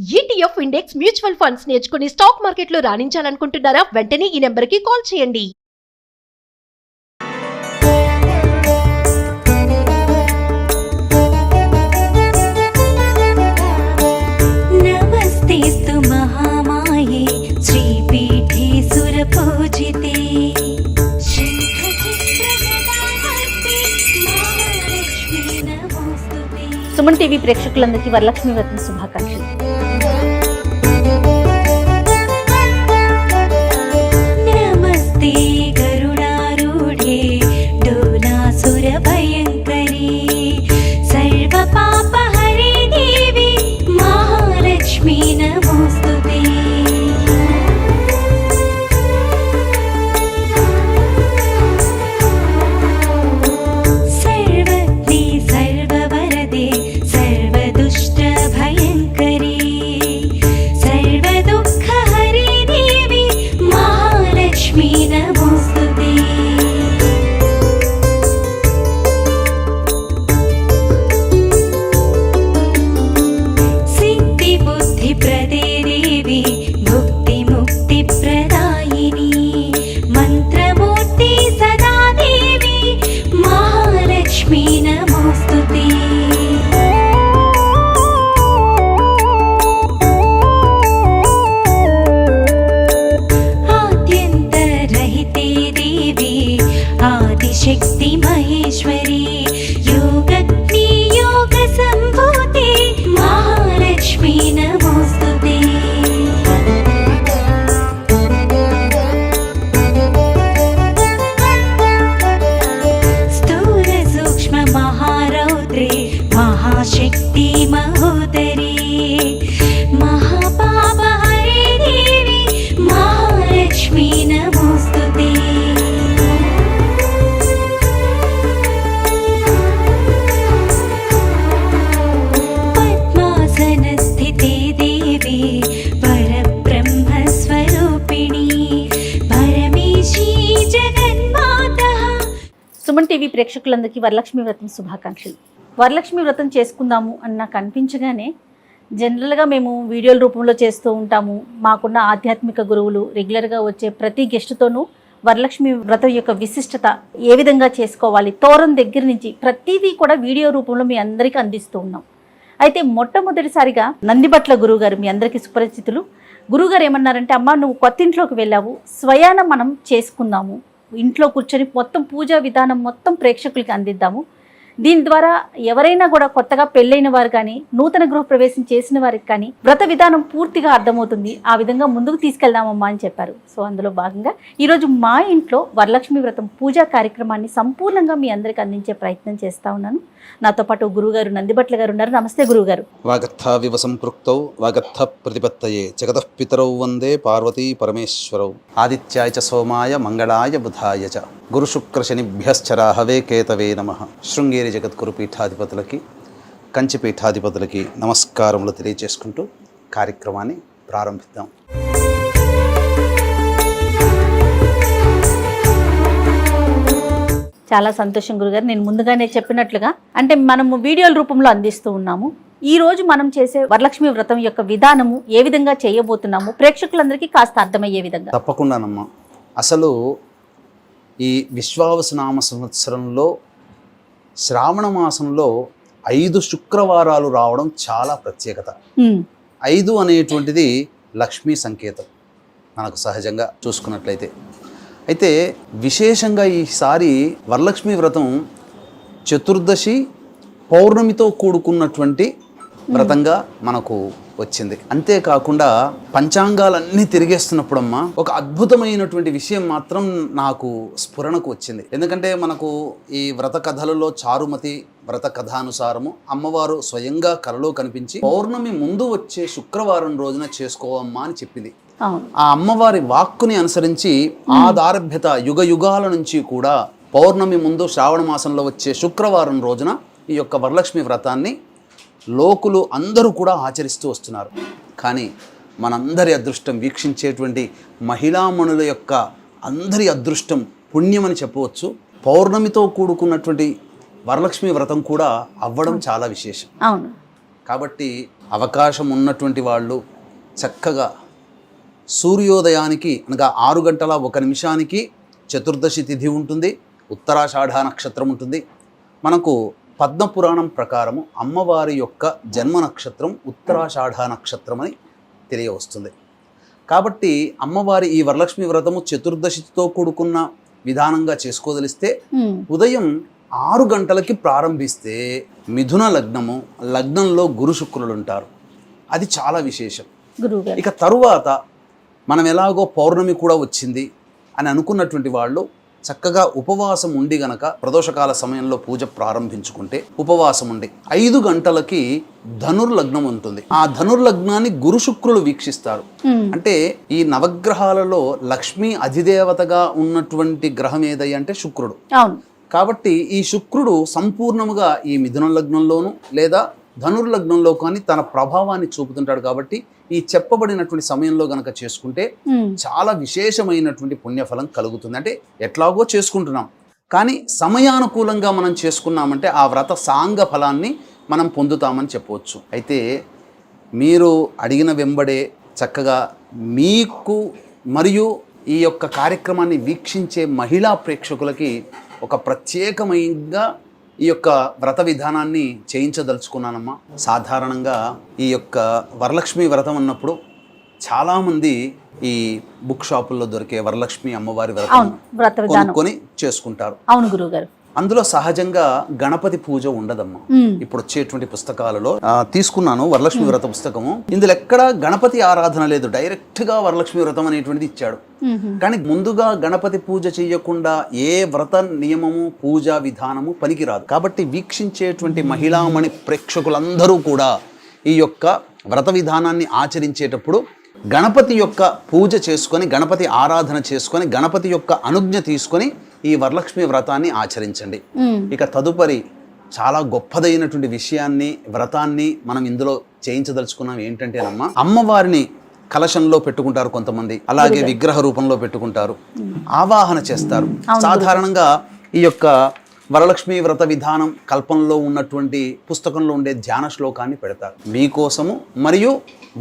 ETF index mutual funds నేర్చుకుని stock మార్కెట్లో రాణించాలనుకుంటున్నారా? వెంటనే ఈ నెంబర్కి కాల్ చేయండి. నమస్తేస్తు మహామాయే శ్రీపీఠే సురపూజితే సుమన్ టీవీ ప్రేక్షకులందరికీ వరలక్ష్మి వ్రతం శుభాకాంక్షలు. నమస్తే గరుడారూఢే డోలాసుర భయంకరీ సర్వ పాపహరే దేవి మహాలక్ష్మీ నమోస్తుతే. సర్వజ్ఞే సర్వవరదే సర్వదుష్ట భయంకరీ సర్వదుఃఖహరే దేవి మహాలక్ష్మీ నమోస్తుతే. సిద్ధి బుద్ధి ప్రదే దేవి భుక్తి ముక్తి ప్రదాయిని మంత్రమూర్తి సదా దేవి మహాలక్ష్మీ నమోస్తుతే. ఆద్యంతరహితే దేవి ఆదిశక్తి మహేశ్వరి యోగజ్ఞే యోగ సంభూతే మహాలక్ష్మీ నమోస్తుతే. స్థూల సూక్ష్మ మహారౌద్రే మహాశక్తి మహోదరీ మహాపాపహరే దేవి మహాలక్ష్మీ నమోస్తుతే. పద్మాసనస్థితే దేవి పరబ్రహ్మస్వరూపిణి పరమేశీ జగన్మాతః. సుమన్ టీవీ ప్రేక్షకులందరికీ వరలక్ష్మి వ్రతం శుభాకాంక్షలు. వరలక్ష్మి వ్రతం చేసుకుందాము అని నాకు అనిపించగానే జనరల్గా మేము వీడియోల రూపంలో చేస్తూ ఉంటాము. మాకున్న ఆధ్యాత్మిక గురువులు రెగ్యులర్గా వచ్చే ప్రతి గెస్ట్తోనూ వరలక్ష్మి వ్రతం యొక్క విశిష్టత ఏ విధంగా చేసుకోవాలి, తోరం దగ్గర నుంచి ప్రతిదీ కూడా వీడియో రూపంలో మీ అందరికీ అందిస్తూ ఉన్నాం. అయితే మొట్టమొదటిసారిగా నందిబట్ల గురువుగారు మీ అందరికీ సుపరిచితులు. గురువుగారు ఏమన్నారంటే, అమ్మ నువ్వు కొత్త ఇంట్లోకి వెళ్ళావు, స్వయాన మనం చేసుకుందాము, ఇంట్లో కూర్చొని మొత్తం పూజా విధానం మొత్తం ప్రేక్షకులకి అందిద్దాము. దీని ద్వారా ఎవరైనా కూడా కొత్తగా పెళ్ళైన వారు కానీ నూతన గృహప్రవేశం చేసిన వారికి కానీ వ్రత విధానం పూర్తిగా అర్థమవుతుంది. ఆ విధంగా ముందుకు తీసుకెళ్దామమ్మా అని చెప్పారు. సో అందులో భాగంగా ఈరోజు మా ఇంట్లో వరలక్ష్మి వ్రతం పూజా కార్యక్రమాన్ని సంపూర్ణంగా మీ అందరికి అందించే ప్రయత్నం చేస్తా ఉన్నాను. నాతో పాటు గురువుగారు నందిబట్ల గారు ఉన్నారు. నమస్తే గురువుగారు. వాగర్థావివ సంపృక్తౌ వాగర్థ ప్రతిపత్తయే జగతః పితరౌ వందే పార్వతీ పరమేశ్వరౌ ఆదిత్యాయ చ సోమాయ మంగళాయ బుధాయ చ గురు శుక్ర శనిభ్యశ్చరాహవే కేతవే నమః. శృంగేరి జగద్గురు పీఠాధిపతులకి కంచి పీఠాధిపతులకి నమస్కారములు తెలియజేసుకుంటూ కార్యక్రమాన్ని ప్రారంభిద్దాం. చాలా సంతోషం గురుగారు. నేను ముందుగానే చెప్పినట్లుగా అంటే మనము వీడియోల రూపంలో అందిస్తూ ఉన్నాము. ఈ రోజు మనం చేసే వరలక్ష్మి వ్రతం యొక్క విధానము ఏ విధంగా చేయబోతున్నాము ప్రేక్షకులందరికీ కాస్త అర్థమయ్యే విధంగా. తప్పకుండానమ్మా. అసలు ఈ విశ్వావసునామ సంవత్సరంలో శ్రావణ మాసంలో 5 శుక్రవారాలు రావడం చాలా ప్రత్యేకత. 5 అనేటువంటిది లక్ష్మీ సంకేతం మనకు సహజంగా చూసుకున్నట్లయితే. అయితే విశేషంగా ఈసారి వరలక్ష్మి వ్రతం చతుర్దశి పౌర్ణమితో కూడుకున్నటువంటి వ్రతంగా మనకు వచ్చింది. అంతేకాకుండా పంచాంగాలన్నీ తిరిగేస్తున్నప్పుడమ్మా ఒక అద్భుతమైనటువంటి విషయం మాత్రం నాకు స్ఫురణకు వచ్చింది. ఎందుకంటే మనకు ఈ వ్రత కథలలో చారుమతి వ్రత కథానుసారము అమ్మవారు స్వయంగా కలలో కనిపించి పౌర్ణమి ముందు వచ్చే శుక్రవారం రోజున చేసుకోవమ్మా అని చెప్పింది. ఆ అమ్మవారి వాక్కుని అనుసరించి ఆదారభ్యత యుగ యుగాల నుంచి కూడా పౌర్ణమి ముందు శ్రావణ మాసంలో వచ్చే శుక్రవారం రోజున ఈ యొక్క వరలక్ష్మి వ్రతాన్ని లోకులు అందరూ కూడా ఆచరిస్తూ వస్తున్నారు. కానీ మనందరి అదృష్టం, వీక్షించేటువంటి మహిళామణుల యొక్క అందరి అదృష్టం, పుణ్యమని చెప్పవచ్చు. పౌర్ణమితో కూడుకున్నటువంటి వరలక్ష్మి వ్రతం కూడా అవ్వడం చాలా విశేషం. అవును. కాబట్టి అవకాశం ఉన్నటువంటి వాళ్ళు చక్కగా సూర్యోదయానికి అనగా 6 గంటల 1 నిమిషానికి చతుర్దశి తిథి ఉంటుంది, ఉత్తరాషాఢ నక్షత్రం ఉంటుంది. మనకు పద్మపురాణం ప్రకారము అమ్మవారి యొక్క జన్మ నక్షత్రం ఉత్తరాషాఢ నక్షత్రం అని తెలియవస్తుంది. కాబట్టి అమ్మవారి ఈ వరలక్ష్మి వ్రతము చతుర్దశితో కూడుకున్న విధానంగా చేసుకోదలిస్తే ఉదయం 6 గంటలకి ప్రారంభిస్తే మిథున లగ్నము, లగ్నంలో గురు శుక్రులు ఉంటారు. అది చాలా విశేషం. గురువుగారు ఇక తరువాత మనం ఎలాగో పౌర్ణమి కూడా వచ్చింది అని అనుకున్నటువంటి వాళ్ళు చక్కగా ఉపవాసం ఉండి గనక ప్రదోషకాల సమయంలో పూజ ప్రారంభించుకుంటే ఉపవాసం ఉండి 5 గంటలకి ధనుర్లగ్నం ఉంటుంది. ఆ ధనుర్లగ్నాన్ని గురు శుక్రులు వీక్షిస్తారు. అంటే ఈ నవగ్రహాలలో లక్ష్మీ అధిదేవతగా ఉన్నటువంటి గ్రహం ఏదై అంటే శుక్రుడు. అవును. కాబట్టి ఈ శుక్రుడు సంపూర్ణముగా ఈ మిథున లగ్నంలోను లేదా ధనుర్లగ్నంలో కానీ తన ప్రభావాన్ని చూపుతుంటాడు. కాబట్టి ఈ చెప్పబడినటువంటి సమయంలో గనక చేసుకుంటే చాలా విశేషమైనటువంటి పుణ్యఫలం కలుగుతుంది. అంటే ఎట్లాగో చేసుకుంటున్నాం, కానీ సమయానుకూలంగా మనం చేసుకున్నామంటే ఆ వ్రత సాంగ ఫలాన్ని మనం పొందుతామని చెప్పవచ్చు. అయితే మీరు అడిగిన వెంబడే చక్కగా మీకు మరియు ఈ యొక్క కార్యక్రమాన్ని వీక్షించే మహిళా ప్రేక్షకులకి ఒక ప్రత్యేకమైనగా ఈ యొక్క వ్రత విధానాన్ని చేయించదలుచుకున్నానమ్మా. సాధారణంగా ఈ యొక్క వరలక్ష్మి వ్రతం అన్నప్పుడు చాలామంది ఈ బుక్ షాపుల్లో దొరికే వరలక్ష్మి అమ్మవారి వ్రతం కొనుక్కొని చేసుకుంటారు. అవును గురువుగారు. అందులో సహజంగా గణపతి పూజ ఉండదమ్మా. ఇప్పుడు వచ్చేటువంటి పుస్తకాలలో తీసుకున్నాను వరలక్ష్మి వ్రత పుస్తకము. ఇందులో ఎక్కడా గణపతి ఆరాధన లేదు, డైరెక్ట్ గా వరలక్ష్మి వ్రతం అనేటువంటిది ఇచ్చాడు. కానీ ముందుగా గణపతి పూజ చేయకుండా ఏ వ్రత నియమము పూజా విధానము పనికిరాదు. కాబట్టి వీక్షించేటువంటి మహిళామణి ప్రేక్షకులందరూ కూడా ఈ యొక్క వ్రత విధానాన్ని ఆచరించేటప్పుడు గణపతి యొక్క పూజ చేసుకొని, గణపతి ఆరాధన చేసుకొని, గణపతి యొక్క అనుజ్ఞ తీసుకొని ఈ వరలక్ష్మి వ్రతాన్ని ఆచరించండి. ఇక తదుపరి చాలా గొప్పదైనటువంటి విషయాన్ని, వ్రతాన్ని మనం ఇందులో చేయించదలుచుకున్నాం. ఏంటంటేనమ్మా, అమ్మవారిని కలశంలో పెట్టుకుంటారు కొంతమంది, అలాగే విగ్రహ రూపంలో పెట్టుకుంటారు, ఆవాహన చేస్తారు. సాధారణంగా ఈ యొక్క వరలక్ష్మి వ్రత విధానం కల్పనలో ఉన్నటువంటి పుస్తకంలో ఉండే ధ్యాన శ్లోకాన్ని పెడతారు. మీకోసము మరియు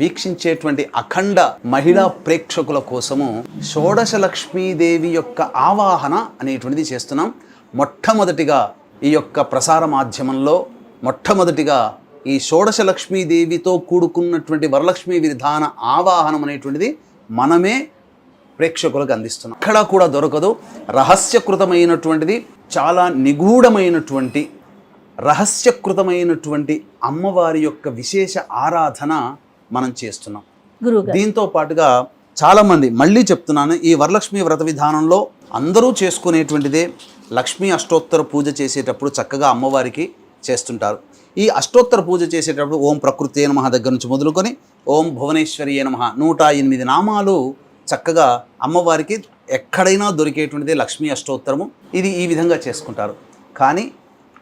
వీక్షించేటువంటి అఖండ మహిళా ప్రేక్షకుల కోసము షోడశ లక్ష్మీదేవి యొక్క ఆవాహన అనేటువంటిది చేస్తున్నాం. మొట్టమొదటిగా ఈ యొక్క ప్రసార మాధ్యమంలో మొట్టమొదటిగా ఈ షోడశ లక్ష్మీదేవితో కూడుకున్నటువంటి వరలక్ష్మి విధాన ఆవాహనం అనేటువంటిది మనమే ప్రేక్షకులకు అందిస్తున్నాం. ఎక్కడా కూడా దొరకదు. రహస్యకృతమైనటువంటిది, చాలా నిగూఢమైనటువంటి రహస్యకృతమైనటువంటి అమ్మవారి యొక్క విశేష ఆరాధన మనం చేస్తున్నాం. దీంతో పాటుగా చాలామంది, మళ్ళీ చెప్తున్నాను, ఈ వరలక్ష్మి వ్రత విధానంలో అందరూ చేసుకునేటువంటిదే లక్ష్మీ అష్టోత్తర పూజ చేసేటప్పుడు చక్కగా అమ్మవారికి చేస్తుంటారు. ఈ అష్టోత్తర పూజ చేసేటప్పుడు ఓం ప్రకృతే నమః దగ్గర నుంచి మొదలుకొని ఓం భువనేశ్వరియే నమః 108 నామాలు చక్కగా అమ్మవారికి ఎక్కడైనా దొరికేటువంటిదే లక్ష్మీ అష్టోత్తరము. ఇది ఈ విధంగా చేసుకుంటారు. కానీ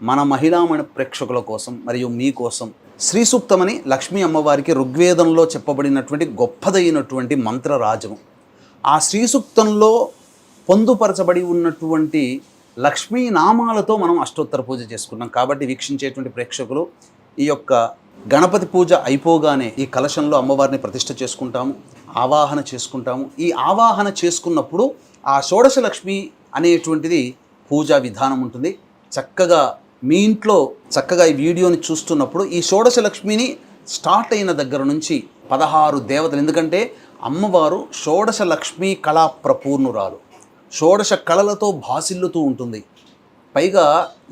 మన మహిళామణి ప్రేక్షకుల కోసం మరియు మీకోసం శ్రీ సూక్తమని లక్ష్మీ అమ్మవారికి ఋగ్వేదంలో చెప్పబడినటువంటి గొప్పదైనటువంటి మంత్రరాజము. ఆ శ్రీ సూక్తంలో పొందుపరచబడి ఉన్నటువంటి లక్ష్మీ నామాలతో మనం అష్టోత్తర పూజ చేసుకున్నాం. కాబట్టి వీక్షించేటువంటి ప్రేక్షకులు ఈ యొక్క గణపతి పూజ అయిపోగానే ఈ కలశంలో అమ్మవారిని ప్రతిష్ఠ చేసుకుంటాము, ఆవాహన చేసుకుంటాము. ఈ ఆవాహన చేసుకున్నప్పుడు ఆ షోడశ లక్ష్మి అనేటువంటిది పూజా విధానం ఉంటుంది. చక్కగా మీ ఇంట్లో చక్కగా ఈ వీడియోని చూస్తున్నప్పుడు ఈ షోడశ లక్ష్మిని స్టార్ట్ అయిన దగ్గర నుంచి 16 దేవతలు, ఎందుకంటే అమ్మవారు షోడశ లక్ష్మీ కళా ప్రపూర్ణురాలు, షోడశ కళలతో భాసిల్లుతూ ఉంటుంది. పైగా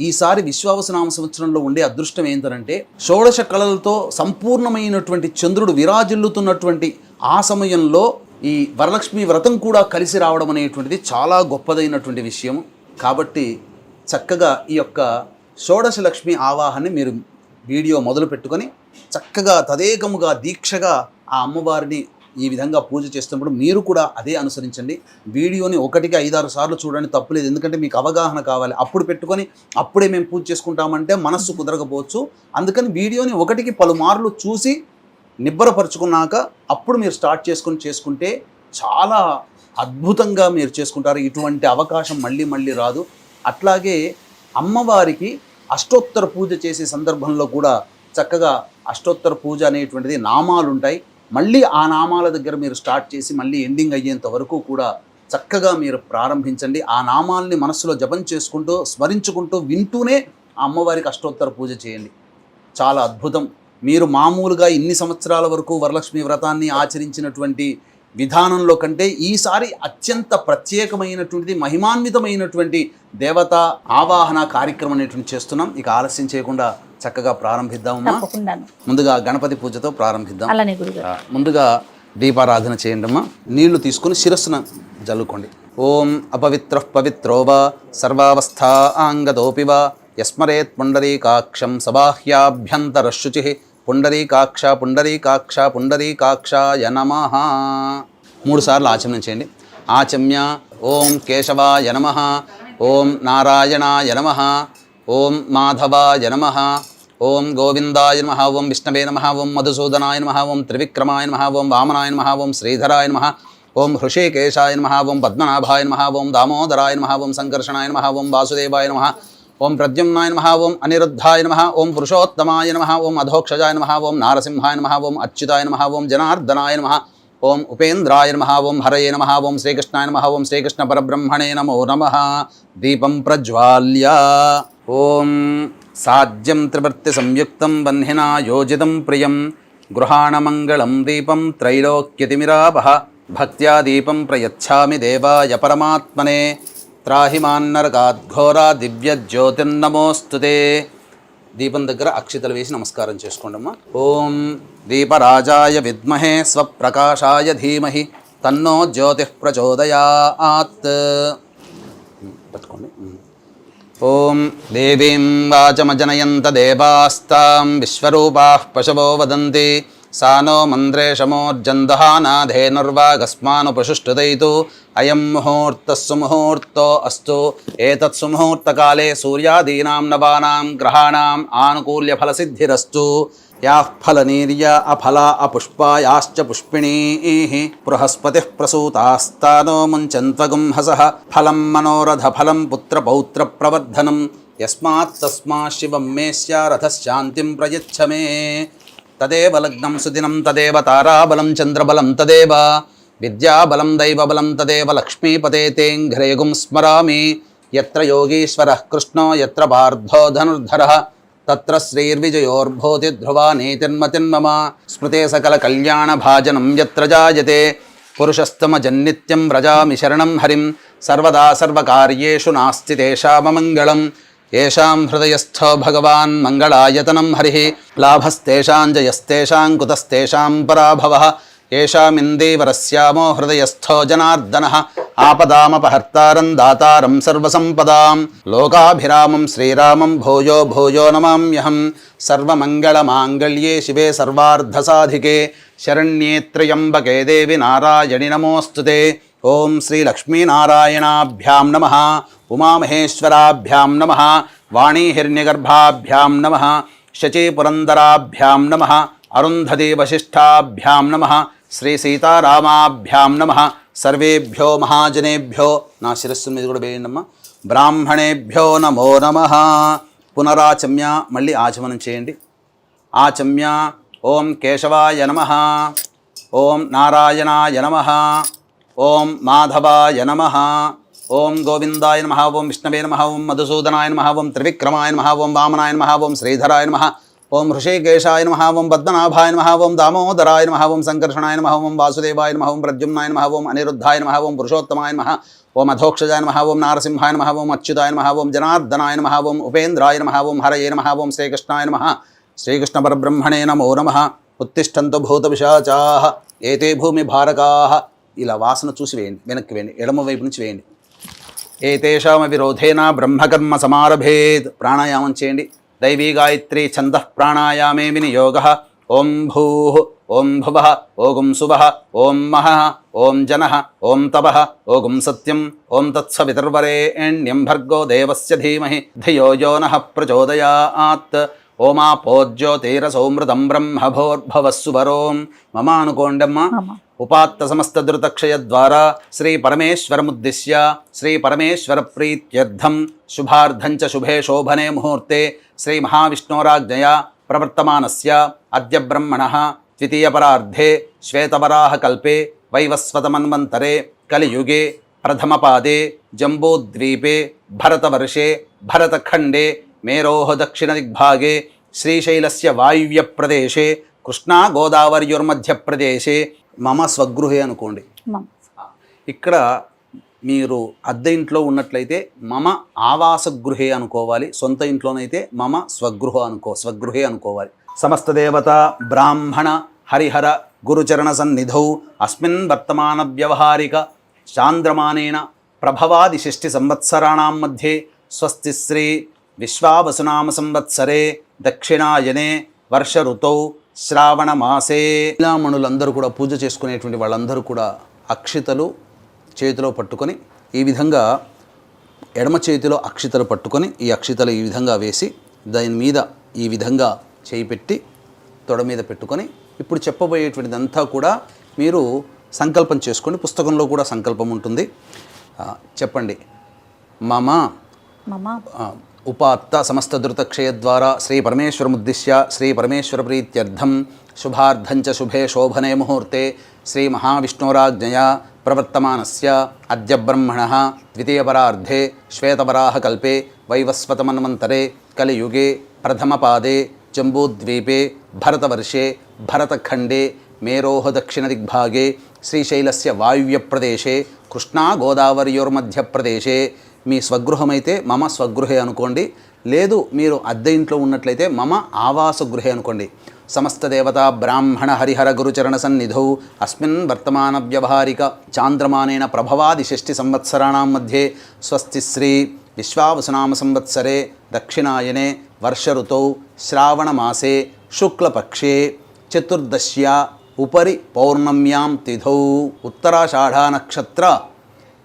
ఈసారి విశ్వావసనామ సంవత్సరంలో ఉండే అదృష్టం ఏంటంటే షోడశ కళలతో సంపూర్ణమైనటువంటి చంద్రుడు విరాజిల్లుతున్నటువంటి ఆ సమయంలో ఈ వరలక్ష్మి వ్రతం కూడా కలిసి రావడం అనేటువంటిది చాలా గొప్పదైనటువంటి విషయం. కాబట్టి చక్కగా ఈ యొక్క షోడశ లక్ష్మి ఆవాహాన్ని మీరు వీడియో మొదలు పెట్టుకొని చక్కగా తదేకముగా దీక్షగా ఆ అమ్మవారిని ఈ విధంగా పూజ చేస్తున్నప్పుడు మీరు కూడా అదే అనుసరించండి. వీడియోని 1కి 5-6 సార్లు చూడండి, తప్పులేదు. ఎందుకంటే మీకు అవగాహన కావాలి. అప్పుడు పెట్టుకొని అప్పుడే మేము పూజ చేసుకుంటామంటే మనస్సు కుదరకపోవచ్చు. అందుకని వీడియోని 1కి పలుమార్లు చూసి నిబ్బరపరుచుకున్నాక అప్పుడు మీరు స్టార్ట్ చేసుకుంటే చాలా అద్భుతంగా మీరు చేసుకుంటారు. ఇటువంటి అవకాశం మళ్ళీ మళ్ళీ రాదు. అట్లాగే అమ్మవారికి అష్టోత్తర పూజ చేసే సందర్భంలో కూడా చక్కగా అష్టోత్తర పూజ అనేటువంటిది నామాలు ఉంటాయి. మళ్ళీ ఆ నామాల దగ్గర మీరు స్టార్ట్ చేసి మళ్ళీ ఎండింగ్ అయ్యేంత వరకు కూడా చక్కగా మీరు ప్రారంభించండి. ఆ నామాల్ని మనస్సులో జపం చేసుకుంటూ స్మరించుకుంటూ వింటూనే ఆ అమ్మవారికి అష్టోత్తర పూజ చేయండి. చాలా అద్భుతం. మీరు మామూలుగా ఇన్ని సంవత్సరాల వరకు వరలక్ష్మి వ్రతాన్ని ఆచరించినటువంటి విధానంలో కంటే ఈసారి అత్యంత ప్రత్యేకమైనటువంటిది, మహిమాన్వితమైనటువంటి దేవతా ఆవాహన కార్యక్రమం అనేటువంటి చేస్తున్నాం. ఇక ఆలస్యం చేయకుండా చక్కగా ప్రారంభిద్దామమ్మా. తప్పకుండాను. ముందుగా గణపతి పూజతో ప్రారంభిద్దాం. అలానే గురుగారు. ముందుగా దీపారాధన చేయండి అమ్మా. నీళ్లు తీసుకుని శిరస్సున జల్లుకోండి. ఓం అపవిత్ర పవిత్రో వా సర్వావస్థాంగదోపి వా యస్మరేత్ పుండరీకాక్షం సబాహ్యాభ్యంతరశుచి పుండరీకాక్ష పుండరీకాక్ష పుండరీకాక్షాయ నమః. 3 సార్లు ఆచమనం చేయండి. ఆచమ్య ఓం కేశవాయ నమః, ఓం నారాయణాయ నమః, ఓం మాధవాయ నమః, ఓం గోవిందాయ నమః, ఓం విష్ణవే నమః, ఓం మధుసూదనాయ నమః, ఓం త్రివిక్రమాయ నమః, ఓం వామనాయ నమః, ఓం శ్రీధరాయ నమః, ఓం హృషికేశాయ నమః, ఓం పద్మనాభాయ నమః, ఓం దామోదరాయ నమః, ఓం సంకర్షణాయ నమః, ఓం వాసుదేవాయ నమః, ఓం ప్రద్యుమ్నాయ నమః, ఓం అనిరుద్ధాయ నమః, ఓం పురుషోత్తమాయ నమః, ఓం అధోక్షజాయ నమః, ఓం నారసింహాయ నమః, ఓం అచ్యుతాయ నమః, ఓం జనార్దనాయ నమః, ఓం ఉపేంద్రాయ నమః, ఓం హరయే నమః, ఓం శ్రీకృష్ణాయ నమః, ఓం శ్రీకృష్ణ పరబ్రహ్మణే నమో నమః. దీపం ప్రజ్వాల్య ఓం సాధ్యం త్రివర్తి సంయుక్తం వహ్నినా యోజితం ప్రియం గృహాణమంగళం దీపం త్రైలోక్యతిమిరాపః భక్త్యా దీపం ప్రయచ్ఛామి దేవాయ పరమాత్మనే త్రాహిమాన్నరకాద్ఘోరా దివ్య జ్యోతిర్నమోస్తుతే. దీపం దగ్గర అక్షితలు వేసి నమస్కారం చేసుకోండమ్మా. ఓం దీపరాజాయ విద్మహే స్వప్రకాశాయ ధీమహి తన్నో జ్యోతిః ప్రచోదయాత్. పట్టుకోండి. ఓం దేవీం వాచమజనయంత దేవాస్తాం విశ్వరూపాః పశవో వదంతి సా నో మంత్రేషమోర్జందహానాధేనుర్వాగస్మానుపశుష్టుదైతు అయం ముహూర్తః సుముహూర్తో అస్తు. ఏతత్ సుముహూర్తకాలే సూర్యాదీనాం నవానాం గ్రహాణాం ఆనుకూల్యఫలసిద్ధిరస్తు. యాః ఫలనీర్య అఫలా అపుష్పాయాశ్చ పుష్పిణీః బృహస్పతిః ప్రసూతాస్తానో ముంచన్త్వగుంహసః ఫలం మనోరథ ఫలం పుత్రపౌత్ర ప్రవర్ధనం యస్మాత్ తస్మాత్ శివం మే స్యారథశాంతిం ప్రయచ్ఛ మే. తదేవ లగ్నం సుదినం తదేవ తారాబలం చంద్రబలం తదేవ విద్యాబలం దైవబలం తదేవ లక్ష్మీపతే తేంఘ్రేగుం స్మరామి. యత్ర యోగీశ్వరః కృష్ణో యత్ర పార్థో ధనుర్ధరః తత్ర శ్రీర్విజయోర్భూతి ధ్రువా నీతిర్మతిర్మమ. స్మృతే సకల కళ్యాణ భాజనం యత్ర జాయతే పురుషస్తమజన్నిత్యం వ్రజామి శరణం హరిం. సర్వదా సర్వకార్యేషు నాస్తి తేషామమంగళం. ఏషాం హృదయస్థో భగవాన్ మంగళాయతనం హరిః లాభస్తేషాం జయస్తేషాం కుతస్తేషాం పరాభవః. ఏషామిందీవరస్యామో హృదయస్థో జనార్దనః ఆపదామపహర్తారం దాతారం సర్వసంపదాం. లోకాభిరామం శ్రీరామం భూయో భూయో నమామ్యహం. సర్వమంగళమాంగళ్యే శివే సర్వార్ధసాధికే శరణ్యే త్ర్యంబకే దేవి నారాయణి నమోస్తుతే. ఓం శ్రీ లక్ష్మీనారాయణాభ్యాం నమః, ఉమామహేశ్వరాభ్యాం నమః, వాణీహిరణ్యగర్భాభ్యాం నమః, శచీపురందరాభ్యాం నమః, అరుంధతీ వశిష్ఠాభ్యాం నమః, శ్రీ సీతారామాభ్యాం నమః. సర్వేభ్యో మహాజనేభ్యో, నా శిరస్సు మీద కూడా వేయండమ్మా, బ్రాహ్మణేభ్యో నమో నమః. పునరాచమ్య, మళ్ళీ ఆచమనం చేయండి. ఆచమ్య ఓం కేశవాయ నమః, ఓం నారాయణాయ నమః, ఓం మాధవాయ నమః, ఓం గోవిందాయ నమః, ఓం విష్ణవే నమః, ఓం మధుసూదనాయ నమః, ఓం త్రివిక్రమాయ నమః, ఓం వామనాయ నమః, ఓం శ్రీధరాయ నమః, ఓం హృషికేశాయ నమః, ఓం పద్మనాభాయ నమః, ఓం దామోదరాయ నమః, ఓం సంకర్షణాయ నమః, ఓం వాసుదేవాయ నమః, ఓం ప్రద్యుమ్నాయ నమః, ఓం అనిరుద్ధాయ నమః, ఓం పురుషోత్తమాయ నమః, ఓం అధోక్షజాయ నమః, ఓం నారసింహాయ నమః, ఓం అచ్యుతాయ నమః, ఓం జనార్దనాయ నమః, ఓం ఉపేంద్రాయ నమః, ఓం హరయే నమః, ఓం శ్రీకృష్ణాయ నమః, శ్రీకృష్ణ పరబ్రహ్మణే నమో నమః. ఉత్తిష్టంతు భూతపిశాచాః ఏతే భూమి భారకాః. ఇలా వాసన చూసి వేయండి, వెనక్కి వేయండి, ఎడమ వైపు నుంచి వేయండి. ఏతేషామపి రోధేన బ్రహ్మకర్మ సమారభేత్. ప్రాణాయామం చేయండి. దైవీ గాయత్రీ ఛందః ప్రాణాయామే వినియోగః. ఓం భూః, ఓం భువః, ఓం సువః, ఓం మహః, ఓం జనః, ఓం తపః, ఓం సత్యం, ఓం తత్సవితుర్వరేణ్యం భర్గో దేవస్య ధీమహి ధియో యో నః ప్రచోదయాత్. ఓమాపోజ్యోతిరసౌమృతం బ్రహ్మభోర్భవస్సువరోం. మమ అనుకోండమ్మ. ఉపాత్త సమస్త ధృతక్షయ ద్వారా శ్రీ పరమేశ్వరముద్దిశ్య శ్రీ పరమేశ్వర ప్రీత్యర్థం శుభార్థం చ శుభే శోభనే ముహూర్తే శ్రీ మహావిష్ణోరాజ్ఞయా ప్రవర్తమానస్య అద్య బ్రహ్మణః ద్వితీయపరార్ధే శ్వేతవరాహకల్పే వైవస్వతమన్వంతరే కలియుగే ప్రథమపాదే జంబూద్వీపే భరతవర్షే భరతఖండే మేరోః దక్షిణదిగ్భాగే శ్రీశైలస్య వాయువ్యప్రదేశే కృష్ణా గోదావరియోర్మధ్యప్రదేశే మమ స్వగృహే అనుకోండి. మమ. ఇక్కడ మీరు అద్దె ఇంట్లో ఉన్నట్లయితే మమ ఆవాసగృహే అనుకోవాలి. సొంత ఇంట్లోనైతే మమ స్వగృహే అనుకోవాలి. సమస్త దేవత బ్రాహ్మణ హరిహర గురుచరణ సన్నిధౌ అస్మిన్ వర్తమాన వ్యవహారిక చాంద్రమానేన ప్రభవాది షష్ఠి సంవత్సరాణం మధ్యే స్వస్తి శ్రీ విశ్వావసునామ సంవత్సరే దక్షిణాయనే వర్ష ఋతౌ శ్రావణ మాసే. మహిళామణులందరూ కూడా పూజ చేసుకునేటువంటి వాళ్ళందరూ కూడా అక్షితలు చేతిలో పట్టుకొని ఈ విధంగా ఎడమ చేతిలో అక్షితలు పట్టుకొని ఈ అక్షితలు ఈ విధంగా వేసి దాని మీద ఈ విధంగా చేయి పెట్టి తొడ మీద పెట్టుకొని ఇప్పుడు చెప్పబోయేటువంటిదంతా కూడా మీరు సంకల్పం చేసుకోండి. పుస్తకంలో కూడా సంకల్పం ఉంటుంది. చెప్పండి. మమ ఉపాత్త సమస్త ధృతక్షయ ద్వారా శ్రీ పరమేశ్వరముద్దిశ్య శ్రీ పరమేశ్వర ప్రీత్యర్థం శుభార్థంచ శుభే శోభనే ముహూర్తే శ్రీ మహావిష్ణోరాజ్ఞయా ప్రవర్తమానస్య అద్య బ్రహ్మణః ద్వితీయపరార్ధే శ్వేతవరాహకల్పే వైవస్వతమన్వంతరే కలియుగే ప్రథమపాదే జంబూద్వీపే భరతవర్షే భరతఖండే మేరోః దక్షిణదిగ్భాగే శ్రీశైలస్య వాయువ్యప్రదేశే కృష్ణా గోదావరియోర్మధ్యప్రదేశే. మీ స్వగృహమైతే మమ స్వగృహే అనుకోండి. లేదు మీరు అద్దె ఇంట్లో ఉన్నట్లయితే మమ ఆవాసగృహే అనుకోండి. సమస్త దేవతా బ్రాహ్మణ హరిహర గురుచరణ సన్నిధౌ అస్మిన్ వర్తమాన వ్యవహారిక చాంద్రమానేన ప్రభవాది షష్ఠి సంవత్సరాణం మధ్యే స్వస్తి శ్రీ విశ్వావసునామ సంవత్సరే దక్షిణాయనే వర్ష ఋతౌ శ్రావణ మాసే శుక్లపక్షే చతుర్దశ్యా ఉపరి పౌర్ణమ్యాం తిథౌ ఉత్తరాషాఢా నక్షత్ర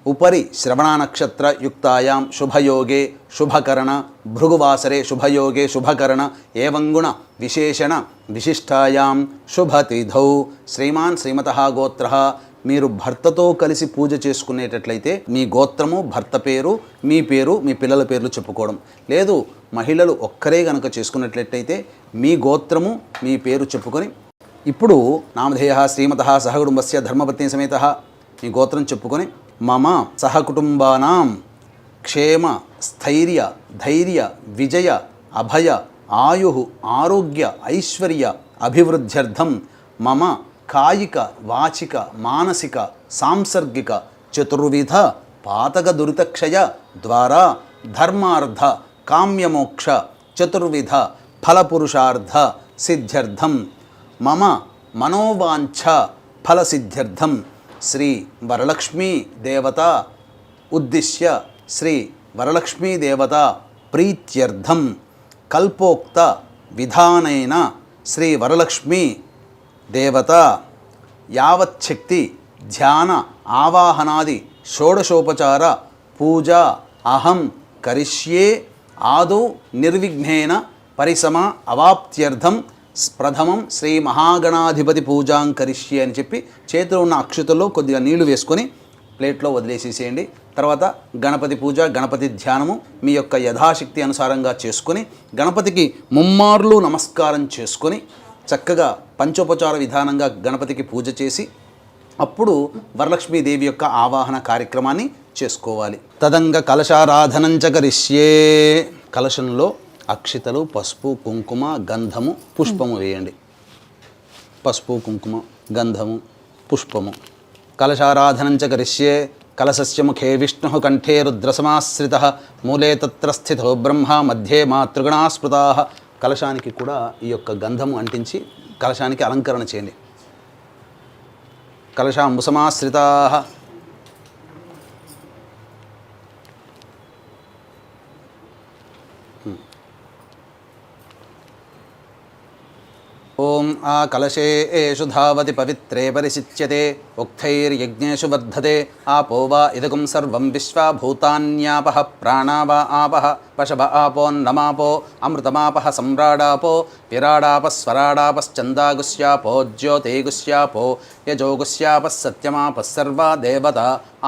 ఉపరి శ్రవణ నక్షత్ర యుక్తాయాం శుభయోగే శుభకరణ భృగువాసరే శుభయోగే శుభకరణ ఏవంగుణ విశేషణ విశిష్టాయాం శుభతిథౌ. శ్రీమాన్ శ్రీమతః గోత్రః. మీరు భర్తతో కలిసి పూజ చేసుకునేటట్లయితే మీ గోత్రము భర్త పేరు మీ పేరు మీ పిల్లల పేర్లు చెప్పుకోవడం. లేదు మహిళలు ఒక్కరే కనుక చేసుకున్నట్లయితే మీ గోత్రము మీ పేరు చెప్పుకొని ఇప్పుడు నామధేయః శ్రీమతః సహకుటుంబస్య ధర్మపత్ని సమేతః మీ గోత్రం చెప్పుకొని మమ సహకుటుంబానాం క్షేమ స్థైర్య ధైర్య విజయ అభయ ఆయు ఆరోగ్య ఐశ్వర్య అభివృద్ధ్యర్థం మమ కాయిక వాచిక మానసిక సాంసర్గిక చతుర్విధ పాతక దురితక్షయ ద్వారా ధర్మార్థ కామ్యమోక్ష చతుర్విధ ఫలపురుషార్థ సిద్ధ్యర్థం మమ మనోవాంఛ ఫలసిద్ధ్యర్థం శ్రీ వరలక్ష్మీ దేవత ఉద్దిశ్య శ్రీ వరలక్ష్మీ దేవత ప్రీత్యర్థం కల్పోక్త విధానైన శ్రీ వరలక్ష్మీ దేవత యావచ్చక్తి ధ్యాన ఆవాహనాది షోడశోపచార పూజ అహం కరిష్యే ఆదౌ నిర్విఘ్నేన పరిసమ అవాప్త్యర్థం ప్రథమం శ్రీ మహాగణాధిపతి పూజాం కరిష్యే అని చెప్పి చేతిలో ఉన్న అక్షతల్లో కొద్దిగా నీళ్లు వేసుకొని ప్లేట్లో వదిలేసేసేయండి. తర్వాత గణపతి పూజ గణపతి ధ్యానము మీ యొక్క యథాశక్తి అనుసారంగా చేసుకొని గణపతికి ముమ్మార్లు నమస్కారం చేసుకొని చక్కగా పంచోపచార విధానంగా గణపతికి పూజ చేసి అప్పుడు వరలక్ష్మీదేవి యొక్క ఆవాహన కార్యక్రమాన్ని చేసుకోవాలి. తదంగ కలశారాధనంచ కరిష్యే. కలశంలో అక్షితలు పసుపు కుంకుమ గంధము పుష్పము వేయండి. పసుపు కుంకుమ గంధము పుష్పము. కలశారాధనంచ కరిష్యే. కలశస్య ముఖే విష్ణుః కంఠే రుద్రసమాశ్రితః మూలే తత్ర స్థితో బ్రహ్మ మధ్యే మాతృగణా స్మృతాః. కలశానికి కూడా ఈ యొక్క గంధము అంటించి కలశానికి అలంకరణ చేయండి. కలశాంబుసమాశ్రితాః. ఓం ఆ కలశేషు ధావతి పవిత్రే పరిశిచ్యతే ఉక్తైర్యజ్ఞేషు వర్ధతే ఆపో వా ఇదకం సర్వం విశ్వా భూతాన్యాపః ప్రాణా వా ఆపః పశవ ఆపోన్నమాపో అమృతమాపః సమ్రాడాపో విరాడాపస్వరాడాపశ్చందాగుస్యాపో జ్యోతిగుస్యాపో యజోగుస్యాపः సత్యమాపः సర్వా దేవత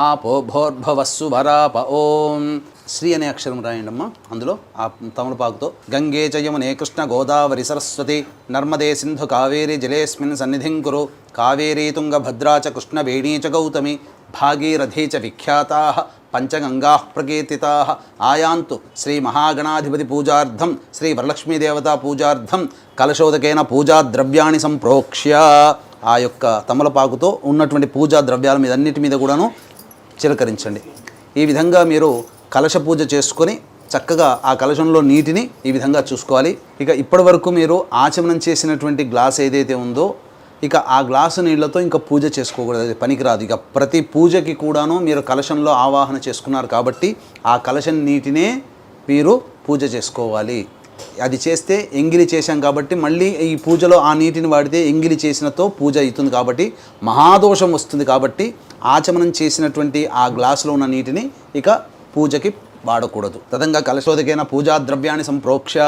ఆపో భోర్భవస్సు వరాప. ఓం శ్రీ అనే అక్షరం రాయండమ్మా. అందులో ఆ తమలపాకుతో గంగే చ యమునే కృష్ణ గోదావరి సరస్వతి నర్మదే సింధు కావేరి జలేస్మిన్ సన్నిధిం కురు కావేరీ తుంగ భద్రా చ కృష్ణ వేణీ చ గౌతమి భాగీరథీ చ విఖ్యాతాః పంచగంగాః ప్రకీర్తితాః ఆయాంతు శ్రీ మహాగణాధిపతి పూజార్థం శ్రీ వరలక్ష్మీదేవతా పూజార్థం కలశోదకేన పూజా ద్రవ్యాన్ని సంప్రోక్ష్య. ఆ యొక్క తమలపాకుతో ఉన్నటువంటి పూజా ద్రవ్యాల మీద అన్నిటి మీద కూడాను చిలకరించండి. ఈ విధంగా మీరు కలశ పూజ చేసుకొని చక్కగా ఆ కలశంలో నీటిని ఈ విధంగా చూసుకోవాలి. ఇక ఇప్పటి వరకు మీరు ఆచమనం చేసినటువంటి గ్లాస్ ఏదైతే ఉందో ఇక ఆ గ్లాసు నీళ్లతో ఇంకా పూజ చేసుకోకూడదు, అది పనికిరాదు. ఇక ప్రతి పూజకి కూడాను మీరు కలశంలో ఆవాహన చేసుకున్నారు కాబట్టి ఆ కలశం నీటినే మీరు పూజ చేసుకోవాలి. అది చేస్తే ఎంగిలి చేశాం కాబట్టి మళ్ళీ ఈ పూజలో ఆ నీటిని వాడితే ఎంగిలి చేసినతో పూజ అవుతుంది కాబట్టి మహాదోషం వస్తుంది. కాబట్టి ఆచమనం చేసినటువంటి ఆ గ్లాసులో ఉన్న నీటిని ఇక పూజకి వాడకూడదు. తదంగా కలశోదకైన పూజా ద్రవ్యాన్ని సంప్రోక్ష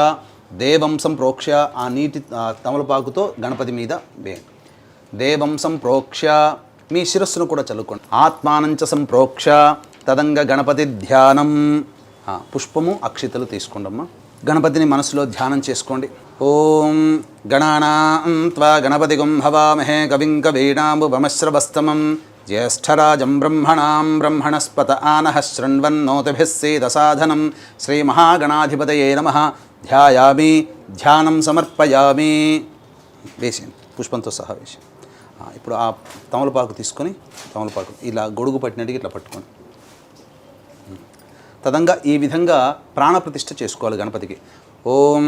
దేవం సంప్రోక్ష. ఆ నీటి తమలపాకుతో గణపతి మీద వేయండి. దేవం సంప్రోక్ష మీ శిరస్సును కూడా చల్లుకోండి. ఆత్మానంచ సంప్రోక్ష తదంగ గణపతి ధ్యానం. పుష్పము అక్షితలు తీసుకోండమ్మా. గణపతిని మనసులో ధ్యానం చేసుకోండి. ఓం గణానాం త్వా గణపతిగుం హవామహే కవిం కవీనాముపమశ్రవస్తమం జ్యేష్ఠరాజం బ్రహ్మణాం బ్రహ్మణస్పత ఆనః శృణ్వన్నోతిభిः सीदसाधनं శ్రీమహాగణాధిపతయే నమః. ధ్యాయామి ధ్యానం సమర్పయామి. వేసేయండి పుష్పంతో సహా వేసి. ఇప్పుడు ఆ తమలపాకు తీసుకొని తమలపాకు ఇలా గొడుగు పట్టినట్టుగా ఇట్లా పట్టుకోండి. తదంగా ఈ విధంగా ప్రాణప్రతిష్ఠ చేసుకోవాలి గణపతికి. ఓం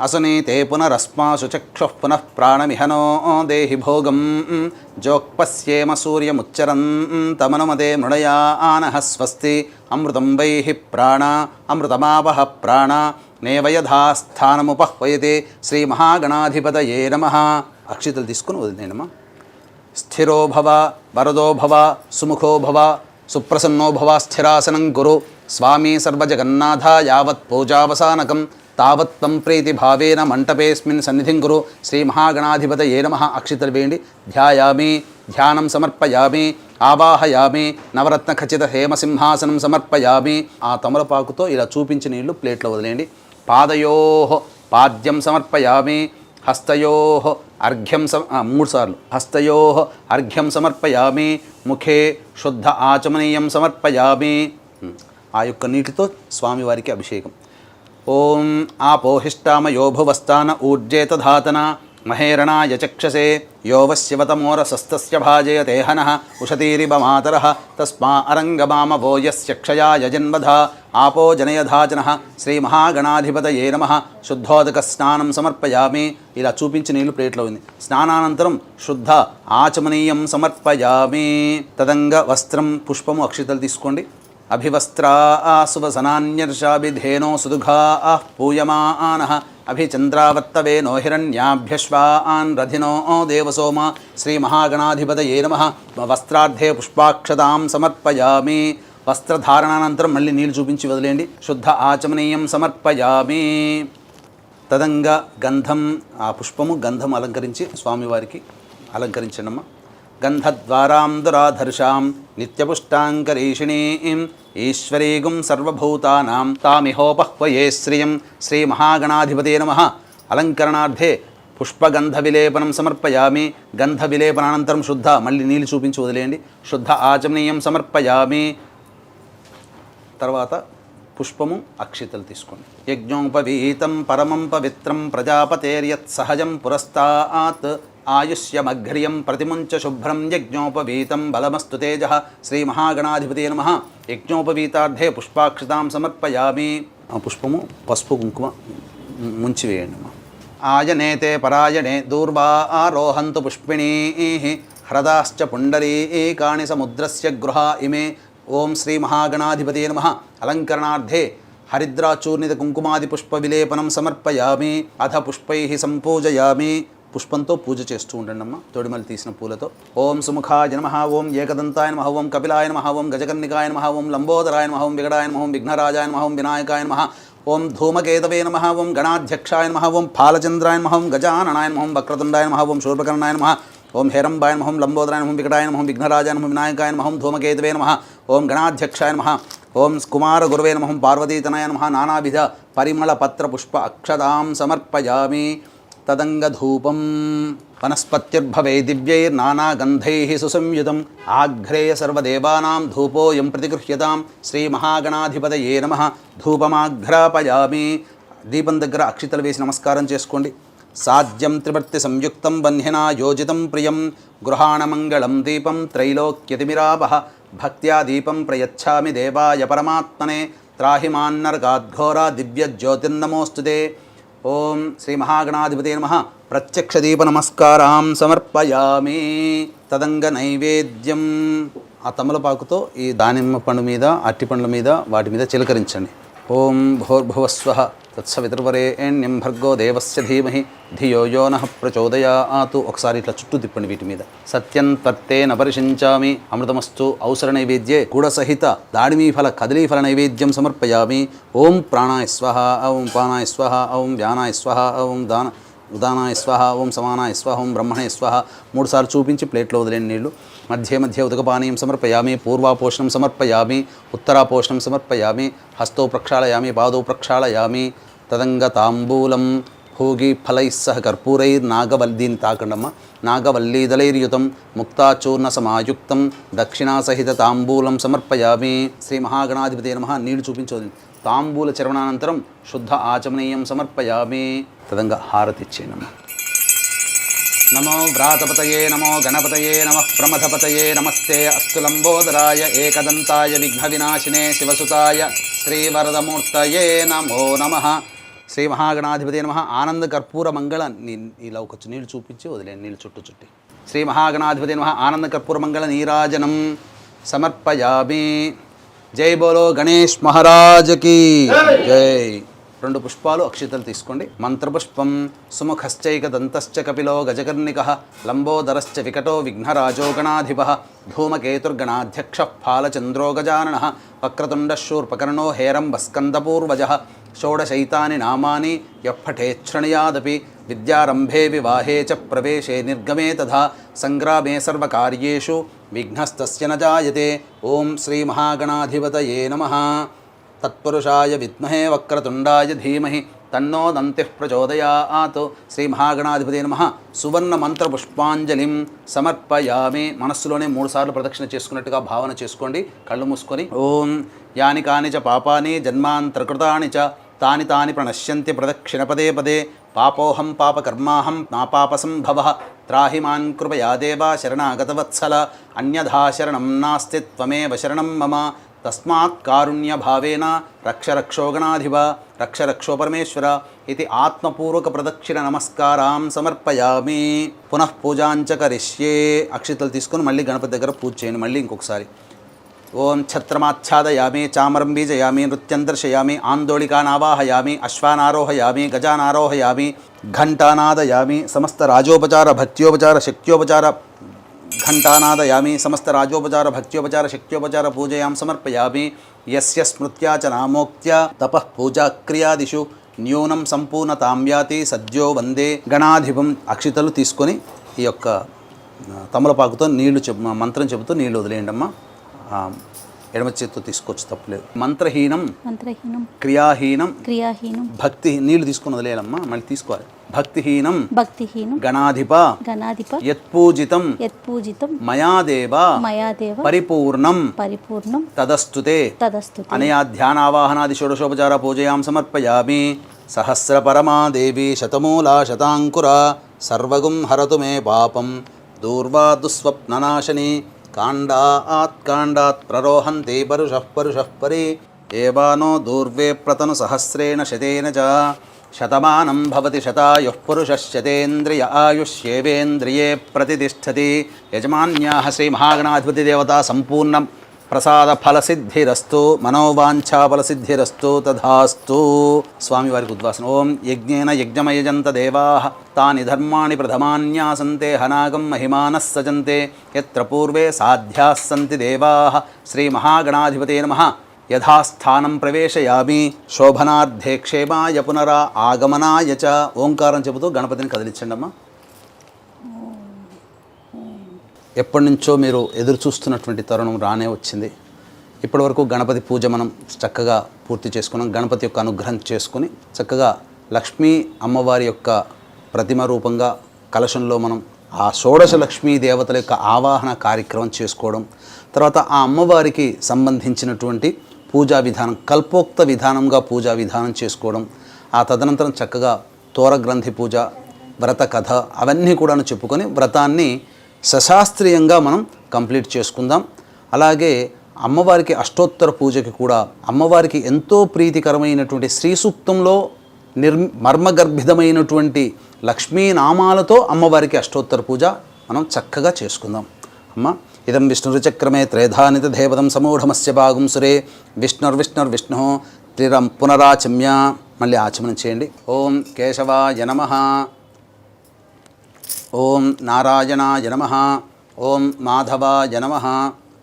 అసనీతే పునరస్మాసు చక్షుః పునః ప్రాణమిహనో దేహి భోగం జోక్పశ్యేమ సూర్యముచ్చరంతమనుమతే మృడయానః స్వస్తి అమృతం వైహి ప్రాణ అమృతమావహ ప్రాణ నేవయథాస్థానముపహ్వయతే శ్రీమహాగణాధిపతయే నమః. అక్షితలు తీసుకుని వదిలేనమ్మా. స్థిరో భవ వరదో భవ సుముఖో భవ సుప్రసన్నో భవ స్థిరాసనం కురు స్వామి సర్వజగన్నాథ యావత్ పూజావసానకం తావత్ త్వం ప్రీతిభావేన మంటపేస్మిన్ సన్నిధిం కురు శ్రీమహాగణాధిపతయే నమః. అక్షితలు వేయండి. ధ్యాయామి ధ్యానం సమర్పయామి ఆవాహయామి నవరత్న ఖచ్చిత హేమసింహాసనం సమర్పయామి. ఆ తమలపాకుతో ఇలా చూపించిన నీళ్లు ప్లేట్లో వదిలేయండి. పాదయోః పాద్యం సమర్పయామి. హస్తయోః అర్ఘ్యం 3 సార్లు హస్తయోః అర్ఘ్యం సమర్పయామి. ముఖే శుద్ధ ఆచమనీయం సమర్పయామి. ఆ యొక్క నీటితో స్వామివారికి అభిషేకం. ఓం ఆపోహిష్టామయో భువస్థాన ఊర్జేతధాతన మహేరణాయ చక్షసే యో వశ్యవతమోరసస్తస్య భాజయతే హనః ఉషతీరివ మాతరః తస్మా అరంగమామవో యస్య క్షయాయ జన్మధ ఆపో జనయధాజనః శ్రీమహాగణాధిపతయే నమః. శుద్ధోదక స్నానం సమర్పయామి. ఇలా చూపించి నీళ్లు ప్లేట్లో ఉంది. స్నానానంతరం శుద్ధ ఆచమనీయం సమర్పయామి. తదంగ వస్త్రం పుష్పము అక్షితలు తీసుకోండి. అభివస్త్రా సువసనాన్యర్షాభిధేనో సుదుఘా పూయమానః అభిచంద్రావర్తవేనో హిరణ్యాభ్యశ్వాన్ రథినో దేవసోమ శ్రీమహాగణాధిపతయే నమః. వస్త్రార్థే పుష్పాక్షతాం సమర్పయామి. వస్త్రధారణానంతరం మళ్ళీ నీళ్ళు చూపించి వదిలేయండి. శుద్ధ ఆచమనీయం సమర్పయామి. తదంగా గంధం ఆ పుష్పము గంధం అలంకరించి స్వామివారికి అలంకరించండమ్మా. గంధద్వారాం దురాధర్షాం నిత్యపుష్టాంకరీషిణీం ఈశ్వరీగుం సర్వభూతానాం తామిహోపహ్వయే శ్రియం శ్రీమహాగణాధిపతే నమః. అలంకరణార్థే పుష్పగంధ విలేపనం సమర్పయామి. గంధ విలేపనానంతరం శుద్ధ మళ్ళీ నీళ్ళు చూపించి వదిలేయండి. శుద్ధ ఆచమనీయం సమర్పయామి. తర్వాత పుష్పము అక్షితలు తీసుకోండి. యజ్ఞోపవీతం పరమం పవిత్రం ప్రజాపతేర్యత్ సహజం పురస్తాత్ ఆయుష్యమఘ్రియం ప్రతిముంచ శుభ్రం యజ్ఞోపవీతం బలమస్తు తేజ శ్రీమహాగణాధిపతే నమః. యజ్ఞోపవీతార్థే పుష్పాక్షతాం సమర్పయామి. ఆ పుష్పము పసుపు కుంకుమ ముంచి వేయండి. ఆయనేతే పరాయణే దూర్వా ఆరోహంతు పుష్పిణీః హ్రదాశ్చ పుండరీకాణి సముద్రస్య గృహా ఇమే. ఓం శ్రీమహాగణాధిపతే నమః. అలంకరణార్థే హరిద్రాచూర్ణిత కుంకుమాది పుష్ప విలేపనం సమర్పయామి. అథ పుష్పైః సంపూజయామి. పుష్పంతో పూజ చేస్తూ ఉండండి అమ్మ. తొడిమలు తీసిన పూలతో. ఓం సుముఖాయ నమః. ఓం ఏకదంతాయ నమః. ఓం కపిలాయ నమః. ఓం గజకర్ణికాయ నమః. ఓం లంబోదరాయ నమః. ఓం వికటాయ నమః. ఓం విఘ్నరాజాయ నమః. ఓం వినాయకాయ నమః. ఓం ధూమకేతవే నమః. ఓం గణాధ్యక్షాయ నమః. ఓం ఫాలచంద్రాయ నమః. ఓం గజాననాయ నమః. ఓం వక్రతుండాయ నమః. ఓం శూర్పకర్ణాయ నమః. ఓం హేరంబాయ నమః. ఓం లంబోదరాయ నమః. వికటాయ నమః. విఘ్నరాజాయ నమః. వినాయకాయ నమః. ఓం ధూమకేతవే నమః. ఓం గణాధ్యక్షాయ నమః, ఓం కుమార గురవే నమః, పార్వతీతనయ నమః. నానావిధ పరిమళ పత్ర పుష్ప అక్షతాం సమర్పయామి. తదంగధూపం వనస్పత్యుర్భవే దివ్యైర్నానాగంధైః సుసంయుతం. ఆఘ్రేయ సర్వదేవానాం ధూపోయం ప్రతిగృహ్యతాం. శ్రీమహాగణాధిపతయే నమః. ధూపమాఘ్రాపయామి. దీపం దగ్గర అక్షితలు వేసి నమస్కారం చేసుకోండి. సాధ్యం త్రివర్తి సంయుక్తం వన్యనా యోజితం ప్రియం. గృహాణమంగళం దీపం త్రైలోక్యతిమిరాపః. భక్త్యా దీపం ప్రయచ్ఛామి దేవాయ పరమాత్మనే. త్రాహిమాన్నరగాద్ఘోరా దివ్యజ్యోతిర్నమోస్తుతే. ఓం శ్రీ మహాగణాధిపతే నమః. ప్రత్యక్ష దీప నమస్కారాం సమర్పయామి. తదంగ నైవేద్యం ఆ తమలపాకుతో ఈ దానిమ్మ పండు మీద, అట్టి పండ్ల మీద, వాటి మీద చిలకరించండి. ఓం భూర్భువస్వః తత్సవితుర్వరేణ్యం భర్గో దేవస్య ధీమహి ధియో యో నః ప్రచోదయాతు. ఒకసారి ఇట్లా చుట్టూ తిప్పండి వీటి మీద. సత్యం త్వత్తేన పరిశించామి. అమృతమస్తు. ఔసర నైవేద్యే గుడసహిత దాడిమీఫల కదలీఫల నైవేద్యం సమర్పయామి. ఓం ప్రాణాయ స్వః, ఓం పానాయ స్వః, ఓం వ్యానాయ స్వః, ఓం ఉదానాయ స్వః, ఓం సమానాయ స్వః, ఓం బ్రహ్మణే స్వః. 3 సార్లు చూపించి ప్లేట్లో వదిలేని నీళ్లు. మధ్య మధ్య ఉదకపానీయం సమర్పయామి. పూర్వాపోషణం సమర్పయామి. ఉత్తరాపోషణం సమర్పయామి. హస్తో ప్రక్షాళయామి. పాదో ప్రక్షాళయామి. తదంగ తాంబూలం భోగి ఫలైः సహ కర్పూరైర్నాగవల్లీని తాకండమ్మ. నాగవల్లీదళైర్యుతం ముక్తాచూర్ణ సమాయుక్తం దక్షిణాసహిత తాంబూలం సమర్పయామి. శ్రీ మహాగణాధిపతే నమః. నీళ్లు చూపించోది. తాంబూల చరణానంతరం శుద్ధ ఆచమనీయం సమర్పయామి. తదంగ హారతిచ్చేనమ్మ. నమో వ్రాతపతయే నమో గణపతయే నమః ప్రమథపతయే నమస్తే అస్తు లంబోదరాయ ఏకదంతాయ విఘ్నవినాశినే శివసుతాయ శ్రీవరదమూర్తయే నమో నమః. శ్రీ మహాగణాధిపతే నమః. ఆనంద కర్పూర మంగళ ఇలా ఒక నీళ్ళు చూపించి వదిలేండి. నీళ్ళు చుట్టి శ్రీ మహాగణాధిపతే నమః. ఆనంద కర్పూర మంగళ నీరాజనం సమర్పయామి. జై బోలో గణేష్ మహారాజకి జై. 2 పుష్పాలు అక్షితలు తీసుకోండి. మంత్రపుష్పం సుముఖశ్చైక దంతశ్చ కపిలో గజకర్ణికః లంబోదరశ్చ వికటో విఘ్నరాజో గణాధిపః ధూమకేతుర్గణాధ్యక్ష ఫాలచంద్రో గజాననః వక్రతుండశూర్పకర్ణో హేరంబస్కందపూర్వజः షోడశైతాని నామాని యఃపఠేచ్ఛృణయాదపి విద్యారంభే వివాహే చ ప్రవేశే నిర్గమే తథా సంగ్రామే సర్వకార్యేషు విఘ్నస్తస్య న జాయతే. ఓం శ్రీ మహాగణాధిపతయే నమః. తత్పురుషాయ విద్మహే వక్రతుండాయ ధీమహి తన్నో దంతిః ప్రచోదయాత్. శ్రీ మహాగణాధిపతే నమః. సువర్ణ మంత్ర పుష్పాంజలిం సమర్పయామి. మనస్సులోనే 3 సార్లు ప్రదక్షిణ చేసుకున్నట్టుగా భావన చేసుకోండి. కళ్ళు మూసుకొని ఓం యాని కాని చ పాపాని జన్మాంతరకృతాని చ తాని తాని ప్రణశ్యంతి ప్రదక్షిణ పదే పదే. పాపోహం పాపకర్మాహం నాపాపసంభవః త్రాహి మాన్ కృపయా దేవా శరణాగతవత్సల. అన్యథా శరణం నాస్తి త్వమేవ శరణం మమ. తస్మాత్ కారుణ్యభావేన రక్ష రక్షో గణాధిప రక్ష రక్షో పరమేశ్వర ఇది ఆత్మపూర్వక ప్రదక్షిణ నమస్కారాం సమర్పయామి. పునః పూజాంచ కరిష్యే. అక్షితలు తీసుకొని మళ్ళీ గణపతి దగ్గర పూజ చేయండి. మళ్ళీ ఇంకొకసారి ఓం ఛత్రమాచ్ఛాదయామి చామరం బీజయామి నృత్యం దర్శయామి ఆందోళికానావాహయామి అశ్వానారోహయామి గజానారోహయామి ఘంటానాదయామి సమస్త రాజోపచార భక్త్యోపచార శక్త్యోపచార ఘంటానాదయామి సమస్త రాజోపచార భక్త్యోపచార శక్త్యోపచార పూజయాం సమర్పయామి. యస్య స్మృత్యా చ నామోక్త్యా తపః పూజాక్రియాదిషు న్యూనం సంపూర్ణతాం యాతి సద్యో వందే గణాధిపం. అక్షితలు తీసుకొని ఈ యొక్క తమలపాకుతో నీళ్లు మంత్రం చెబుతూ నీళ్లు వదిలేయండి అమ్మా. ఎడమ చేత్తో తీసుకోవచ్చు, తప్పలేదు. మంత్రహీనం క్రియాహీనం భక్తి నీళ్లు తీసుకొని వదిలేయాలమ్మా. మళ్ళీ తీసుకోవాలి. భక్తిహీనం గణాధిప యత్పూజితం మయాదేవ పరిపూర్ణం తదస్తుతే అనయా ధ్యానావాహనాది షోడశోపచార పూజయాం సమర్పయామి. సహస్ర పరమా దేవి శతమూలా శతాంకురా సర్వగుం హరతు మే పాపం దూర్వా దుస్వప్ననాశని. కాండాత్ ప్రరోహంతే పరుషః పరి ఏవానో దూర్వే ప్రతను సహస్రేణ శతేన చ శతమానం భవతి శతాయుః పురుషः శతేంద్రియ ఆయుష్యేవేంద్రియే ప్రతిష్టతి. యజమాన్యాః శ్రీ మహాగణాధిపతి దేవతా సంపూర్ణం ప్రసాద ఫలసిద్ధిరస్తు మనోవాంఛాఫలసిద్ధిరస్తు తథాస్తు. స్వామివారికి ఉద్వాసన. ఓం యజ్ఞేన యజ్ఞమయజంత దేవాః తాని ధర్మాణి ప్రథమాన్యాసంతే హనాగం మహిమానః సజంతే యత్ర పూర్వే సాధ్యాः సంతి దేవాః. శ్రీ మహాగణాధిపతే నమః. యథాస్థానం ప్రవేశయామి శోభనార్థే క్షేమాయ పునరా ఆగమనాయ చ. ఓంకారం చెబుతూ గణపతిని కదిలించండి అమ్మా. ఎప్పటి నుంచో మీరు ఎదురు చూస్తున్నటువంటి తరుణం రానే వచ్చింది. ఇప్పటివరకు గణపతి పూజ మనం చక్కగా పూర్తి చేసుకున్నాం. గణపతి యొక్క అనుగ్రహం చేసుకుని చక్కగా లక్ష్మీ అమ్మవారి యొక్క ప్రతిమ రూపంగా కలశంలో మనం ఆ షోడశ లక్ష్మీ దేవతల యొక్క ఆవాహన కార్యక్రమం చేసుకోవడం, తర్వాత ఆ అమ్మవారికి సంబంధించినటువంటి పూజా విధానం కల్పోక్త విధానంగా పూజా విధానం చేసుకోవడం, ఆ తదనంతరం చక్కగా తోరగ్రంథి పూజ, వ్రత కథ అవన్నీ కూడాను చెప్పుకొని వ్రతాన్ని సశాస్త్రీయంగా మనం కంప్లీట్ చేసుకుందాం. అలాగే అమ్మవారికి అష్టోత్తర పూజకి కూడా అమ్మవారికి ఎంతో ప్రీతికరమైనటువంటి శ్రీ సూక్తంలో మర్మగర్భితమైనటువంటి లక్ష్మీనామాలతో అమ్మవారికి అష్టోత్తర పూజ మనం చక్కగా చేసుకుందాం. అమ్మ ఇదం విష్ణురుచక్రమే త్రేధానిత దేవతం సమూఢమస్య భాగం సురే విష్ణుర్విష్ణుర్విష్ణు త్రిరం పునరాచమ్య. మళ్ళీ ఆచమనం చేయండి. ఓం కేశవాయ నమః, ఓం నారాయణాయ నమః, ఓం మాధవాయ నమః,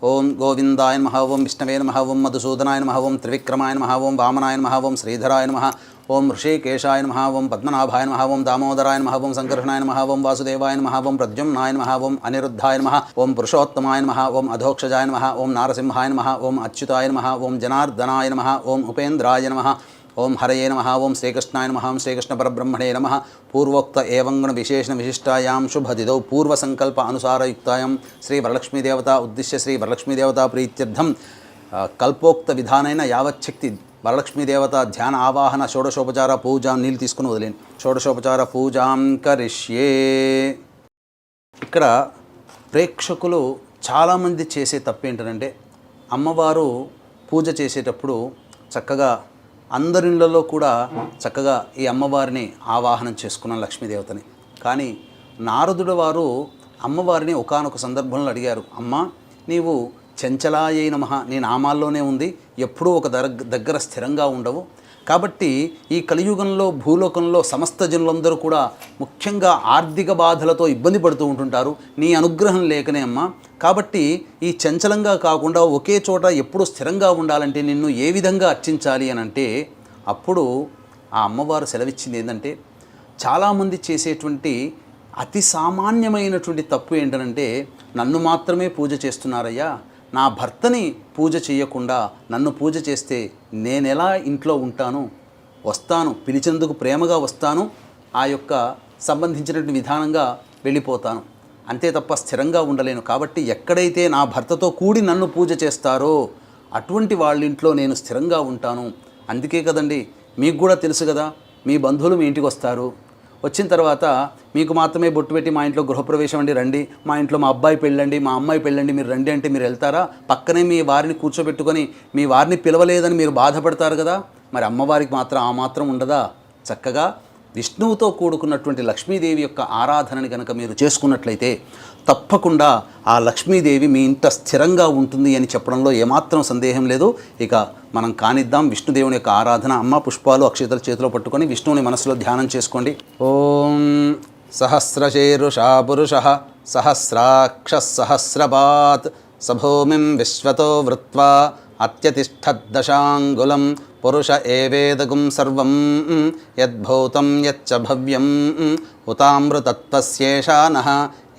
ఓం గోవిందాయ నమః, ఓం విష్ణవే నమః, ఓం మధుసూదనాయ నమః, ఓం త్రివిక్రమాయ నమః, ఓం వామనాయ నమః, ఓం శ్రీధరాయ నమః, ఓం ఋషికేశాయ నమః, ఓం పద్మనాభాయ నమః, ఓం దామోదరాయ నమః, ఓం సంకర్షణాయ నమః, ఓం వాసుదేవాయ నమః, ఓం ప్రద్యుమ్నాయ నమః, ఓం అనిరుద్ధాయ నమః, ఓం పురుషోత్తమాయ నమః, ఓం అధోక్షజాయ నమః, ఓం నారసింహాయ నమః, ఓం అచ్యుతాయ నమః, ఓం జనార్దనాయ నమః, ఓం ఉపేంద్రాయ నమః, ఓం హరయే నమః, ఓం శ్రీకృష్ణాయ నమః, ఓం శ్రీకృష్ణ పరబ్రహ్మణే నమః. పూర్వోక్త ఏవం గుణ విశేషణ విశిష్టాయాం శుభదిదౌ పూర్వసంకల్ప అనుసారయుక్తాయాం శ్రీ వరలక్ష్మీదేవత ఉద్దిశ్య శ్రీ వరలక్ష్మీదేవతా ప్రీత్యర్థం కల్పోక్త విధానైన యావచ్చక్తి వరలక్ష్మీదేవత ధ్యాన ఆవాహన షోడశోపచార పూజాం. నీళ్ళు తీసుకుని వదిలేండి. షోడశోపచార పూజాం కరిష్యే. ఇక్కడ ప్రేక్షకులు చాలామంది చేసే తప్పు ఏంటంటే అమ్మవారు పూజ చేసేటప్పుడు చక్కగా అందరిళ్ళలో కూడా చక్కగా ఈ అమ్మవారిని ఆవాహనం చేసుకున్నాం లక్ష్మీదేవతని. కానీ నారదుడు వారు అమ్మవారిని ఒకానొక సందర్భంలో అడిగారు, అమ్మ నీవు చంచలాయై నమః నీ నామాల్లోనే ఉంది, ఎప్పుడూ ఒక దగ్గర స్థిరంగా ఉండవు. కాబట్టి ఈ కలియుగంలో భూలోకంలో సమస్త జనులందరూ కూడా ముఖ్యంగా ఆర్థిక బాధలతో ఇబ్బంది పడుతూ ఉంటుంటారు. నీ అనుగ్రహం లేకనే అమ్మ. కాబట్టి ఈ చంచలంగా కాకుండా ఒకే చోట ఎప్పుడు స్థిరంగా ఉండాలంటే నిన్ను ఏ విధంగా అర్చించాలి అని అంటే అప్పుడు ఆ అమ్మవారు సెలవిచ్చింది ఏంటంటే చాలామంది చేసేటువంటి అతి సామాన్యమైనటువంటి తప్పు ఏంటంటే నన్ను మాత్రమే పూజ చేస్తున్నారయ్యా, నా భర్తని పూజ చేయకుండా నన్ను పూజ చేస్తే నేనెలా ఇంట్లో ఉంటాను, వస్తాను పిలిచేందుకు ప్రేమగా వస్తాను, ఆ యొక్క సంబంధించినటువంటి విధానంగా వెళ్ళిపోతాను, అంతే తప్ప స్థిరంగా ఉండలేను. కాబట్టి ఎక్కడైతే నా భర్తతో కూడి నన్ను పూజ చేస్తారో అటువంటి వాళ్ళ ఇంట్లో నేను స్థిరంగా ఉంటాను. అందుకే కదండి మీకు కూడా తెలుసు కదా, మీ బంధువులు మీ ఇంటికి వస్తారు, వచ్చిన తర్వాత మీకు మాత్రమే బొట్టు పెట్టి మా ఇంట్లో గృహప్రవేశం అండి రండి, మా ఇంట్లో మా అబ్బాయి పెళ్ళండి, మా అమ్మాయి పెళ్ళండి, మీరు రండి అంటే మీరు వెళ్తారా? పక్కనే మీ వారిని కూర్చోబెట్టుకొని మీ వారిని పిలవలేదని మీరు బాధపడతారు కదా. మరి అమ్మవారికి మాత్రం ఆ మాత్రం ఉండదా? చక్కగా విష్ణువుతో కూడుకున్నటువంటి లక్ష్మీదేవి యొక్క ఆరాధనని కనుక మీరు చేసుకున్నట్లయితే తప్పకుండా ఆ లక్ష్మీదేవి మీ ఇంట స్థిరంగా ఉంటుంది అని చెప్పడంలో ఏమాత్రం సందేహం లేదు. ఇక మనం కానిద్దాం విష్ణుదేవుని యొక్క ఆరాధన. అమ్మ పుష్పాలు అక్షతలు చేతిలో పట్టుకొని విష్ణువుని మనసులో ధ్యానం చేసుకోండి. ఓం సహస్రశీరుషా పురుషః సహస్రాక్ష సహస్రపాత్ సభూమిం విశ్వతో వృత్వా అత్యతిష్ఠద్దశాంగులం పురుష ఏవేదగుం సర్వం యద్భూతం యచ్చ భవ్యం ఉతామృతత్వస్యేషానః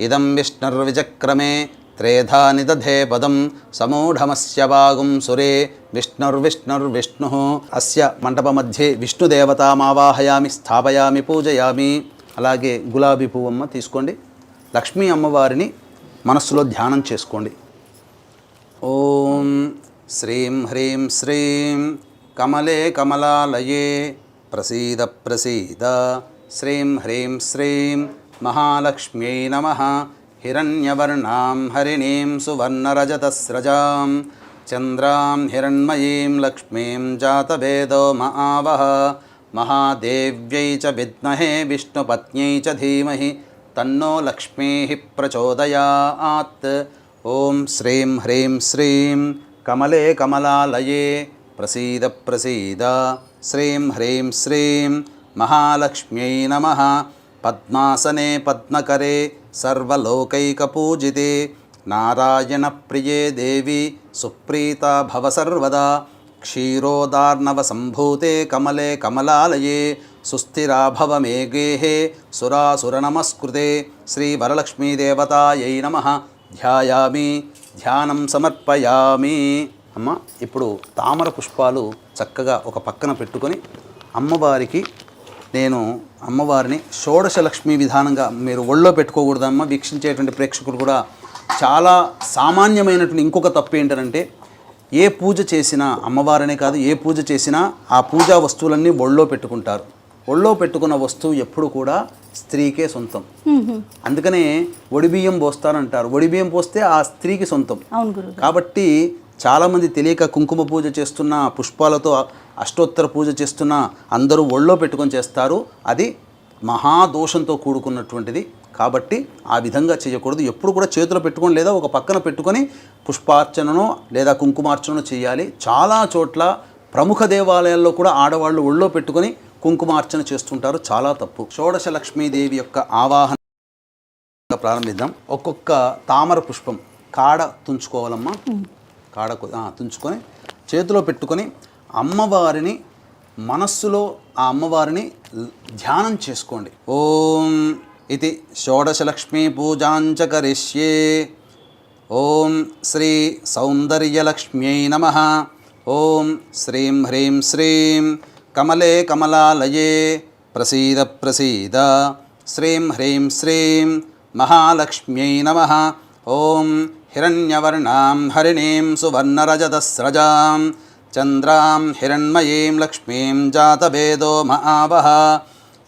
ఇదం విష్ణుర్విచక్రమే త్రేధా నిదధే పదం సమూఢమస్య వాగుం సురే విష్ణుర్విష్ణుర్విష్ణుః. అస్య మంటప మధ్యే విష్ణుదేవతామావాహయామి స్థాపయామి పూజయామి. అలాగే గులాబీ పువ్వమ్మ తీసుకోండి. లక్ష్మీ అమ్మవారిని మనస్సులో ధ్యానం చేసుకోండి. ఓం శ్రీం హ్రీం శ్రీం కమలే కమలాలయే ప్రసీద ప్రసీద శ్రీం హ్రీం శ్రీం మహాలక్ష్మ్యై నమః. హిరణ్యవర్ణాం హరిణీం సువర్ణరజతస్రజాం చంద్రాం హిరణ్మయీం లక్ష్మీం జాతవేదో మహావహ. మహాదేవ్యై చ విద్మహే విష్ణుపత్న్యై చ ధీమహి తన్నో లక్ష్మీః ప్రచోదయాత్. ఓం శ్రీం హ్రీం శ్రీం కమలే కమలాలయే ప్రసీద ప్రసీద శ్రీం హ్రీం శ్రీం మహాలక్ష్మ్యై నమః. పద్మాసనే పద్మకరే సర్వలోకైకపూజితే నారాయణ ప్రియే దేవి సుప్రీతా భవ సర్వదా. క్షీరోదార్ణవ సంభూతే కమలే కమలాలయే సుస్థిరా భవ మే గేహే సురాసుర నమస్కృతే. శ్రీ వరలక్ష్మీదేవతాయై నమః. ధ్యాయామి ధ్యానం సమర్పయామి. అమ్మ ఇప్పుడు తామర పుష్పాలు చక్కగా ఒక పక్కన పెట్టుకొని అమ్మవారికి నేను అమ్మవారిని షోడశ లక్ష్మీ విధానంగా మీరు ఒళ్ళో పెట్టుకోకూడదమ్మ. వీక్షించేటువంటి ప్రేక్షకులు కూడా చాలా సామాన్యమైనటువంటి ఇంకొక తప్పు ఏంటంటే ఏ పూజ చేసినా అమ్మవారనే కాదు ఏ పూజ చేసినా ఆ పూజా వస్తువులన్నీ ఒళ్ళో పెట్టుకుంటారు. ఒళ్ళో పెట్టుకున్న వస్తువు ఎప్పుడు కూడా స్త్రీకే సొంతం. అందుకనే ఒడిబియ్యం పోస్తారంటారు. ఒడిబియ్యం పోస్తే ఆ స్త్రీకి సొంతం. అవును గురువు. కాబట్టి చాలామంది తెలియక కుంకుమ పూజ చేస్తున్న, పుష్పాలతో అష్టోత్తర పూజ చేస్తున్న అందరూ ఒళ్ళో పెట్టుకొని చేస్తారు. అది మహాదోషంతో కూడుకున్నటువంటిది. కాబట్టి ఆ విధంగా చేయకూడదు. ఎప్పుడు కూడా చేతిలో పెట్టుకొని లేదా ఒక పక్కన పెట్టుకొని పుష్పార్చననో లేదా కుంకుమార్చనో చేయాలి. చాలా చోట్ల ప్రముఖ దేవాలయాల్లో కూడా ఆడవాళ్ళు ఒళ్ళో పెట్టుకొని కుంకుమార్చన చేస్తుంటారు. చాలా తప్పు. షోడశ లక్ష్మీదేవి యొక్క ఆవాహన ప్రారంభిద్దాం. ఒక్కొక్క తామర పుష్పం కాడ తుంచుకోవాలమ్మా. కాడ తుంచుకొని చేతిలో పెట్టుకొని అమ్మవారిని మనస్సులో ఆ అమ్మవారిని ధ్యానం చేసుకోండి. ఓం ఇది షోడశలక్ష్మీ పూజాంచ కరిష్యే. ఓం శ్రీ సౌందర్యలక్ష్మ్యై నమః. ఓం శ్రీం హ్రీం శ్రీం కమలే కమలాలయే ప్రసీద ప్రసీద. శ్రీం హ్రీం శ్రీం మహాలక్ష్మ్యై నమః. ఓం హిరణ్యవర్ణాం హరిణీం సువర్ణరజతస్రజాం చంద్రాం హిరణ్మయీం లక్ష్మీం జాతవేదో మహావహ.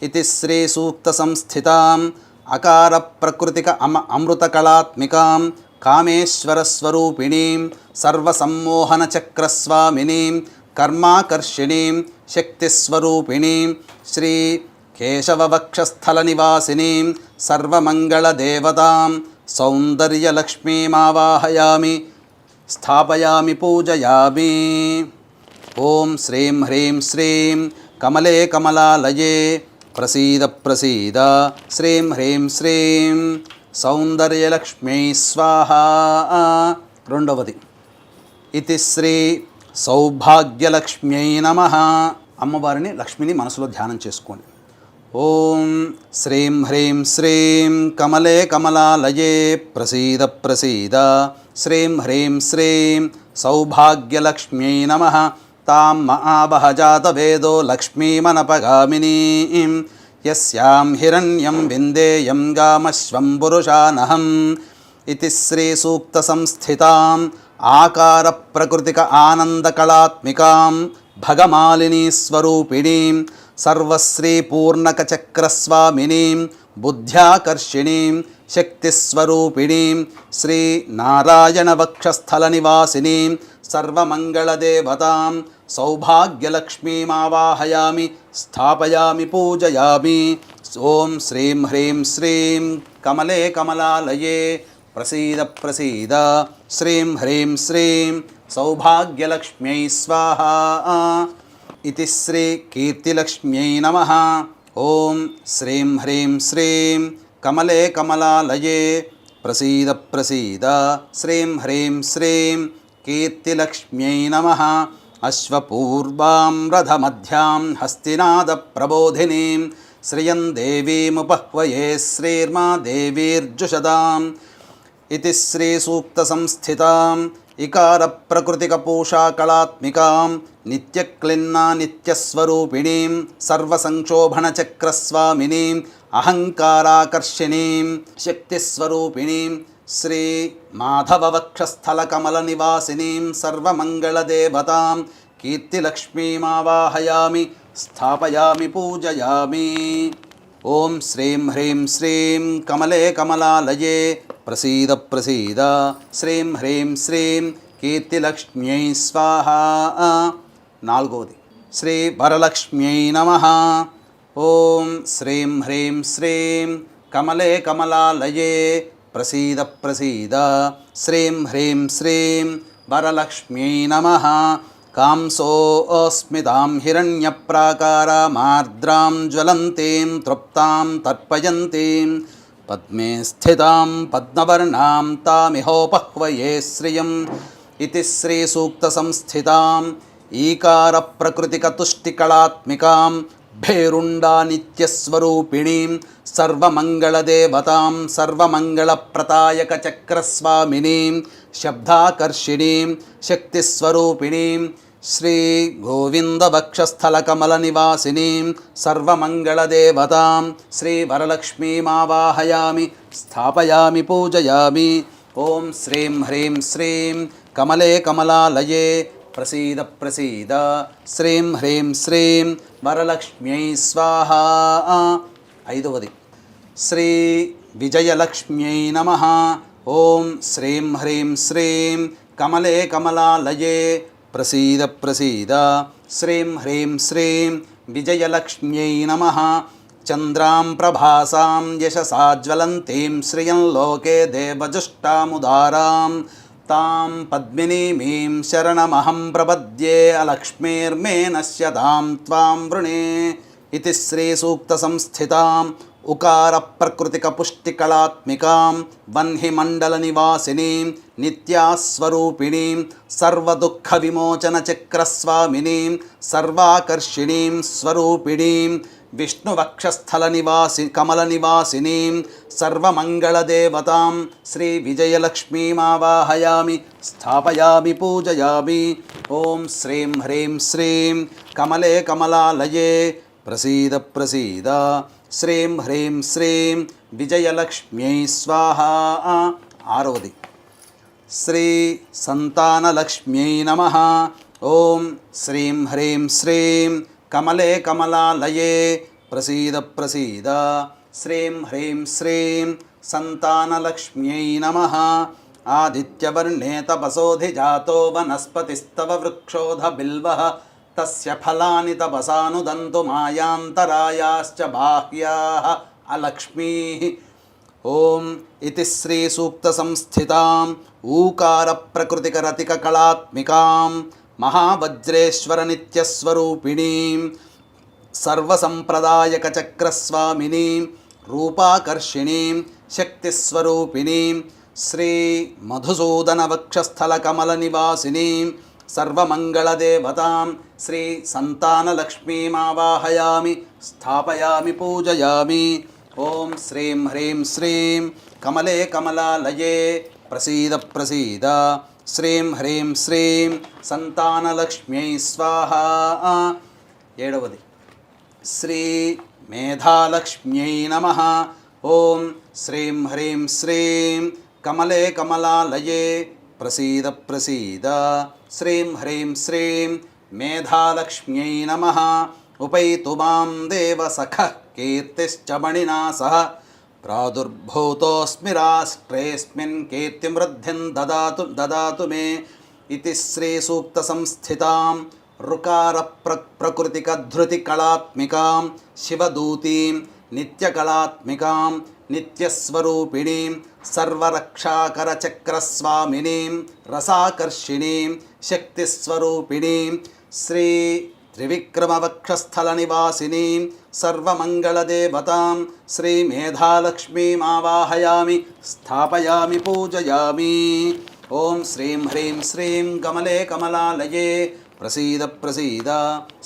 ఇది శ్రీ సూక్త సంస్థితాం అకార ప్రకృతిక అమృతకళాత్మికాం కామేశ్వరస్వరూపిణీం సర్వసమ్మోహన చక్రస్వామినీం కర్మాకర్షిణీం శక్తిస్వరూపిణీం శ్రీ కేశవవక్షస్థల నివాసినీం సర్వమంగళదేవతాం సౌందర్యలక్ష్మీమావాహయామి స్థాపయామి పూజయామి. ఓం శ్రీం హ్రీం శ్రీం కమలే కమలాలయే ప్రసీద ప్రసీద. శ్రీం హ్రీం శ్రీం సౌందర్యలక్ష్మీ స్వాహా. రెండవది ఇది శ్రీ సౌభాగ్యలక్ష్మ్యై నమః. అమ్మవారిని లక్ష్మిని మనసులో ధ్యానం చేసుకోండి. ఓం శ్రీం హ్రీం శ్రీం కమలే కమలాలయే ప్రసీద ప్రసీద. శ్రీం హ్రీం శ్రీం సౌభాగ్యలక్ష్మ్యై నమః. తాం మహావహ జాతవేదో లక్ష్మీమనపగామినీం యస్యాం హిరణ్యం విందేయం గామశ్వం పురుషానహం. ఇది శ్రీ సూక్త సంస్థితాం ఆకార ప్రకృతిక ఆనందకళాత్మికాం భగమాలినీ స్వరూపిణీం సర్వశ్రీ పూర్ణకచక్రస్వామినీం బుద్ధ్యాకర్షిణీం శక్తిస్వరూపిణీం శ్రీ నారాయణ వక్షస్థల నివాసినీం సర్వమంగళదేవతాం సౌభాగ్యలక్ష్మీమావాహయామి స్థాపయామి పూజయామి. ఓం శ్రీం హ్రీం శ్రీం కమలే కమలాలయే ప్రసీద ప్రసీద. శ్రీం హ్రీం శ్రీం సౌభాగ్యలక్ష్మ్యై స్వాహా. ఇది శ్రీ కీర్తిలక్ష్మ్యై నమః. ఓం శ్రీం హ్రీం శ్రీం కమలే కమలాలయే ప్రసీద ప్రసీద. శ్రీం హ్రీం శ్రీం కీర్తిలక్ష్మ్యై నమః. అశ్వపూర్వాం రథమధ్యాం హస్తినాద ప్రబోధినీం శ్రియం దేవీముపహ్వయే శ్రీర్మా దేవీర్జుషదాం. ఇది శ్రీ సూక్త సంస్థితాం ఇకార ప్రకృతిక పూషా కళాత్మికాం నిత్యక్లిన్నా నిత్యస్వరూపిణీం సర్వసంక్షోభణ చక్రస్వామినీం అహంకారాకర్షిణీం శక్తిస్వరూపిణీం శ్రీ మాధవవక్షస్థల కమల నివాసినీం సర్వమంగళదేవతాం కీర్తిలక్ష్మీమావాహయామి స్థాపయామి పూజయామి. ఓం శ్రీం హ్రీం శ్రీం కమలే కమలాలయే ప్రసీద ప్రసీద. శ్రీం హ్రీం శ్రీం కీర్తిలక్ష్మ్యై స్వాహా. నాలుగవది శ్రీ వరలక్ష్మ్యై నమః. ఓం శ్రీం హ్రీం శ్రీం కమలే కమలాలయే ప్రసీద ప్రసీద. శ్రీం హ్రీం శ్రీం వరలక్ష్మ్యై నమః. కాంసోస్మితాం హిరణ్యప్రాకారామార్ద్రాం జ్వలంతీం తృప్తాం తర్పయంతీం పద్మే స్థితాం పద్మవర్ణాం తామిహోపహ్వయే శ్రియం. ఇది శ్రీ సూక్త సంస్థితాం ఈకార ప్రకృతిక తుష్టికళాత్మికాం భేరుండా నిత్యస్వరూపిణీం సర్వమంగళదేవతాం సర్వమంగళప్రదాయక చక్రస్వామినీం శబ్దాకర్షిణీం శక్తిస్వరూపిణీం శ్రీ గోవిందవక్షస్థలకమలనివాసినీం సర్వమంగళదేవతాం శ్రీ వరలక్ష్మీమావాహయామి స్థాపయామి పూజయామి. ఓం శ్రీం హ్రీం శ్రీం కమలే కమలాలయే ప్రసీద ప్రసీద శ్రీం హ్రీం శ్రీం వరలక్ష్మ్యై స్వాహా. ఐదవది శ్రీ విజయలక్ష్మ్యై నమః. ఓం శ్రీం హ్రీం శ్రీం కమలే కమలాలయే ప్రసీద ప్రసీద శ్రీం హ్రీం శ్రీం విజయలక్ష్మ్యై నమః. చంద్రాం ప్రభాసాం యశసా జ్వలంతీం శ్రియం లోకే దేవజుష్టాముదారాం తాం పద్మినీమీం శరణమహం ప్రపద్యే అలక్ష్మీర్మే నశ్యతాం త్వాం వృణే. ఇతి శ్రీ సూక్త సంస్థితాం ఉకార ప్రకృతిక పుష్టికళాత్మికాం వహ్ని మండల నివాసినీం నిత్యాస్వరూపిణీం సర్వదుఃఖ విమోచన చక్రస్వామినీం సర్వాకర్షిణీం స్వరూపిణీం విష్ణువక్షస్థల నివాసి కమల నివాసినీం సర్వమంగళదేవతాం శ్రీ విజయలక్ష్మీమావాహయామి స్థాపయామి పూజయామి. ఓం శ్రీం హ్రీం శ్రీం కమలే కమలాలయే ప్రసీద ప్రసీద శ్రీం హ్రీం శ్రీం విజయలక్ష్మ్యై స్వాహా. ఆరవది శ్రీ సంతానలక్ష్మ్యై నమః. ఓం శ్రీం హ్రీం శ్రీం కమలే కమలాలయే ప్రసీద ప్రసీద శ్రీం హ్రీం శ్రీం సంతానలక్ష్మ్యై నమః. ఆదిత్యవర్ణే తపసోధిజాతో వనస్పతిస్తవ వృక్షోధ బిల్వః తస్య ఫలాని తపసానుదంతు మాయాంతరాయాశ్చ బాహ్యాః అలక్ష్మీః. ఓం ఇతి శ్రీ సూక్త సంస్థితాం ఊకార ప్రకృతిక రతిక కళాత్మికాం మహావజ్రేశ్వర నిత్యస్వరూపిణీం సర్వసంప్రదాయక చక్రస్వామినీం రూపాకర్షిణీం శక్తిస్వరూపిణీం శ్రీ మధుసూదన వక్షస్థల కమల నివాసినీం సర్వమంగళదేవతాం శ్రీ సంతానలక్ష్మీమావాహయామి స్థాపయామి పూజయామి. ఓం శ్రీం హ్రీం శ్రీం కమలే కమలాలయే ప్రసీద ప్రసీద శ్రీం హ్రీం శ్రీం సంతానలక్ష్మ్యై స్వాహా. ఏడవది శ్రీ మేధాలక్ష్మ్యై నమః. ఓం శ్రీం హ్రీం శ్రీం కమలే కమలాలయే ప్రసీద ప్రసీద శ్రీం హ్రీం శ్రీం మేధాలక్ష్మ్యై నమః. ఉపైతు మాం దేవ సఖః కీర్తిశ్చ మణినా సహ ప్రాదుర్భూతోస్మి రాష్ట్రేస్మిన్ కీర్తిమృద్ధిం దదాతు మే. ఇతి శ్రీ సూక్త సంస్థితాం రుకార ప్రకృతిక ధృతి కళాత్మికాం శివదూతీం నిత్యకళాత్మికాం నిత్యస్వరూపిణీం సర్వరక్షాకర చక్రస్వామినీం రసాకర్షిణీం శక్తిస్వరూపిణీం శ్రీ త్రివిక్రమవక్షస్థల నివాసినీం సర్వమంగళదేవతాం శ్రీ మేధాలక్ష్మీమావాహయామి స్థాపయామి పూజయామి. ఓం శ్రీం హ్రీం శ్రీం కమలే కమలాలయే ప్రసీద ప్రసీద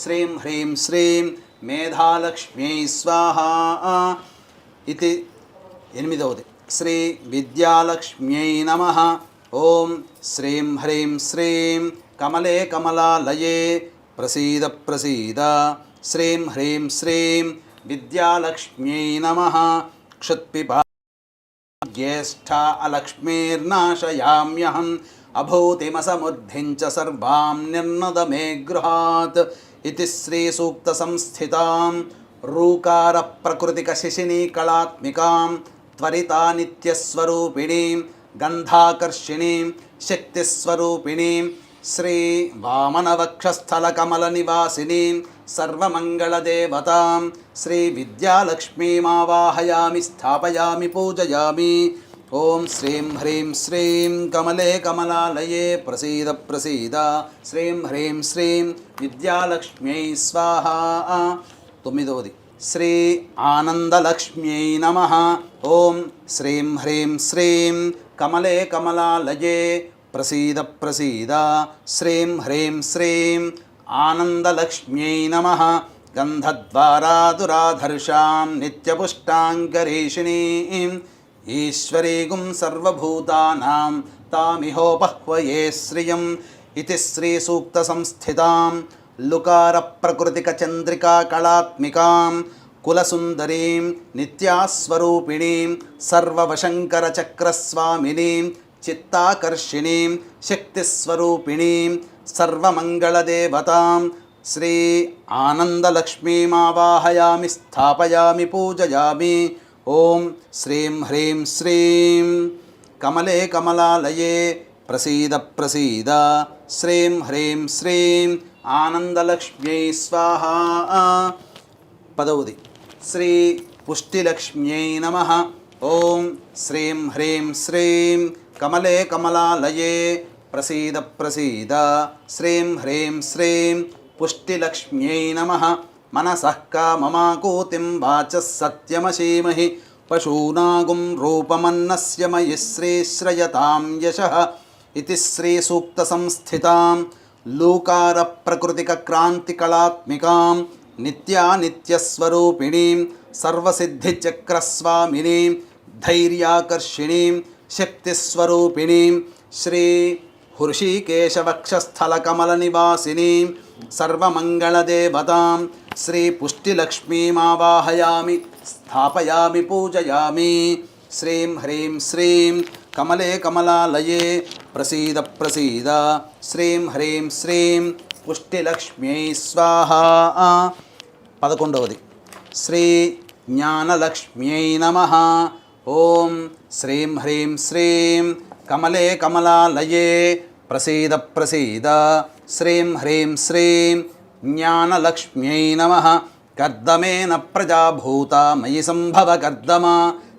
శ్రీం హ్రీం శ్రీం మేధాలక్ష్మ్యై స్వాహా. ఇది ఎనిమిదవది శ్రీ విద్యాలక్ష్మ్యై నమః. ఓం శ్రీం హ్రీం శ్రీం కమలే కమలాలయే ప్రసీద ప్రసీద శ్రీం హ్రీం శ్రీం విద్యాలక్ష్మ్యై నమః. క్షుత్పిపా జ్యేష్ఠా అలక్ష్మీర్నాశయామ్యహం అభూతిమసముద్ధిం చ సర్వాం నిర్నద మే గృహాత్. ఇతి శ్రీ సూక్త సంస్థితాం రూకార ప్రకృతిక శిశినీ కళాత్మికాం త్వరితా నిత్యస్వరూపిణీం గంధాకర్షిణీం శక్తిస్వరూపిణీం శ్రీ వామనవక్షస్థల కమల నివాసినీం సర్వమంగళదేవతాం శ్రీ విద్యాలక్ష్మీమావాహయామి స్థాపయామి పూజయామి. ఓం శ్రీం హ్రీం శ్రీం కమలే కమలాలయే ప్రసీద ప్రసీద శ్రీం హ్రీం శ్రీం విద్యాలక్ష్మ్యై స్వాహా. తొమ్మిదవది శ్రీ ఆనందలక్ష్మ్యై నమః. ఓం శ్రీం హ్రీం శ్రీం కమలే కమలాలయే ప్రసీద ప్రసీద శ్రీం హ్రీం శ్రీం ఆనందలక్ష్మ్యై నమః. గంధద్వారాదురాధర్షాం నిత్యపుష్టాంకరీషిణీం ఈశ్వరీగుం సర్వభూతానాం తామిహోపహ్వయే శ్రియం ఇతి శ్రీసూక్తసంస్థితాం లుకారప్రకృతికచంద్రికా కళాత్మికాం కులసుందరీం నిత్యాస్వరూపిణీం సర్వవశంకరచక్రస్వామినీం చిత్తాకర్షిణీం శక్తిస్వరూపిణీం సర్వమంగళదేవతాం శ్రీ ఆనందలక్ష్మీమావాహయామి స్థాపయామి పూజయామి. ఓం శ్రీం హ్రీం శ్రీం కమలే కమలాలయే ప్రసీద ప్రసీద శ్రీం హ్రీం శ్రీం ఆనందలక్ష్మ్యై స్వాహా. పదవది శ్రీ పుష్టిలక్ష్మ్యై నమః. ఓం శ్రీం హ్రీం శ్రీం కమలే కమలాలయే ప్రసీద ప్రసీద శ్రీం హ్రీం శ్రీం పుష్టిలక్ష్మ్యై నమః. మనసః కామమాకూతిం వాచः సత్యమశీమహి పశూనాగుం రూపమన్నస్య మయి శ్రీశ్రయతాం యశః ఇతి శ్రీసూక్తసంస్థితాం లూకారప్రకృతికక్రాంతికళాత్మికాం నిత్యానిత్యస్వరూపిణీం సర్వసిద్ధిచక్రస్వామినీం ధైర్యాకర్షిణీం శక్తిస్వరూపిణీం శ్రీ హృషీకేశవక్షస్థలకమలనివాసినీం సర్వమంగళదేవతాం శ్రీ పుష్టిలక్ష్మీమావాహయామి స్థాపయామి పూజయామి. శ్రీం హ్రీం శ్రీం కమలే కమలాలయే ప్రసీద ప్రసీద శ్రీం హ్రీం శ్రీం పుష్టిలక్ష్మ్యై స్వాహా. 11వది శ్రీ జ్ఞానలక్ష్మ్యై నమః. ఓం శ్రీం హ్రీం శ్రీం కమలే కమలాలయే ప్రసీద ప్రసీద శ్రీం హ్రీం శ్రీం జ్ఞానలక్ష్మ్యై నమః. కర్దమేన ప్రజాభూత మయి సంభవ కర్దమా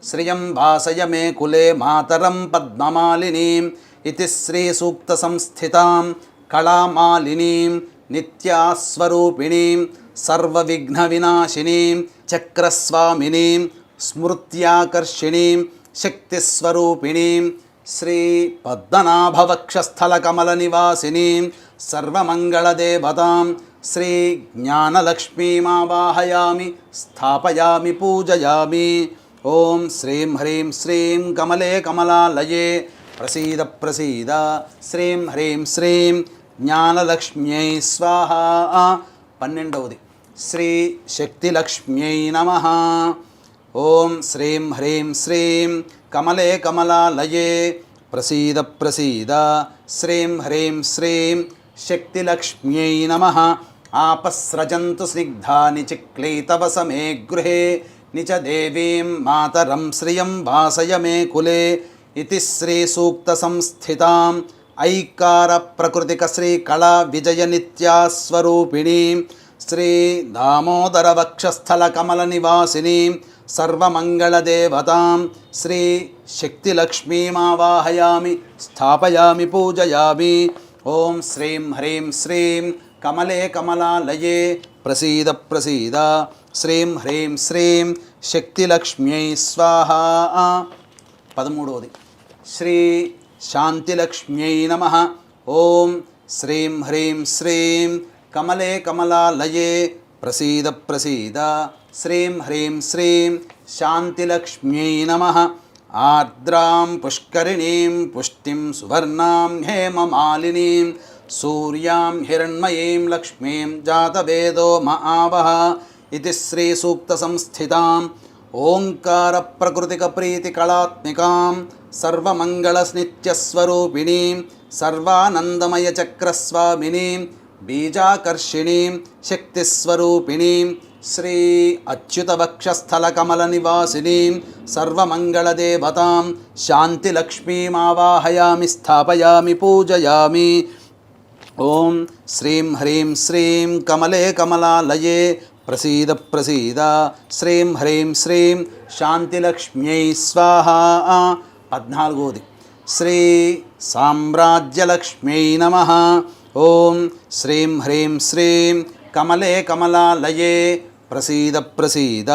శ్రియం వాసయ మే కులే మాతరం పద్మమాలినీం ఇతి శ్రీసూక్తసంస్థితాం కళామాలినీం నిత్యాస్వరూపిణీం సర్వవిఘ్నవినాశినీం చక్రస్వామినీం స్మృత్యాకర్షిణీం శక్తిస్వరూపిణీం శ్రీ పద్మనాభవక్షస్థలకమలనివాసినీం సర్వమంగళదేవతాం శ్రీ జ్ఞానలక్ష్మీమావాహయామి స్థాపయామి పూజయామి. ఓం శ్రీం హ్రీం శ్రీం కమలే కమలాలయే ప్రసీద ప్రసీద శ్రీం హ్రీం శ్రీం జ్ఞానలక్ష్మ్యై స్వాహా. 12వది శ్రీ శక్తిలక్ష్మ్యై నమః. ఓం శ్రీం హ్రీం శ్రీం కమలే కమలాలయే ప్రసీద ప్రసీద శ్రీం హ్రీం శ్రీం శక్తిలక్ష్మ్యై నమః. ఆపస్రజంతు స్నిగ్ధాని చిక్లీతవస మే గృహే నిచ దేవీం మాతరం శ్రియం వాసయ మే కులే ఇతి శ్రీసూక్తసంస్థితాం ఐకార ప్రకృతిక శ్రీకళా విజయ నిత్యాస్వరూపిణీం శ్రీ దామోదర వక్షస్థలకమలనివాసినీం సర్వమంగళదేవతాం శ్రీ శక్తిలక్ష్మీమావాహయామి స్థాపయామి పూజయామి. ఓం శ్రీం హ్రీం శ్రీం కమలే కమలాలయే ప్రసీద ప్రసీద శ్రీం హ్రీం శ్రీం శక్తిలక్ష్మ్యై స్వాహా. 13వది శ్రీ శాంతిలక్ష్మ్యై నమః. ఓం శ్రీం హ్రీం శ్రీం కమలే కమలాలయే ప్రసీద ప్రసీద శ్రీం హ్రీం శ్రీం శాంతిలక్ష్మ్యై నమః. ఆర్ద్రాం పుష్కరిణీం పుష్టిం సువర్ణాం హేమమాలినీం సూర్యాం హిరణ్మయీం లక్ష్మీం జాతవేదో మహావహ ఇది శ్రీసూక్తసంస్థితాం ఓంకార ప్రకృతిక ప్రీతికళాత్మికాం సర్వమంగళనిత్యస్వరూపిణీం సర్వానందమయ చక్రస్వామినీం బీజాకర్షిణీం శక్తిస్వరూపిణీం శ్రీ అచ్యుతవక్షస్థలకమలనివాసినీం సర్వమంగళదేవతాం శాంతిలక్ష్మీమావాహయామి స్థాపయామి పూజయామి. ఓం శ్రీం హ్రీం శ్రీం కమలే కమలాలయే ప్రసీద ప్రసీద శ్రీం హ్రీం శ్రీం శాంతిలక్ష్మ్యై స్వాహా. 14వది శ్రీ సామ్రాజ్యలక్ష్మ్యై నమః. ఓం శ్రీం హ్రీం శ్రీం కమలే కమలాలయే ప్రసీద ప్రసీద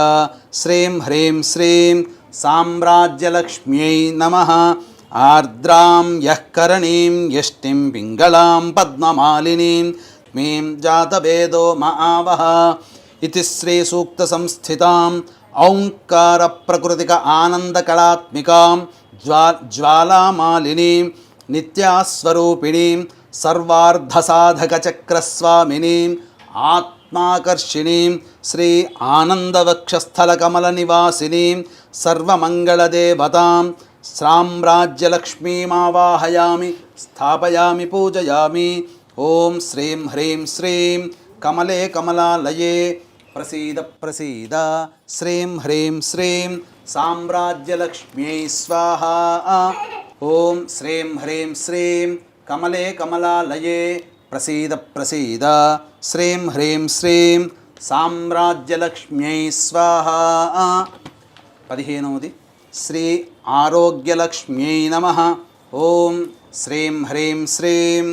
శ్రీం హ్రీం శ్రీం సామ్రాజ్యలక్ష్మ్యై నమః. ఆర్ద్రాం యః కరణీం యష్టిం పింగళాం పద్మమాలినీం మీం జాతవేదో మహావహ इति श्रीसूक्तसंस्थितां औङ्कारप्रकृतिक आनन्दकलात्मिकां ज्वालामालिनीं नित्यास्वरूपिणीं सर्वार्धसाधकचक्रस्वामिनीम् आत्माकर्षिणीं श्री आनन्दवक्षस्थलकमलनिवासिनीं सर्वमङ्गलदेवतां साम्राज्यलक्ष्मीमावाहयामि स्थापयामि पूजयामि। ॐ श्रीं ह्रीं श्रीं कमले कमलालये प्रसीद प्रसीद श्रीं ह्रीं श्रीं साम्राज्यलक्ष्म्यै स्वाहा। ॐ श्रीं ह्रीं श्रीं कमले कमलालये प्रसीद प्रसीद श्रीं ह्रीं श्रीं साम्राज्यलक्ष्म्यै स्वाहा। 15वది श्री आरोग्यलक्ष्म्यै नमः। ॐ श्रीं ह्रीं श्रीं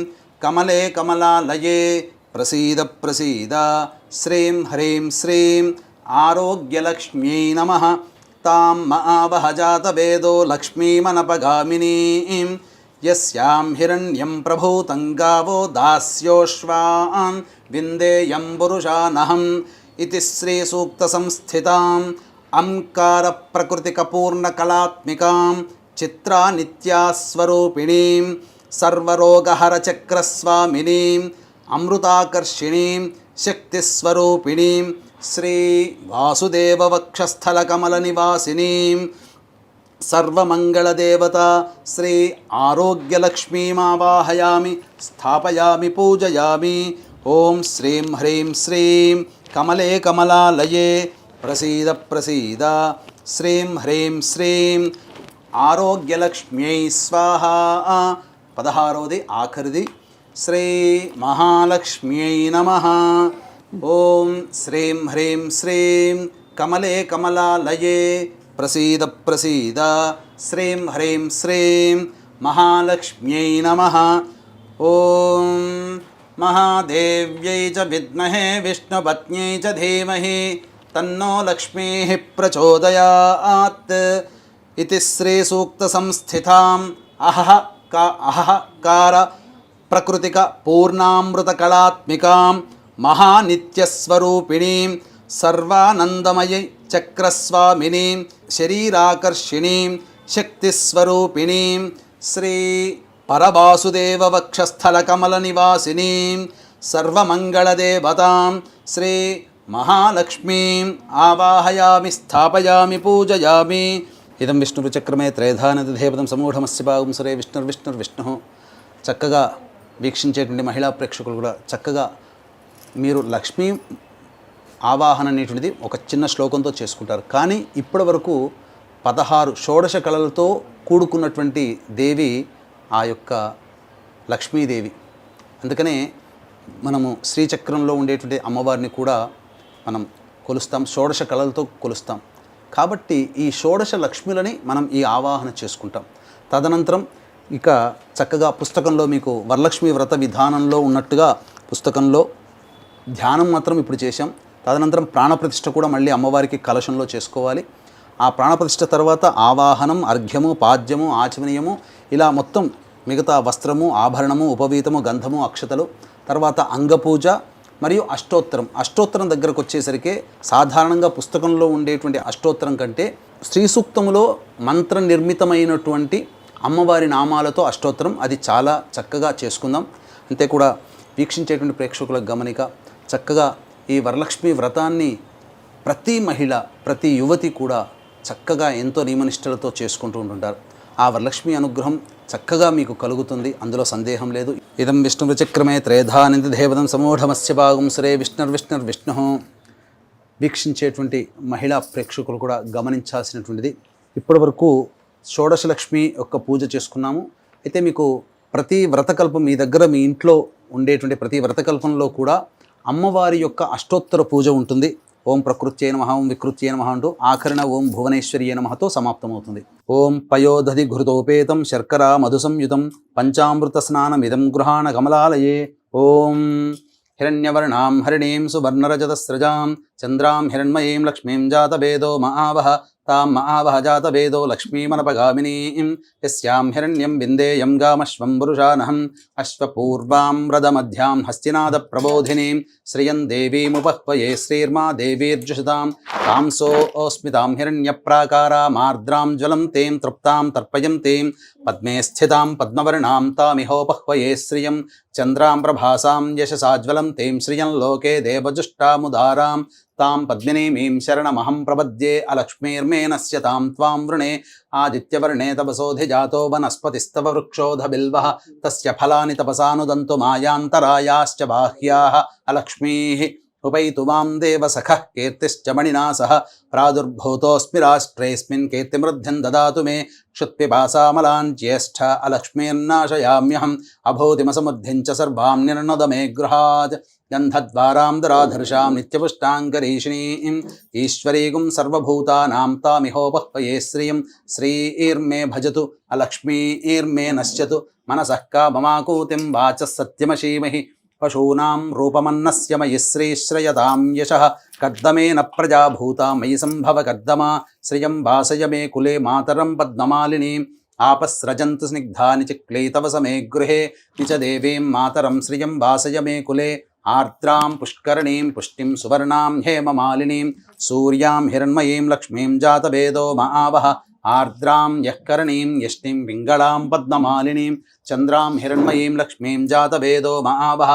कमले कमलालये प्रसीद प्रसीद श्रीं ह्रीं श्रीं आरोग्यलक्ष्म्यै नमः। तां महावहजातवेदो लक्ष्मीमनपगामिनीं यस्यां हिरण्यं प्रभूतं गावो दास्योश्वान् विन्देयं पुरुषानहम् इति श्रीसूक्तसंस्थिताम् अंकारप्रकृतिकपूर्णकलात्मिकां चित्रानित्यास्वरूपिणीं सर्वरोगहरचक्रस्वामिनीम् अमृताकर्षिणीं शक्तिस्वरूपिणीं श्री वासुदेववक्षस्थलकमलनिवासिनीं सर्वमङ्गलदेवता श्री आरोग्यलक्ष्मीमावाहयामि स्थापयामि पूजयामि। ॐ श्रीं ह्रीं श्रीं कमले कमलालये प्रसीद प्रसीद श्रीं ह्रीं श्रीं आरोग्यलक्ष्म्यै स्वाहा। 16वది ఆఖరిది श्री महालक्ष्म्यै नमः। ॐ श्रीं ह्रीं श्रीं कमले कमलालये प्रसीद प्रसीद श्रीं ह्रीं श्रीं महालक्ष्म्यै नमः। ॐ महादेव्यै च विद्महे विष्णुपत्न्यै च धीमहि तन्नो लक्ष्मीः प्रचोदयात् इति श्रीसूक्तसंस्थिताम् अहकार प्रकृतिक पूर्णामृतकलात्मिकां महानित्यस्वरूपिणीं सर्वानन्दमयी चक्रस्वामिनीं शरीराकर्षिणीं शक्तिस्वरूपिणीं श्री परवासुदेववक्षस्थलकमलनिवासिनीं सर्वमङ्गलदेवतां श्री महालक्ष्मीम् आवाहयामि स्थापयामि पूजयामि। इदं विष्णुचक्रमे त्रयधानदेवतं समूढमस्य भागं सुरे विष्णुर्विष्णुर्विष्णुः। చక్కగా వీక్షించేటువంటి మహిళా ప్రేక్షకులు కూడా చక్కగా మీరు లక్ష్మీ ఆవాహన అనేటువంటిది ఒక చిన్న శ్లోకంతో చేసుకుంటారు. కానీ ఇప్పటి వరకు 16 షోడశ కళలతో కూడుకున్నటువంటి దేవి ఆ యొక్క లక్ష్మీదేవి. అందుకనే మనము శ్రీచక్రంలో ఉండేటువంటి అమ్మవారిని కూడా మనం కొలుస్తాం, షోడశ కళలతో కొలుస్తాం. కాబట్టి ఈ షోడశ లక్ష్ములని మనం ఈ ఆవాహన చేసుకుంటాం. తదనంతరం ఇక చక్కగా పుస్తకంలో మీకు వరలక్ష్మి వ్రత విధానంలో ఉన్నట్టుగా పుస్తకంలో ధ్యానం మాత్రం ఇప్పుడు చేశాం. తదనంతరం ప్రాణప్రతిష్ఠ కూడా మళ్ళీ అమ్మవారికి కలశంలో చేసుకోవాలి. ఆ ప్రాణప్రతిష్ఠ తర్వాత ఆవాహనం, అర్ఘ్యము, పాద్యము, ఆచమనీయము, ఇలా మొత్తం మిగతా వస్త్రము, ఆభరణము, ఉపవీతము, గంధము, అక్షతలు, తర్వాత అంగపూజ మరియు అష్టోత్తరం. అష్టోత్తరం దగ్గరకు వచ్చేసరికి సాధారణంగా పుస్తకంలో ఉండేటువంటి అష్టోత్తరం కంటే శ్రీ సూక్తములో మంత్ర నిర్మితమైనటువంటి అమ్మవారి నామాలతో అష్టోత్తరం, అది చాలా చక్కగా చేసుకుందాం. అంతే కూడా వీక్షించేటువంటి ప్రేక్షకులకు గమనిక, చక్కగా ఈ వరలక్ష్మి వ్రతాన్ని ప్రతి మహిళ, ప్రతి యువతి కూడా చక్కగా ఎంతో నియమనిష్టలతో చేసుకుంటూ ఉంటుంటారు. ఆ వరలక్ష్మి అనుగ్రహం చక్కగా మీకు కలుగుతుంది, అందులో సందేహం లేదు. ఇదం విష్ణుచక్రమే త్రేధానిధి దేవతం సమూఢమస్య భాగం సురే విష్ణుర్విష్ణుర్విష్ణు. వీక్షించేటువంటి మహిళా ప్రేక్షకులు కూడా గమనించాల్సినటువంటిది, ఇప్పటి వరకు షోడశలక్ష్మి యొక్క పూజ చేసుకున్నాము. అయితే మీకు ప్రతి వ్రతకల్పం మీ దగ్గర మీ ఇంట్లో ఉండేటువంటి ప్రతి వ్రతకల్పంలో కూడా అమ్మవారి యొక్క అష్టోత్తర పూజ ఉంటుంది. ఓం ప్రకృత్యై నమః, ఓం వికృత్యై నమః అంటూ ఆఖరణ ఓం భువనేశ్వర్యై నమఃతో సమాప్తమవుతుంది. ఓం పయోదధి ఘృతోపేతం శర్కరా మధుసంయుతం పంచామృత స్నానమిదం గృహాణ కమలాలయే. ఓం హిరణ్యవర్ణాం హరిణీం సువర్ణరజతస్రజాం చంద్రాం హిరణ్మయీం లక్ష్మీం జాతవేదో మహావహ తాం మహావహ జాతవేదో లక్ష్మీమనపగామినీం యస్యాం హిరణ్యం విందేయం గామశ్వం పురుషానహం అశ్వపూర్వాం రథమధ్యాం హస్తినాద ప్రబోధినీం శ్రియం దేవీముపహ్వయే శ్రీర్మా దేవీర్జుషతాం తాంసోస్మితాం హిరణ్యప్రాకారామార్ద్రాం జ్వలంతీం తృప్తాం తర్పయంతీం పద్మే స్థితాం పద్మవర్ణాం తామిహోపహ్వయే శ్రియం చంద్రాం ప్రభాసాం యశసాజ్వలంతీం శ్రియం లోకే దేవజుష్టాముదారాం తాం పద్మినీమీం శరణమహం ప్రపద్యే అలక్ష్మీర్మేనస్య తాం త్వాం వృణే ఆదిత్యవర్ణే తపసోధిజాతో వనస్పతిస్తవ వృక్షోధ బిల్వః తస్య ఫలాని తపసానుదంతు మాయాంతరాయాశ్చ బాహ్యాః అలక్ష్మీః ఉపైతు మాం దేవసఖః కీర్తిశ్చ మణినా సహ ప్రాదుర్భూతోऽస్మి రాష్ట్రేऽస్మిన్ కీర్తిమృద్ధ్యం దదాతు మే క్షుత్పిపాసామలాన్ జ్యేష్ఠ అలక్ష్మీర్నాశయామ్యహం అభూతిమసమృద్ధిం చ సర్వాం నిర్ణద మే గృహాత్ గంధద్వారాం దరాధర్షాం నిత్యపుష్టాంగరీషిణీం ఈశ్వరీగుం సర్వభూతానాం తామిహోపహ్వయే శ్రియం శ్రీర్మే భజతు అలక్ష్మీర్మే నశ్యతు మనసః కామమాకూతిం వాచः సత్యమశీమహి పశూనాం రూపమన్నస్య మయి శ్రీశ్రయతాం యశః కర్దమేన ప్రజాభూతా మయి సంభవ కర్దమా శ్రియం వాసయ మే కులే మాతరం పద్మమాలినీం ఆపస్రజంతు స్నిగ్ధాని చిక్లీతవ సమే గృహే నిచ దేవీం మాతరం శ్రియం వాసయ మే కులే ఆర్ద్రాం పుష్కరణీం పుష్టిం సువర్ణాం హేమమాలినీం సూర్యాం హిరణ్మయీం లక్ష్మీం జాతవేదో మహావహ ఆర్ద్రాం యఃకరణీం యష్టిం పింగళాం పద్మమాలినీం చంద్రాం హిరణ్మయీం లక్ష్మీం జాతవేదో మహావహ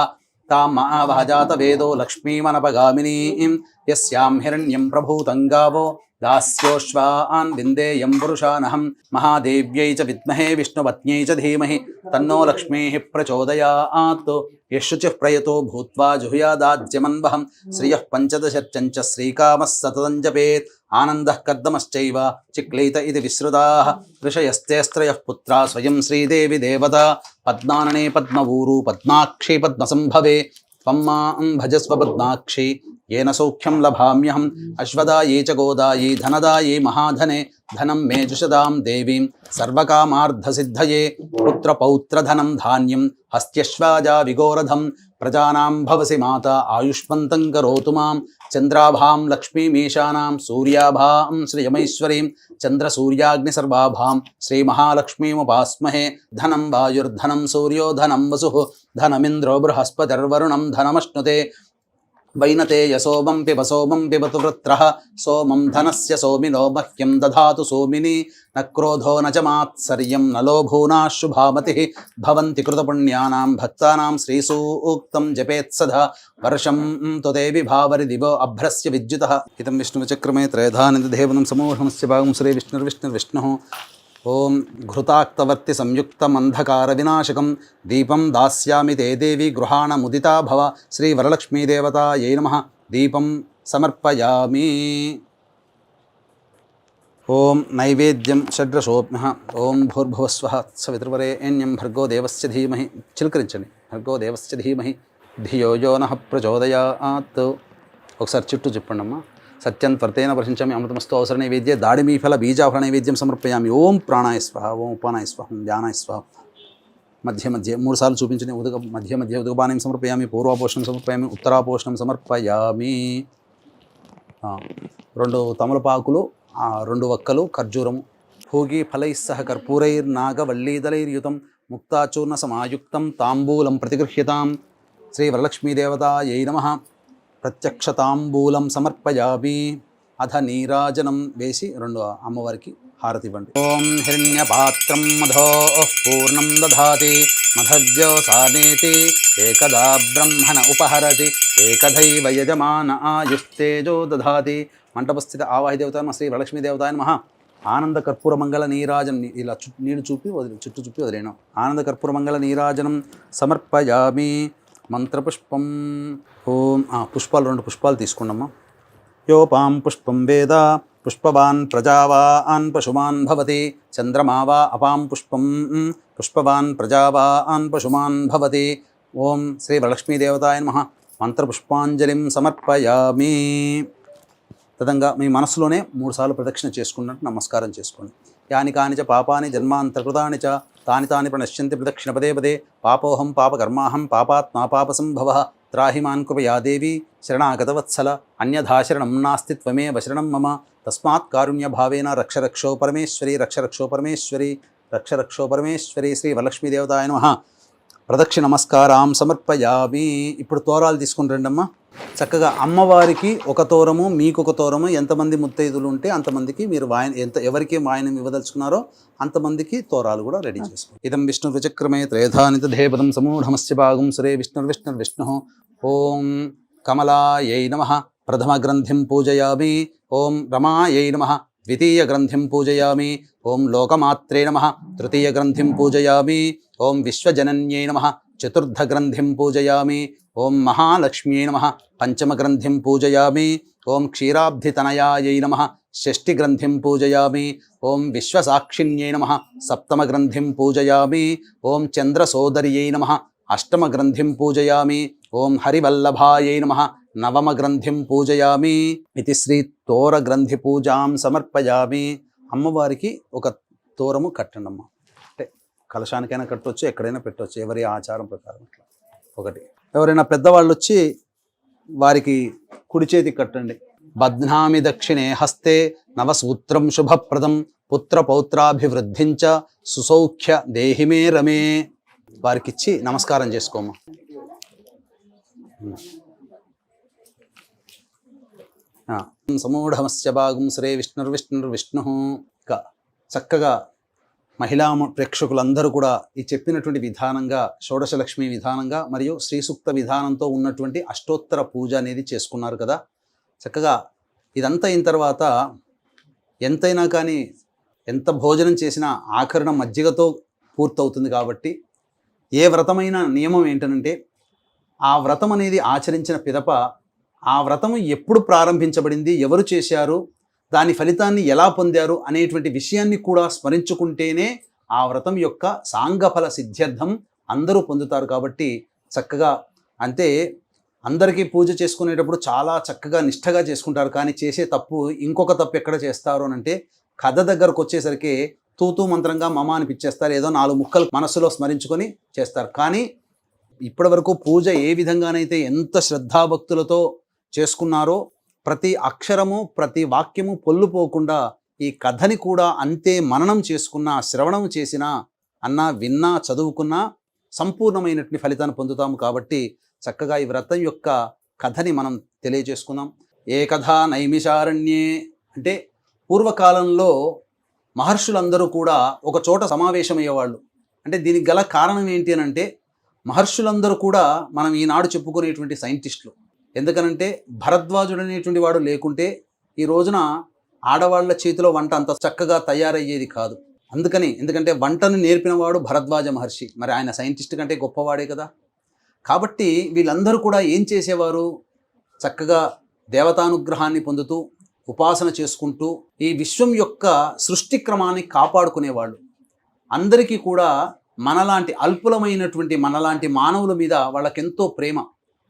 తాం మహావహ జాతవేదో లక్ష్మీమనపగామినీం యస్యాం హిరణ్యం ప్రభూతం గావో దాస్యోశ్వాన్ విందేయం పురుషానహం మహాదేవ్యై చ విద్మహే విష్ణుపత్న్యై చ ధీమహి తన్నో లక్ష్మీః ప్రచోదయాత్ యశుచిః ప్రయతో భూత్వా జుహుయాదాజ్యమన్వహం శ్రియః పంచదశర్చంచ శ్రీకామः సతతం జపేత్ ఆనందః కర్దమశ్చైవ చిక్లీత ఇది విశ్రుతాః ఋషయస్తేస్త్రయః పుత్రా స్వయం శ్రీదేవి దేవతా పద్మాననే పద్మవూరు పద్మాక్షి పద్మసంభవే త్వం మాం భజస్వ పద్మాక్షి येन सौख्यं लभाम्यहम् अश्वदायी च गोदायी धनदायी महाधने धनं मे जुषदां देवीं सर्वकामार्धसिद्धये पुत्रपौत्रधनं धान्यं हस्त्यश्वाजा विगोरधं प्रजानां भवसि माता आयुष्मन्तं करोतु मां चन्द्राभां लक्ष्मीमीशानां सूर्याभां श्रियमैश्वरीं चन्द्रसूर्याग्निसर्वाभां श्रीमहालक्ष्मीमुपास्महे धनं वायुर्धनं सूर्यो धनं वसुः धनमिन्द्रो बृहस्पतिर्वरुणं धनमश्नुते वैनते यशोमं पिबतु वृत्रः सोमं धनस्य सोमिनो मह्यं दधातु सोमिनी न क्रोधो न च मात्सर्यं न लोभो शुभामतिः भवन्ति कृतपुण्यानां भक्तानां श्रीसूक्तं जपेत्सदा वर्षं त्वते विभावरि दिवो अभ्रस्य विद्युतः इदं विष्णुचक्रमे त्रयधानिदेवनं समूहमस्य भागं श्रीविष्णुर्विष्णुर्विष्णुः ओं घृताक्तवर्ति संयुक्तमंधकारविनाशकं दीपं दास्यामि ते देवी गृहाण मुदिता भव श्री वरलक्ष्मी देवतायै नमः दीपं समर्पयामि ओं नैवेद्यं षड्रसोऽप्यः ओं भूर्भुवस्वः सवितृवरेण्यं भर्गो देवस्य धीमहि चिलकरिंचंడి भर्गो देवस्य धीमहि धियो यो नः प्रचोदयात् ఒకసారి చుట్టూ చెప్పండి అమ్మా సత్యం త్వర్తేన వర్షించామి అమృతమస్తు అవసర నైవేద్య దాడిమీఫల బీజాఫల నైవేద్యం సమర్పయామి ఓం ప్రాణాయ స్వహ ఓం ఉపానాయ స్వహ ఓం ధ్యానాయ స్వహ మధ్య మధ్య 3 సార్లు చూపించండి మధ్య మధ్య ఉదకపానం సమర్పయామి పూర్వాపోషణం సమర్పయామి ఉత్తరాపోషణం సమర్పయామి 2 తమలపాకులు 2 వక్కలు ఖర్జూరము భోగి ఫలైః సహ కర్పూరైర్నాగవల్లీదలైర్యుతం ముక్తాచూర్ణ సమాయుక్తం తాంబూలం ప్రతిగృహ్యతాం శ్రీ వరలక్ష్మీదేవతాయై నమః ప్రత్యక్షతాంబూలం సమర్పయామి అధ నీరాజనం వేసి 2 అమ్మవారికి హారతి ఇవ్వండి ఓం హిరణ్యపాత్రం మధోః పూర్ణం దధాతి మధవ్యోసానేతి ఏకదా బ్రహ్మణ ఉపహరతి ఏకదైవ యజమాన ఆయుస్తేజో దధాతి మంటపస్థిత ఆవాహి దేవతాయ శ్రీ వరలక్ష్మీ దేవతాయ నమః ఆనంద కర్పూర మంగళ నీరాజనం ఇలా నీళ్ళు చూపి చుట్టూ చూపి వదిలేను ఆనంద కర్పూర మంగళ నీరాజనం సమర్పయామి మంత్రపుష్పం ఓం పుష్పాలు 2 పుష్పాలు తీసుకోండమ్మా యోపాం పుష్పం వేద పుష్పవాన్ ప్రజావాన్ పశుమాన్ భవతి చంద్రమా వా అపాం పుష్పం పుష్పవాన్ ప్రజావాన్ పశుమాన్ భవతి ఓం శ్రీ వరలక్ష్మీదేవతాయ నమః మంత్రపుష్పాంజలిం సమర్పయామి తదంగా మీ మనసులోనే 3 సార్లు ప్రదక్షిణ చేసుకున్నట్టు నమస్కారం చేసుకోండి యాని కానిచ పాపాని జన్మాంతర్కృతాని చ తాని తాని ప్రణశ్యంతి ప్రదక్షిణ పదే పదే పాపోహం పాపకర్మాహం పాపాత్మా పాపసంభవ త్రాహిమాన్ కృపయా దేవి శరణాగతవత్సల అన్యథా శరణం నాస్తి త్వమేవ శరణం మమ తస్మాత్ కారుణ్యభావేన రక్ష రక్షో పరమేశ్వరి రక్ష రక్షో పరమేశ్వరి రక్ష రక్షో పరమేశ్వరి శ్రీ వరలక్ష్మీదేవతాయ నమః. ప్రదక్షిణ నమస్కారం సమర్పయామి. ఇప్పుడు తోరాలు తీసుకుని రండమ్మా. చక్కగా అమ్మవారికి ఒక తోరము, మీకు ఒక తోరము, ఎంతమంది ముత్తైదులు ఉంటే అంతమందికి మీరు ఎవరికి వాయనం ఇవ్వదలుచుకున్నారో అంతమందికి తోరాలు కూడా రెడీ చేసుకోండి. ఇదం విష్ణు విచక్రమే త్రేధానితేపదం సమూఢమస్య భాగం సురే విష్ణు. ఓం కమలాయై నమః ప్రథమ గ్రంథిం పూజయామి. ఓం రమాయై నమః ద్వితీయ గ్రంథిం పూజయామి. ఓం లోకమాత్రే నమః తృతీయ గ్రంథిం పూజయామి. ఓం విశ్వజనన్యై నమః చతుర్థ గ్రంథిం పూజయామి. ఓం మహాలక్ష్మ్యై నమః పంచమ గ్రంథిం పూజయామి. ఓం క్షీరాబ్ధితనయాయై నమః షష్ఠి గ్రంథిం పూజయామి. ఓం విశ్వసాక్షిణ్యై నమః సప్తమ గ్రంథిం పూజయామి. ఓం చంద్రసోదర్యై నమః అష్టమ గ్రంథిం పూజయామి. ఓం హరివల్లభాయై నమః నవమ గ్రంథిం పూజయామి. ఇది శ్రీ తోర గ్రంథి పూజాం సమర్పయామి. అమ్మవారికి ఒక తోరము కట్టండమ్మ. అంటే కలశానికైనా కట్టవచ్చు, ఎక్కడైనా పెట్టవచ్చు, ఎవరి ఆచారం ప్రకారం. అట్లా ఒకటి. ఎవరైనా పెద్దవాళ్ళు వచ్చి వారికి కుడి చేతికి కట్టండి. బధ్నామి దక్షిణే హస్తే నవసూత్రం శుభప్రదం పుత్ర పౌత్రాభివృద్ధించ సుసౌఖ్య దేహిమే రమే. వారికిచ్చి నమస్కారం చేసుకోమ్మా. సమూఢమస్య భాగం శ్రీ విష్ణు. చక్కగా మహిళా ప్రేక్షకులందరూ కూడా ఈ చెప్పినటువంటి విధానంగా షోడశలక్ష్మి విధానంగా మరియు శ్రీ సూక్త విధానంతో ఉన్నటువంటి అష్టోత్తర పూజ అనేది చేసుకున్నారు కదా. చక్కగా ఇదంతా అయిన తర్వాత ఎంతైనా కానీ ఎంత భోజనం చేసినా ఆఖరణ మజ్జిగతో పూర్తవుతుంది. కాబట్టి ఏ వ్రతమైన నియమం ఏంటనంటే ఆ వ్రతం అనేది ఆచరించిన పిదప ఆ వ్రతం ఎప్పుడు ప్రారంభించబడింది, ఎవరు చేశారు, దాని ఫలితాన్ని ఎలా పొందారు అనేటువంటి విషయాన్ని కూడా స్మరించుకుంటేనే ఆ వ్రతం యొక్క సాంగఫల సిద్ధ్యర్థం అందరూ పొందుతారు. కాబట్టి చక్కగా అంటే అందరికీ పూజ చేసుకునేటప్పుడు చాలా చక్కగా నిష్ఠగా చేసుకుంటారు. కానీ చేసే తప్పు ఇంకొక తప్పు ఎక్కడ చేస్తారు అని అంటే కథ దగ్గరకు వచ్చేసరికి తూతూ మంత్రంగా మమ అనిపించేస్తారు. ఏదో 4 ముక్కలు మనసులో స్మరించుకొని చేస్తారు. కానీ ఇప్పటి వరకు పూజ ఏ విధంగానైతే ఎంత శ్రద్ధాభక్తులతో చేసుకున్నారో ప్రతి అక్షరము ప్రతి వాక్యము పొల్లుపోకుండా ఈ కథని కూడా అంతే మననం చేసుకున్నా, శ్రవణం చేసినా, అన్నా, విన్నా, చదువుకున్నా సంపూర్ణమైనటువంటి ఫలితాన్ని పొందుతాము. కాబట్టి చక్కగా ఈ వ్రతం యొక్క కథని మనం తెలియజేసుకుందాం. ఏ కథ నైమిషారణ్యే అంటే పూర్వకాలంలో మహర్షులందరూ కూడా ఒక చోట సమావేశమయ్యేవాళ్ళు. అంటే దీనికి గల కారణం ఏంటి అని అంటే మహర్షులందరూ కూడా మనం ఈనాడు చెప్పుకునేటువంటి సైంటిస్టులు. ఎందుకనంటే భరద్వాజుడు అనేటువంటి వాడు లేకుంటే ఈ రోజున ఆడవాళ్ల చేతిలో వంట అంత చక్కగా తయారయ్యేది కాదు. ఎందుకంటే వంటను నేర్పినవాడు భరద్వాజ మహర్షి. మరి ఆయన సైంటిస్ట్ కంటే గొప్పవాడే కదా. కాబట్టి వీళ్ళందరూ కూడా ఏం చేసేవారు, చక్కగా దేవతానుగ్రహాన్ని పొందుతూ ఉపాసన చేసుకుంటూ ఈ విశ్వం యొక్క సృష్టి క్రమాన్ని కాపాడుకునేవాళ్ళు. అందరికీ కూడా మనలాంటి అల్పులమైనటువంటి మనలాంటి మానవుల మీద వాళ్ళకెంతో ప్రేమ.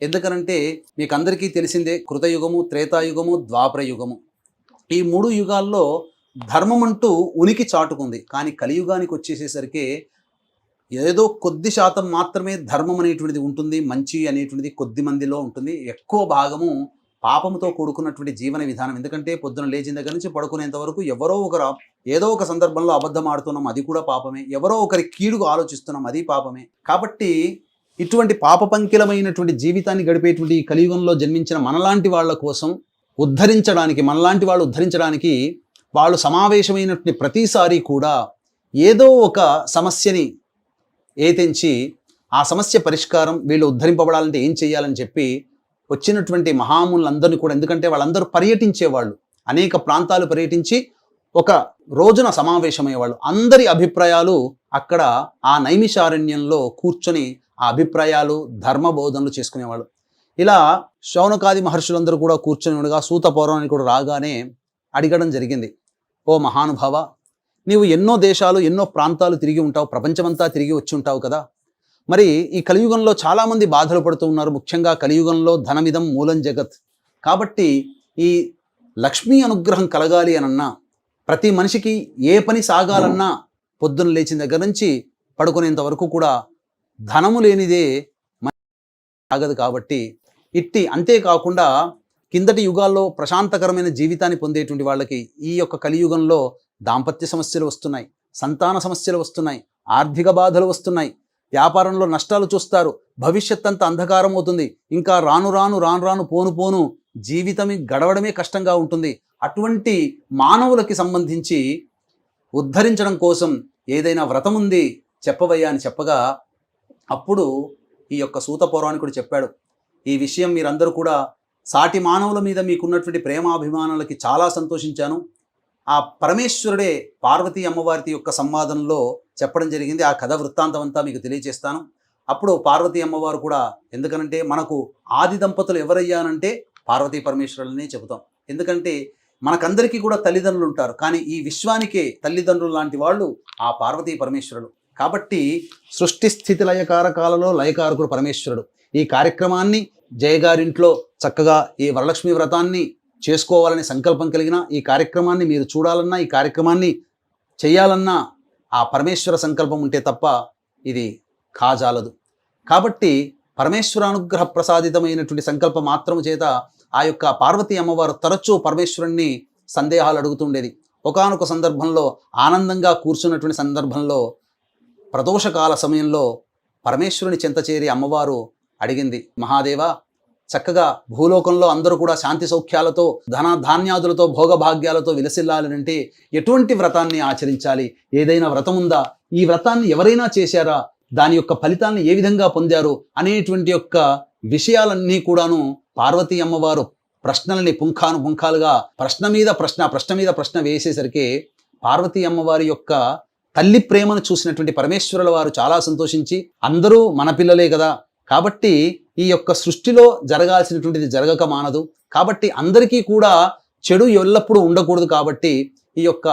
ఎందుకనంటే మీకు అందరికీ తెలిసిందే, కృతయుగము, త్రేతాయుగము, ద్వాపర యుగము. ఈ 3 యుగాల్లో ధర్మం అంటూ ఉనికి చాటుకుంది. కానీ కలియుగానికి వచ్చేసేసరికి ఏదో కొద్ది శాతం మాత్రమే ధర్మం అనేటువంటిది ఉంటుంది, మంచి అనేటువంటిది కొద్ది మందిలో ఉంటుంది. ఎక్కువ భాగము పాపంతో కూడుకున్నటువంటి జీవన విధానం. ఎందుకంటే పొద్దున లేచిన దగ్గర నుంచి పడుకునేంత వరకు ఎవరో ఒకరు ఏదో ఒక సందర్భంలో అబద్ధం ఆడుతున్నాం, అది కూడా పాపమే. ఎవరో ఒకరి కీడుకు ఆలోచిస్తున్నాం, అది పాపమే. కాబట్టి ఇటువంటి పాపపంకిలమైనటువంటి జీవితాన్ని గడిపేటువంటి ఈ కలియుగంలో జన్మించిన మనలాంటి వాళ్ళ కోసం ఉద్ధరించడానికి, మనలాంటి వాళ్ళు ఉద్ధరించడానికి వాళ్ళు సమావేశమైనటువంటి ప్రతిసారి కూడా ఏదో ఒక సమస్యని ఏతెంచి ఆ సమస్య పరిష్కారం వీళ్ళు ఉద్ధరింపబడాలంటే ఏం చేయాలని చెప్పి వచ్చినటువంటి మహాములందరినీ కూడా, ఎందుకంటే వాళ్ళందరూ పర్యటించేవాళ్ళు, అనేక ప్రాంతాలు పర్యటించి ఒక రోజున సమావేశమయ్యేవాళ్ళు. అందరి అభిప్రాయాలు అక్కడ ఆ నైమిషారణ్యంలో కూర్చొని ఆ అభిప్రాయాలు ధర్మబోధనలు చేసుకునేవాళ్ళు. ఇలా శౌనకాది మహర్షులందరూ కూడా కూర్చొని ఉండగా సూత పౌరాణికుడు రాగానే అడగడం జరిగింది, ఓ మహానుభావ, నీవు ఎన్నో దేశాలు ఎన్నో ప్రాంతాలు తిరిగి ఉంటావు, ప్రపంచమంతా తిరిగి వచ్చి ఉంటావు కదా. మరి ఈ కలియుగంలో చాలామంది బాధలు పడుతూ ఉన్నారు. ముఖ్యంగా కలియుగంలో ధనమిదం మూలం జగత్. కాబట్టి ఈ లక్ష్మీ అనుగ్రహం కలగాలి అనన్నా, ప్రతి మనిషికి ఏ పని సాగాలన్నా పొద్దున్న లేచిన దగ్గర నుంచి పడుకునేంత వరకు కూడా ధనము లేనిదే ఆగదు కాబట్టి అంతేకాకుండా కిందటి యుగాల్లో ప్రశాంతకరమైన జీవితాన్ని పొందేటువంటి వాళ్ళకి ఈ యొక్క కలియుగంలో దాంపత్య సమస్యలు వస్తున్నాయి, సంతాన సమస్యలు వస్తున్నాయి, ఆర్థిక బాధలు వస్తున్నాయి, వ్యాపారంలో నష్టాలు చూస్తారు, భవిష్యత్ అంతా అంధకారం అవుతుంది, ఇంకా రాను రాను పోను జీవితం గడవడమే కష్టంగా ఉంటుంది. అటువంటి మానవులకి సంబంధించి ఉద్ధరించడం కోసం ఏదైనా వ్రతం ఉంది చెప్పవయ్యా అని చెప్పగా అప్పుడు ఈ యొక్క సూత పౌరాణికుడు చెప్పాడు, ఈ విషయం మీరందరూ కూడా సాటి మానవుల మీద మీకున్నటువంటి ప్రేమాభిమానాలకి చాలా సంతోషించాను. ఆ పరమేశ్వరుడే పార్వతీ అమ్మవారి యొక్క సంవాదంలో చెప్పడం జరిగింది. ఆ కథ వృత్తాంతం అంతా మీకు తెలియజేస్తాను. అప్పుడు పార్వతీ అమ్మవారు కూడా, ఎందుకనంటే మనకు ఆది దంపతులు ఎవరయ్యానంటే పార్వతీ పరమేశ్వరులనే చెబుతాం. ఎందుకంటే మనకందరికీ కూడా తల్లిదండ్రులు ఉంటారు, కానీ ఈ విశ్వానికే తల్లిదండ్రులు లాంటి వాళ్ళు ఆ పార్వతీ పరమేశ్వరుడు. కాబట్టి సృష్టి స్థితి లయకారకాలలో లయకారకుడు పరమేశ్వరుడు. ఈ కార్యక్రమాన్ని జయగారింట్లో చక్కగా ఈ వరలక్ష్మి వ్రతాన్ని చేసుకోవాలని సంకల్పం కలిగిన, ఈ కార్యక్రమాన్ని మీరు చూడాలన్నా, ఈ కార్యక్రమాన్ని చేయాలన్నా ఆ పరమేశ్వర సంకల్పం ఉంటే తప్ప ఇది కాజాలదు. కాబట్టి పరమేశ్వర అనుగ్రహ ప్రసాదితమైనటువంటి సంకల్పం మాత్రం చేత ఆ యొక్క పార్వతీ అమ్మవారు తరచూ పరమేశ్వరుణ్ణి సందేహాలు అడుగుతుండేది. ఒకానొక సందర్భంలో ఆనందంగా కూర్చున్నటువంటి సందర్భంలో ప్రదోషకాల సమయంలో పరమేశ్వరుని చెంత చేరి అమ్మవారు అడిగింది, మహాదేవా, చక్కగా భూలోకంలో అందరూ కూడా శాంతి సౌఖ్యాలతో ధాన్యాదులతో భోగభాగ్యాలతో విలసిల్లాలంటే ఎటువంటి వ్రతాన్ని ఆచరించాలి? ఏదైనా వ్రతం ఉందా? ఈ వ్రతాన్ని ఎవరైనా చేశారా? దాని యొక్క ఫలితాన్ని ఏ విధంగా పొందారు? అనేటువంటి యొక్క విషయాలన్నీ కూడాను పార్వతీ అమ్మవారు ప్రశ్నల్ని పుంఖాలుగా ప్రశ్న మీద ప్రశ్న వేసేసరికి పార్వతీ అమ్మవారి యొక్క తల్లి ప్రేమను చూసినటువంటి పరమేశ్వరుల వారు చాలా సంతోషించి, అందరూ మన పిల్లలే కదా, కాబట్టి ఈ యొక్క సృష్టిలో జరగాల్సినటువంటిది జరగక మానదు, కాబట్టి అందరికీ కూడా చెడు ఎల్లప్పుడూ ఉండకూడదు, కాబట్టి ఈ యొక్క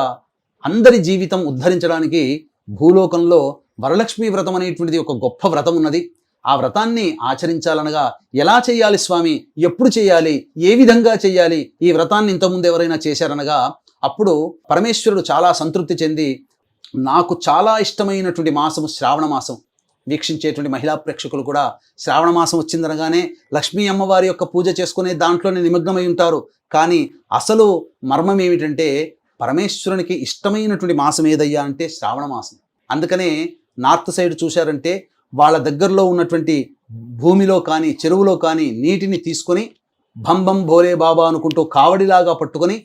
అందరి జీవితం ఉద్ధరించడానికి భూలోకంలో వరలక్ష్మి వ్రతం అనేటువంటిది ఒక గొప్ప వ్రతం ఉన్నది. ఆ వ్రతాన్ని ఆచరించాలనగా ఎలా చేయాలి స్వామి, ఎప్పుడు చేయాలి, ఏ విధంగా చేయాలి, ఈ వ్రతాన్ని ఇంతకుముందు ఎవరైనా చేశారనగా అప్పుడు పరమేశ్వరుడు చాలా సంతృప్తి చెంది, నాకు చాలా ఇష్టమైనటువంటి మాసము శ్రావణ మాసం. వీక్షించేటువంటి మహిళా ప్రేక్షకులు కూడా శ్రావణ మాసం వచ్చిందనగానే లక్ష్మీ అమ్మవారి యొక్క పూజ చేసుకునే దాంట్లోనే నిమగ్నమై ఉంటారు. కానీ అసలు మర్మం ఏమిటంటే పరమేశ్వరునికి ఇష్టమైనటువంటి మాసం ఏదయ్యా అంటే శ్రావణ మాసం. అందుకనే నార్త్ సైడ్ చూశారంటే వాళ్ళ దగ్గరలో ఉన్నటువంటి భూమిలో కానీ చెరువులో కానీ నీటిని తీసుకొని భంబం భోలే బాబా అనుకుంటూ కావడిలాగా పట్టుకొని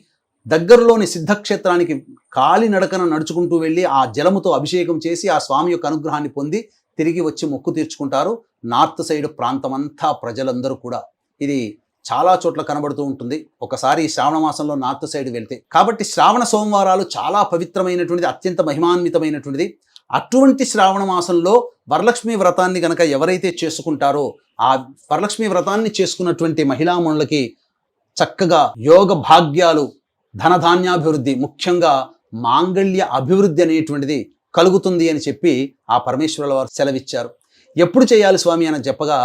దగ్గరలోని సిద్ధక్షేత్రానికి కాలినడకన నడుచుకుంటూ వెళ్ళి ఆ జలముతో అభిషేకం చేసి ఆ స్వామి యొక్క అనుగ్రహాన్ని పొంది తిరిగి వచ్చి మొక్కు తీర్చుకుంటారు. నార్త్ సైడ్ ప్రాంతమంతా ప్రజలందరూ కూడా ఇది చాలా చోట్ల కనబడుతూ ఉంటుంది ఒకసారి శ్రావణ మాసంలో నార్త్ సైడ్ వెళ్తే. కాబట్టి శ్రావణ సోమవారాలు చాలా పవిత్రమైనటువంటిది, అత్యంత మహిమాన్వితమైనటువంటిది. అటువంటి శ్రావణ మాసంలో వరలక్ష్మి వ్రతాన్ని గనక ఎవరైతే చేసుకుంటారో ఆ వరలక్ష్మి వ్రతాన్ని చేసుకున్నటువంటి మహిళామణులకి చక్కగా యోగ భాగ్యాలు, ధనధాన్యాభివృద్ధి, ముఖ్యంగా మాంగళ్య అభివృద్ధి అనేటువంటిది కలుగుతుంది అని చెప్పి ఆ పరమేశ్వరుల వారు సెలవిచ్చారు. ఎప్పుడు చేయాలి స్వామి అని చెప్పగా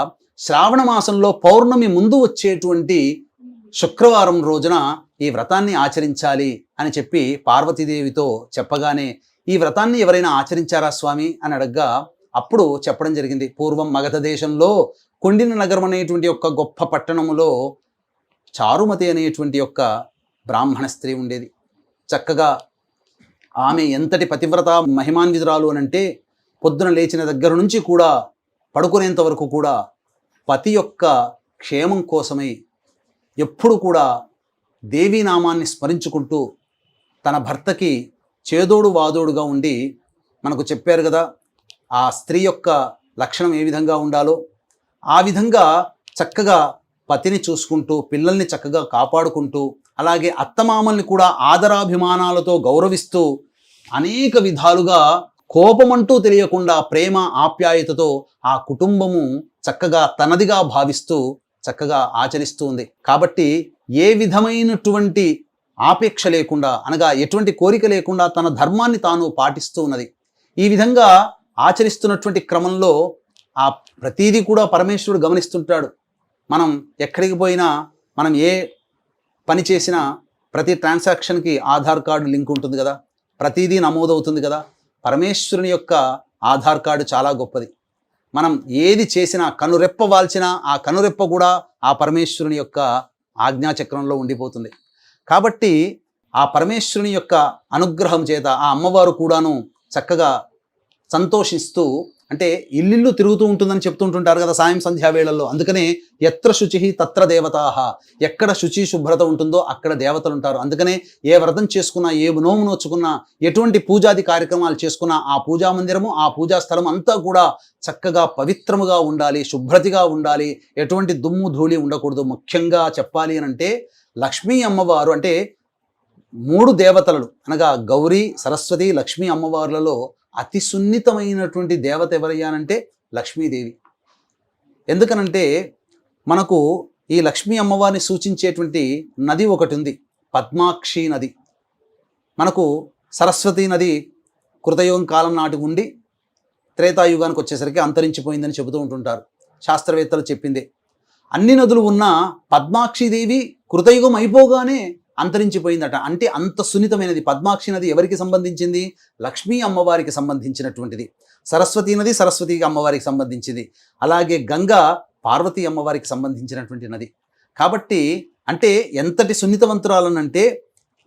శ్రావణ మాసంలో పౌర్ణమి ముందు వచ్చేటువంటి శుక్రవారం రోజున ఈ వ్రతాన్ని ఆచరించాలి అని చెప్పి పార్వతీదేవితో చెప్పగానే, ఈ వ్రతాన్ని ఎవరైనా ఆచరించారా స్వామి అని అడగ్గా అప్పుడు చెప్పడం జరిగింది, పూర్వం మగధ దేశంలో కొండిన నగరం అనేటువంటి యొక్క గొప్ప పట్టణములో చారుమతి అనేటువంటి యొక్క బ్రాహ్మణ స్త్రీ ఉండేది. చక్కగా ఆమె ఎంతటి పతివ్రత మహిమాన్వితురాలు అనంటే పొద్దున లేచిన దగ్గర నుంచి కూడా పడుకునేంత వరకు కూడా పతి యొక్క క్షేమం కోసమై ఎప్పుడు కూడా దేవీనామాన్ని స్మరించుకుంటూ తన భర్తకి చేదోడు వాదోడుగా ఉండి, మనకు చెప్పారు కదా ఆ స్త్రీ యొక్క లక్షణం ఏ విధంగా ఉండాలో ఆ విధంగా చక్కగా పతిని చూసుకుంటూ పిల్లల్ని చక్కగా కాపాడుకుంటూ అలాగే అత్తమామల్ని కూడా ఆదరాభిమానాలతో గౌరవిస్తూ అనేక విధాలుగా కోపమంటూ తెలియకుండా ప్రేమ ఆప్యాయతతో ఆ కుటుంబము చక్కగా తనదిగా భావిస్తూ చక్కగా ఆచరిస్తూ ఉంది. కాబట్టి ఏ విధమైనటువంటి ఆపేక్ష లేకుండా అనగా ఎటువంటి కోరిక లేకుండా తన ధర్మాన్ని తాను పాటిస్తూ ఉన్నది. ఈ విధంగా ఆచరిస్తున్నటువంటి క్రమంలో ఆ ప్రతీది కూడా పరమేశ్వరుడు గమనిస్తుంటాడు. మనం ఎక్కడికి పోయినా, మనం ఏ పని చేసినా ప్రతి ట్రాన్సాక్షన్కి ఆధార్ కార్డు లింక్ ఉంటుంది కదా, ప్రతిదీ నమోదవుతుంది కదా. పరమేశ్వరుని యొక్క ఆధార్ కార్డు చాలా గొప్పది. మనం ఏది చేసినా కనురెప్ప వాల్చినా ఆ కనురెప్ప కూడా ఆ పరమేశ్వరుని యొక్క ఆజ్ఞాచక్రంలో ఉండిపోతుంది. కాబట్టి ఆ పరమేశ్వరుని యొక్క అనుగ్రహం చేత ఆ అమ్మవారు కూడాను చక్కగా సంతోషిస్తూ, అంటే ఇల్లు తిరుగుతూ ఉంటుందని చెప్తుంటుంటారు కదా సాయం సంధ్యా వేళల్లో. అందుకనే ఎత్ర శుచి తత్ర దేవతాహ, ఎక్కడ శుచి శుభ్రత ఉంటుందో అక్కడ దేవతలు ఉంటారు. అందుకనే ఏ వ్రతం చేసుకున్నా, ఏ నోము నోచుకున్నా, ఎటువంటి పూజాది కార్యక్రమాలు చేసుకున్నా ఆ పూజా మందిరము, ఆ పూజా స్థలం అంతా కూడా చక్కగా పవిత్రముగా ఉండాలి, శుభ్రతగా ఉండాలి, ఎటువంటి దుమ్ము ధూళి ఉండకూడదు. ముఖ్యంగా చెప్పాలి అని అంటే లక్ష్మీ అమ్మవారు అంటే 3 దేవతలు అనగా గౌరీ, సరస్వతి, లక్ష్మీ అమ్మవార్లలో అతి సున్నితమైనటువంటి దేవత ఎవరయ్యానంటే లక్ష్మీదేవి. ఎందుకనంటే మనకు ఈ లక్ష్మీ అమ్మవారిని సూచించేటువంటి నది ఒకటి ఉంది, పద్మాక్షి నది. మనకు సరస్వతి నది కృతయుగం కాలం నాటి ఉండి త్రేతాయుగానికి వచ్చేసరికి అంతరించిపోయిందని చెబుతూ ఉంటుంటారు, శాస్త్రవేత్తలు చెప్పిందే. అన్ని నదులు ఉన్న పద్మాక్షిదేవి కృతయుగం అయిపోగానే అంతరించిపోయిందట. అంటే అంత సున్నితమైనది. పద్మాక్షి నది ఎవరికి సంబంధించింది? లక్ష్మీ అమ్మవారికి సంబంధించినటువంటిది. సరస్వతి నది సరస్వతి అమ్మవారికి సంబంధించింది. అలాగే గంగా పార్వతీ అమ్మవారికి సంబంధించినటువంటి నది. కాబట్టి అంటే ఎంతటి సున్నితవంతురాలనంటే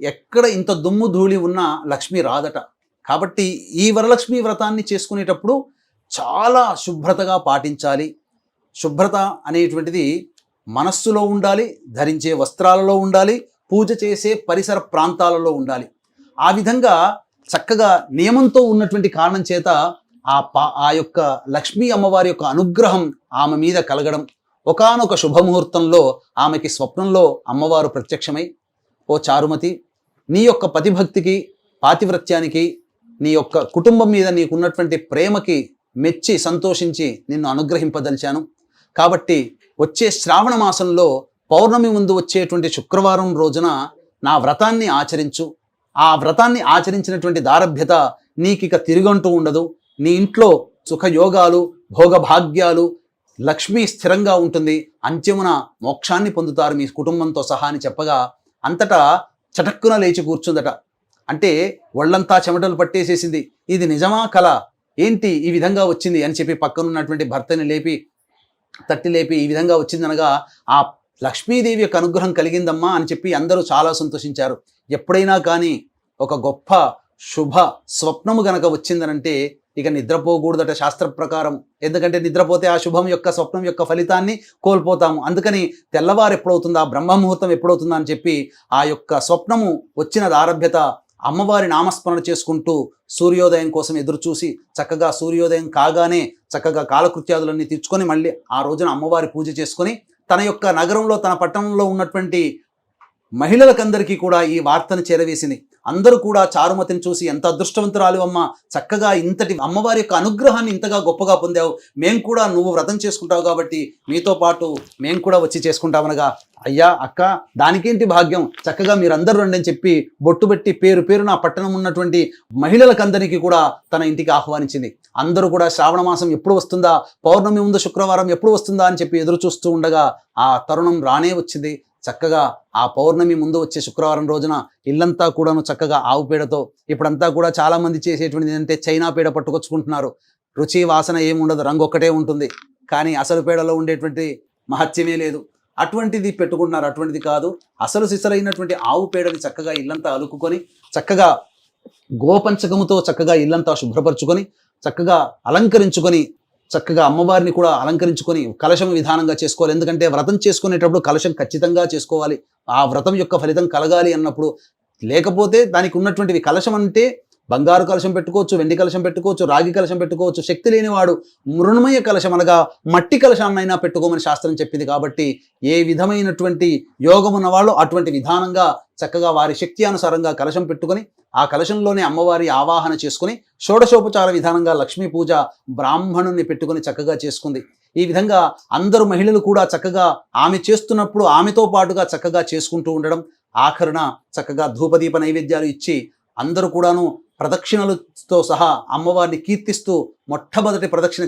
ఎక్కడ ఇంత దుమ్ము ధూళి ఉన్నా లక్ష్మి రాదట. కాబట్టి ఈ వరలక్ష్మి వ్రతాన్ని చేసుకునేటప్పుడు చాలా శుభ్రతగా పాటించాలి. శుభ్రత అనేటువంటిది మనస్సులో ఉండాలి, ధరించే వస్త్రాలలో ఉండాలి, పూజ చేసే పరిసర ప్రాంతాలలో ఉండాలి. ఆ విధంగా చక్కగా నియమంతో ఉన్నటువంటి కారణం చేత ఆ యొక్క లక్ష్మీ అమ్మవారి యొక్క అనుగ్రహం ఆమె మీద కలగడం. ఒకానొక శుభముహూర్తంలో ఆమెకి స్వప్నంలో అమ్మవారు ప్రత్యక్షమై, ఓ చారుమతి, నీ యొక్క పతిభక్తికి, పాతివ్రత్యానికి, నీ యొక్క కుటుంబం మీద నీకున్నటువంటి ప్రేమకి మెచ్చి సంతోషించి నిన్ను అనుగ్రహింపదలిచాను. కాబట్టి వచ్చే శ్రావణ మాసంలో పౌర్ణమి ముందు వచ్చేటువంటి శుక్రవారం రోజున నా వ్రతాన్ని ఆచరించు. ఆ వ్రతాన్ని ఆచరించినటువంటి దారభ్యత నీకిక తిరుగంటూ ఉండదు. నీ ఇంట్లో సుఖయోగాలు, భోగభాగ్యాలు, లక్ష్మి స్థిరంగా ఉంటుంది, అంత్యమున మోక్షాన్ని పొందుతారు మీ కుటుంబంతో సహా అని చెప్పగా అంతటా చటక్కున లేచి కూర్చుందట. అంటే ఒళ్ళంతా చెమటలు పట్టేసేసింది. ఇది నిజమా కల ఏంటి ఈ విధంగా వచ్చింది అని చెప్పి పక్కనున్నటువంటి భర్తని తట్టి లేపి ఈ విధంగా వచ్చిందనగా ఆ లక్ష్మీదేవి యొక్క అనుగ్రహం కలిగిందమ్మా అని చెప్పి అందరూ చాలా సంతోషించారు. ఎప్పుడైనా కానీ ఒక గొప్ప శుభ స్వప్నము గనక వచ్చిందనంటే ఇక నిద్రపోకూడదట శాస్త్ర ప్రకారం. ఎందుకంటే నిద్రపోతే ఆ శుభం యొక్క స్వప్నం యొక్క ఫలితాన్ని కోల్పోతాము. అందుకని తెల్లవారు ఎప్పుడవుతుందా, బ్రహ్మముహూర్తం ఎప్పుడవుతుందా అని చెప్పి ఆ యొక్క స్వప్నము వచ్చిన ఆరభ్యత అమ్మవారి నామస్మరణ చేసుకుంటూ సూర్యోదయం కోసం ఎదురు చూసి చక్కగా సూర్యోదయం కాగానే చక్కగా కాలకృత్యాదులన్నీ తీర్చుకొని మళ్ళీ ఆ రోజున అమ్మవారి పూజ చేసుకొని తన యొక్క నగరంలో, తన పట్టణంలో ఉన్నటువంటి మహిళలకందరికీ కూడా ఈ వార్తను చేరవేసింది. అందరూ కూడా చారుమతిని చూసి ఎంత అదృష్టవంతురాలు అమ్మ, చక్కగా ఇంతటి అమ్మవారి యొక్క అనుగ్రహాన్ని ఇంతగా గొప్పగా పొందావు, మేము కూడా నువ్వు వ్రతం చేసుకుంటావు కాబట్టి మీతో పాటు మేము కూడా వచ్చి చేసుకుంటామనగా, అయ్యా అక్క దానికేంటి భాగ్యం, చక్కగా మీరందరూ రండి అని చెప్పి బొట్టు పెట్టి పేరు నా పట్టణం ఉన్నటువంటి మహిళలకందరికీ కూడా తన ఇంటికి ఆహ్వానించింది. అందరూ కూడా శ్రావణ మాసం ఎప్పుడు వస్తుందా, పౌర్ణమి ముందు శుక్రవారం ఎప్పుడు వస్తుందా అని చెప్పి ఎదురు చూస్తూ ఉండగా ఆ తరుణం రానే వచ్చింది. చక్కగా ఆ పౌర్ణమి ముందు వచ్చే శుక్రవారం రోజున ఇల్లంతా కూడాను చక్కగా ఆవు పేడతో, ఇప్పుడంతా కూడా చాలా మంది చేసేటువంటిది ఏంటంటే చైనా పేడ పట్టుకొచ్చుకుంటున్నారు. రుచి వాసన ఏముండదు, రంగు ఒక్కటే ఉంటుంది, కానీ అసలు పేడలో ఉండేటువంటి మహత్యమే లేదు. అటువంటిది పెట్టుకుంటున్నారు. అటువంటిది కాదు, అసలు సిసలైనటువంటి ఆవు పేడని చక్కగా ఇల్లంతా అలుకుకొని చక్కగా గోపంచకముతో చక్కగా ఇల్లంతా శుభ్రపరచుకొని చక్కగా అలంకరించుకొని చక్కగా అమ్మవారిని కూడా అలంకరించుకొని కలశం విధానంగా చేసుకోవాలి. ఎందుకంటే వ్రతం చేసుకునేటప్పుడు కలశం ఖచ్చితంగా చేసుకోవాలి. ఆ వ్రతం యొక్క ఫలితం కలగాలి అన్నప్పుడు. లేకపోతే దానికి ఉన్నటువంటివి, కలశం అంటే బంగారు కలశం పెట్టుకోవచ్చు, వెండి కలశం పెట్టుకోవచ్చు, రాగి కలశం పెట్టుకోవచ్చు. శక్తి లేనివాడు మృణమయ కలశం అనగా మట్టి కలశాన్నైనా పెట్టుకోమని శాస్త్రం చెప్పింది. కాబట్టి ఏ విధమైనటువంటి యోగం ఉన్నవాళ్ళు అటువంటి విధానంగా చక్కగా వారి శక్తి అనుసారంగా కలశం పెట్టుకొని ఆ కలశంలోనే అమ్మవారి ఆవాహన చేసుకుని షోడశోపచార విధానంగా లక్ష్మీ పూజ బ్రాహ్మణుని పెట్టుకొని చక్కగా చేసుకుంది. ఈ విధంగా అందరూ మహిళలు కూడా చక్కగా ఆమె చేస్తున్నప్పుడు ఆమెతో పాటుగా చక్కగా చేసుకుంటూ ఉండడం, ఆఖరున చక్కగా ధూపదీప నైవేద్యాలు ఇచ్చి అందరూ కూడాను ప్రదక్షిణలతో సహా అమ్మవారిని కీర్తిస్తూ మొట్టమొదటి ప్రదక్షిణ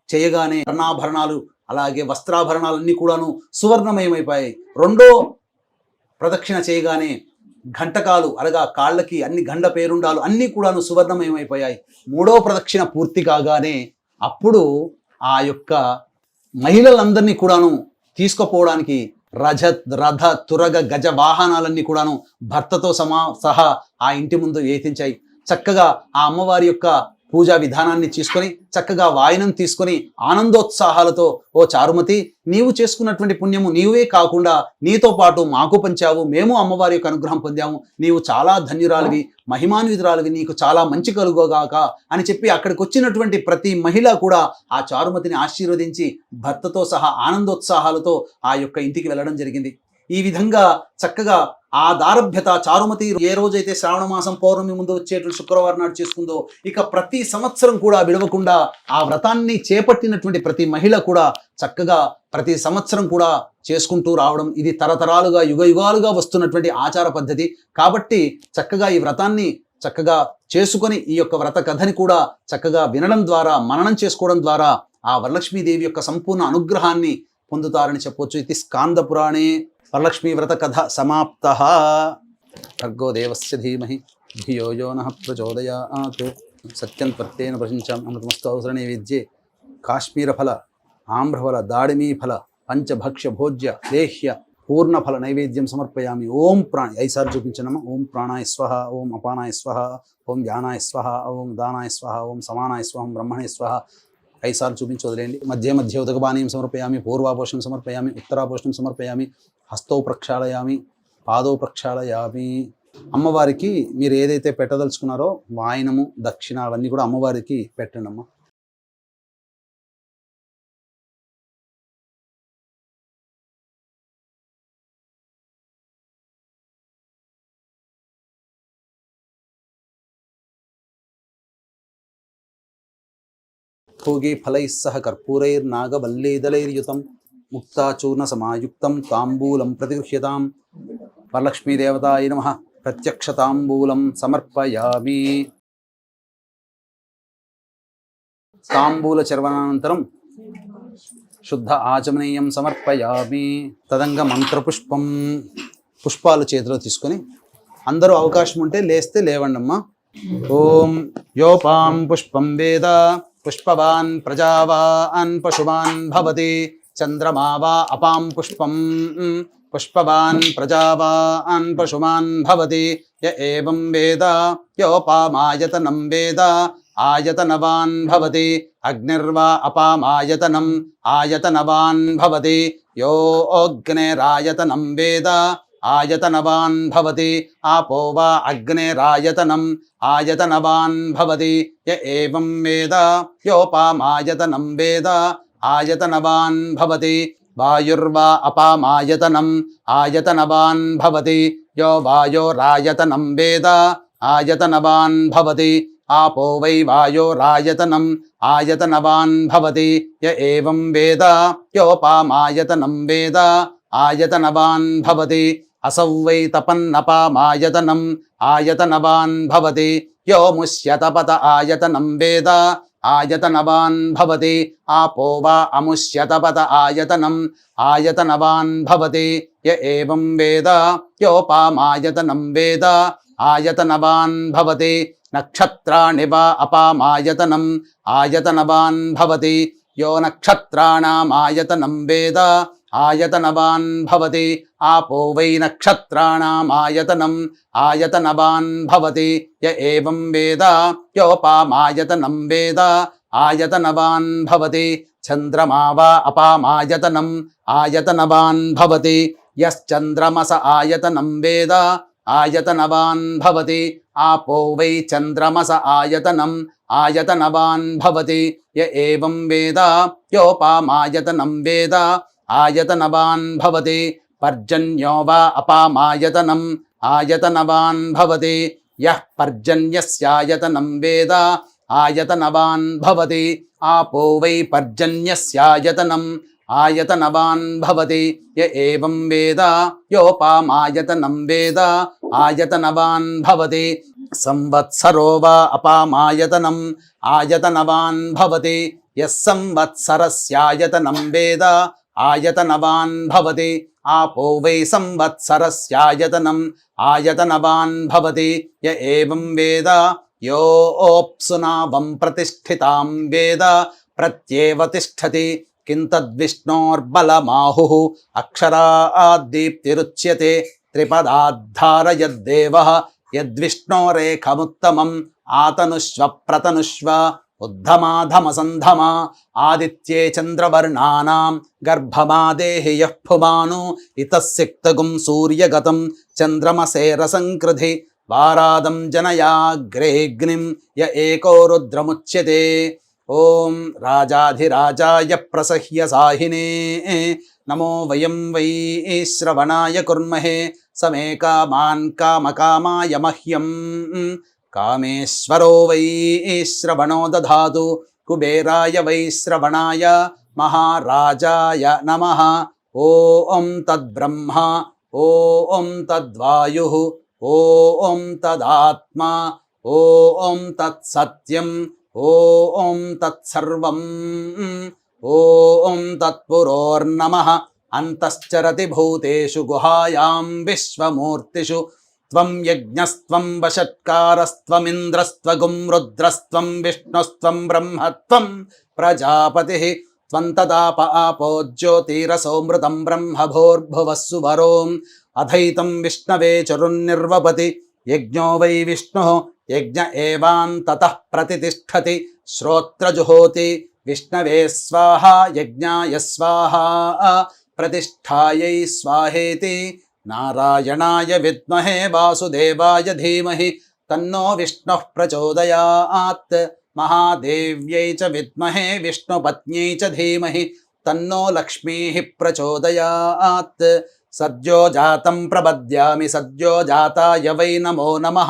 చేయగానే వర్ణాభరణాలు అలాగే వస్త్రాభరణాలన్నీ కూడాను సువర్ణమయమైపోయాయి. రెండో ప్రదక్షిణ చేయగానే ఘంటకాలు అనగా కాళ్ళకి అన్ని గండ పేరుండాలు అన్నీ కూడాను సువర్ణమయమైపోయాయి. మూడో ప్రదక్షిణ పూర్తి కాగానే అప్పుడు ఆ యొక్క మహిళలందరినీ కూడాను తీసుకుపోవడానికి రథ తురగ గజ వాహనాలన్నీ కూడాను భర్తతో సహా ఆ ఇంటి ముందు వేధించాయి. చక్కగా ఆ అమ్మవారి యొక్క పూజా విధానాన్ని తీసుకొని చక్కగా వాయనం తీసుకొని ఆనందోత్సాహాలతో, ఓ చారుమతి, నీవు చేసుకున్నటువంటి పుణ్యము నీవే కాకుండా నీతో పాటు మాకు పంచావు, మేము అమ్మవారి యొక్క అనుగ్రహం పొందాము, నీవు చాలా ధన్యురాలివి, మహిమాన్వితురాలివి, నీకు చాలా మంచి కలుగోగాక అని చెప్పి అక్కడికి వచ్చినటువంటి ప్రతి మహిళ కూడా ఆ చారుమతిని ఆశీర్వదించి భర్తతో సహా ఆనందోత్సాహాలతో ఆ యొక్క ఇంటికి వెళ్ళడం జరిగింది. ఈ విధంగా చక్కగా ఆ దారభ్యత చారుమతి ఏ రోజైతే శ్రావణ మాసం పౌర్ణమి ముందు వచ్చేటువంటి శుక్రవారం నాడు చేసుకుందో, ఇక ప్రతి సంవత్సరం కూడా విడవకుండా ఆ వ్రతాన్ని చేపట్టినటువంటి ప్రతి మహిళ కూడా చక్కగా ప్రతి సంవత్సరం కూడా చేసుకుంటూ రావడం, ఇది తరతరాలుగా యుగాలుగా వస్తున్నటువంటి ఆచార పద్ధతి. కాబట్టి చక్కగా ఈ వ్రతాన్ని చక్కగా చేసుకొని ఈ యొక్క వ్రత కథని కూడా చక్కగా వినడం ద్వారా, మననం చేసుకోవడం ద్వారా ఆ వరలక్ష్మీదేవి యొక్క సంపూర్ణ అనుగ్రహాన్ని పొందుతారని చెప్పవచ్చు. ఇది స్కాంద పురాణే వరలక్ష్మీ వ్రత కథ సమాప్త. భర్గో దేవస్య ధీమహి ధియో యో నః ప్రచోదయాత్. సత్యం త్వత్తేన ప్రశంసామి అమృతమస్తు అవసర నైవేద్యే కాశ్మీరఫల ఆమ్రఫల దాడిమీఫల పంచభక్ష్య భోజ్య లేహ్య పూర్ణఫల నైవేద్యం సమర్పయామి. ఓం ప్రాణ 5 సార్లు చూపించనమ్మా. ఓం ప్రాణాయ స్వహ, ఓం అపానాయ స్వహ, ఓం ధ్యానాయ స్వహ, ఓం దానాయ స్వహ, ఓం సమానాయ స్వహ, ఓం బ్రహ్మణే స్వహ. 5 సార్లు చూపించి వదిలేయండి. మధ్య మధ్య ఉదకపానీయం సమర్పయామి, పూర్వాపోషణం సమర్పయామి, ఉత్తరాపోషణం సమర్పయామి, హస్తౌ ప్రక్షాళయామి, పాదౌ ప్రక్షాళయామి. అమ్మవారికి మీరు ఏదైతే పెట్టదలుచుకున్నారో వాయనము, దక్షిణ అవన్నీ కూడా అమ్మవారికి పెట్టండి అమ్మ. భోగి ఫలైः సహ కర్పూరైర్నాగవల్లీదలైర్యుతం ముక్తాచూర్ణ సమాయుక్తం తాంబూలం ప్రతిగృహ్యతాం. వరలక్ష్మీదేవతాయ నమః. ప్రత్యక్షతాంబూలం సమర్పయామి. తాంబూల చర్వనానంతరం శుద్ధ ఆచమనీయం సమర్పయామి. తదంగ మంత్రపుష్పం, పుష్పాలు చేతిలో తీసుకొని అందరూ అవకాశం ఉంటే లేస్తే లేవండమ్మా. ఓం యోపాం పుష్పం వేద పుష్పవాన్ ప్రజావాన్ పశువాన్ భవతి. చంద్రమా వా అపాం పుష్పం పుష్పవాన్ ప్రజావాన్ పశుమాన్ భవతి. య ఏవం వేద యోపామాయతనం వేద ఆయతనవాన్ భవతి. అగ్నిర్వా అపామాయతనం ఆయతనవాన్ భవతి. యో అగ్నేరాయతనం వేద ఆయతనవాన్ భవతి. ఆపో వా అగ్నేరాయతనం ఆయతనవాన్ భవతి. య ఏవం వేద యోపామాయతనం వేద ఆయతనవాన్ భవతి. వాయుర్వా అపామాయతనం ఆయతనవాన్ భవతి. యో వాయోరాయతనం వేద ఆయతనవాన్ భవతి. ఆపో వై వాయోరాయతనం ఆయతనవాన్ భవతి. య ఏవం వేద యోపామాయతనం వేద ఆయతనవాన్ భవతి. అసౌ వై తపన్నపామాయతనం ఆయతనవాన్ భవతి. యో ముష్యతపత ఆయతనం వేద ఆయతనవాన్ భవతి. ఆపో వా అముష్యతపత ఆయతనం ఆయతనవాన్ భవతి. య ఏవం వేద యోపామాయతనం వేద ఆయతనవాన్ భవతి. నక్షత్రాణి వా అపామాయతనం ఆయతనవాన్ భవతి. యో నక్షత్రాణామాయతనం వేద ఆయతనవాన్ భవతి. ఆపో వై నక్షత్రాణామాయతనం ఆయతనవాన్ భవతి. య ఏవం వేద యోపామాయతనం వేద ఆయతనవాన్ భవతి. చంద్రమా వా అపామాయతనం ఆయతనవాన్ భవతి. యశ్చంద్రమస ఆయతనం వేద ఆయతనవాన్ భవతి. ఆపో వై చంద్రమస ఆయతనం ఆయతనవాన్ భవతి. య ఏవం వేద యోపామాయతనం వేద ఆయతనవాన్ భవతి. పర్జన్యో వా అపామాయతనం ఆయతనవాన్ భవతి. యః పర్జన్యస్యాయతనం వేద ఆయతనవాన్ భవతి. ఆపో వై పర్జన్యస్యాయతనం ఆయతనవాన్ భవతి. య ఏవం వేద యోపామాయతనం వేద ఆయతనవాన్ భవతి. సంవత్సరో వా అపామాయతనం ఆయతనవాన్ భవతి. యః సంవత్సరస్యాయతనం వేద ఆయతనవాన్ భవతి. ఆపో వై సంవత్సరస్యాయతనం ఆయతనవాన్ భవతి. య ఏవం వేద యోప్సునావం ప్రతిష్ఠితాం వేద ప్రత్యేవ తిష్టతి కిం తద్విష్ణోర్బలమాహుః అక్షరాద్దీప్తిరుచ్యతే త్రిపదాద్ధారయద్దేవః యద్విష్ణోరేఖముత్తమం ఆతనుష్వ ప్రతనుష్వ ఉద్ధమాధమసంధమా ఆదిత్యే చంద్రవర్ణానాం గర్భమాదేహి యః పుమాను ఇతస్సిక్తగుం సూర్యగతం చంద్రమసేరసంకృధి వారాదం జనయాగ్రేగ్నిం య ఏకో రుద్రముచ్యతే. ఓం రాజాధిరాజాయ ప్రసహ్య సాహినే నమో వయం వై శ్రవణాయ కుర్మహే సమే కామాన్ కామకామాయ మహ్యం కామేశ్వరో వై శ్రవణో దధాతు కుబేరాయ వై శ్రవణాయ మహారాజాయ నమః. ఓం తద్బ్రహ్మ ఓం తద్వాయుః ఓం తదాత్మా ఓం తత్సత్యం ఓం తత్సర్వం ఓం తత్పురోర్నమః. అంతశ్చరతి భూతేషు గుహాయాం విశ్వమూర్తిషు త్వం యజ్ఞస్త్వం వషట్కారస్త్వమింద్రస్త్వగుం రుద్రస్త్వం విష్ణుస్త్వం బ్రహ్మత్వం ప్రజాపతిః త్వం తదాప ఆపో జ్యోతిరసోమృతం బ్రహ్మభోర్భువస్సు వరోం అధైతం విష్ణవే చరున్నిర్వపతి యజ్ఞో వై విష్ణుః యజ్ఞ ఏవాంతతః ప్రతితిష్ఠతి శ్రోత్రజుహోతి విష్ణవే స్వాహా యజ్ఞాయ స్వాహా ప్రతిష్ఠాయై స్వాహేతి. నారాయణాయ విద్మహే వాసుదేవాయ ధీమహి తన్నో విష్ణుః ప్రచోదయాత్. మహాదేవ్యై చ విద్మహే విష్ణుపత్న్యై చ ధీమహి తన్నో లక్ష్మీః ప్రచోదయాత్. సద్యో జాతం ప్రపద్యామి సద్యో జాతాయ వై నమో నమః.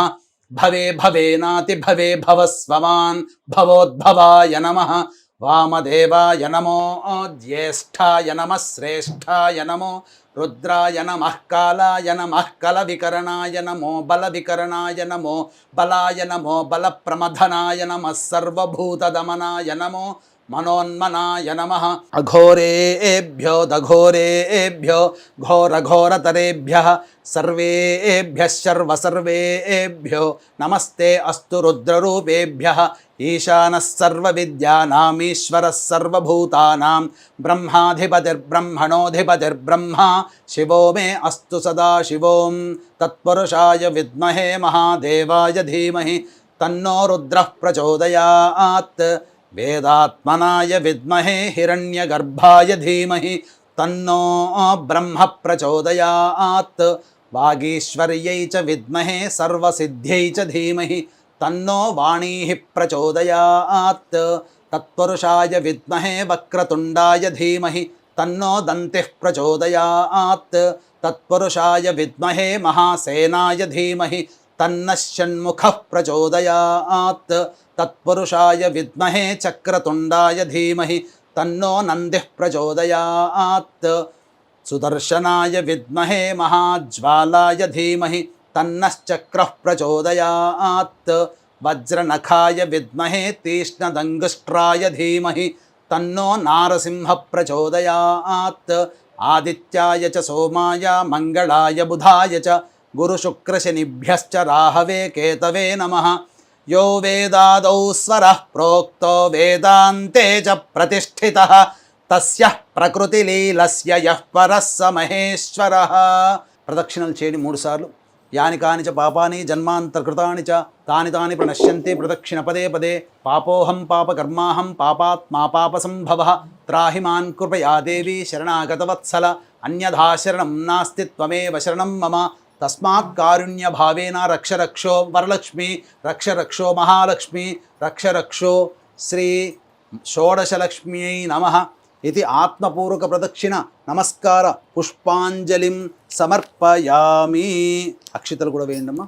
భవే భవేనాతి భవే భవస్వమాన్ భవోద్భవాయ నమః. వామదేవాయ నమో జ్యేష్ఠాయ నమః శ్రేష్ఠాయ నమో రుద్రాయ నమః కాలాయ నమః కలవికరణాయ నమో బలవికరణాయ నమో బలాయ నమో బలప్రమథనాయ నమః సర్వభూతదమనాయ నమో మనోన్మనాయ నమః. అఘోరేభ్యో దఘోరేభ్యో ఘోరఘోరతరేభ్యః సర్వేభ్యః సర్వసర్వేభ్యో నమస్తే అస్తు రుద్రరూపేభ్యః. ఈశానः సర్వవిద్యానామీశ్వరः సర్వభూతానాం బ్రహ్మాధిపతిర్బ్రహ్మణోధిపతిర్బ్రహ్మ శివో మే అస్తు సదాశివోం. తత్పురుషాయ విద్మహే మహాదేవాయ ధీమహి తన్నో రుద్రః ప్రచోదయాత్. వేదాత్మనాయ విద్మహే హిరణ్యగర్భాయ ధీమహి తన్నో బ్రహ్మ ప్రచోదయాత్. వాగీశ్వర్యై చ విద్మహే సర్వసిద్ధ్యై చ ధీమహి తన్నో వాణీః ప్రచోదయాత్. తత్పురుషాయ విద్మహే వక్రతుండాయ ధీమహి తన్నో దంతిః ప్రచోదయాత్. తత్పురుషాయ విద్మహే మహాసేనాయ ధీమహి తన్నః షణ్ముఖః ప్రచోదయాత్. తత్పురుషాయ విద్మహే చక్రతుండాయ ధీమహి తన్నో నందిః ప్రచోదయాత్. సుదర్శనాయ విద్మహే మహాజ్వాలాయ ధీమహి తన్నశ్చక్రః ప్రచోదయాత్. వజ్రనఖాయ విద్మహే తీక్ష్ణదంగుష్ట్రాయ ధీమహి తన్నో నారసింహ ప్రచోదయాత్. ఆదిత్యాయ చ సోమాయ మంగళాయ బుధాయ చ గురుశుక్రశనిభ్యశ్చ రాహవే కేతవే నమః. యో వేదాదౌ స్వరః ప్రోక్తో వేదాంతే చ ప్రతిష్ఠితః తస్యః ప్రకృతిలీలస్య యః పరః స మహేశ్వరః. ప్రదక్షిణలు చేయండి 3 సార్లు. యాని కాని చ పాపాని జన్మాంతర్కృతాని చ తాని తాని ప్రణశ్యంతి ప్రదక్షిణ పదే పదే. పాపోహం పాపకర్మాహం పాపాత్మా పాపసంభవః. త్రాహి మాన్ కృపయా దేవి శరణాగతవత్సల. అన్యథా శరణం నాస్తి త్వమేవ శరణం మమ. తస్మాత్ కారుణ్య భావేన రక్ష రక్షో వరలక్ష్మి రక్ష రక్షో మహాలక్ష్మి రక్ష రక్షో శ్రీ షోడశలక్ష్మ్యై నమః. ఇది ఆత్మపూర్వక ప్రదక్షిణ నమస్కార పుష్పాంజలిం సమర్పయామి. అక్షితలు కూడా వేయండమ్మా.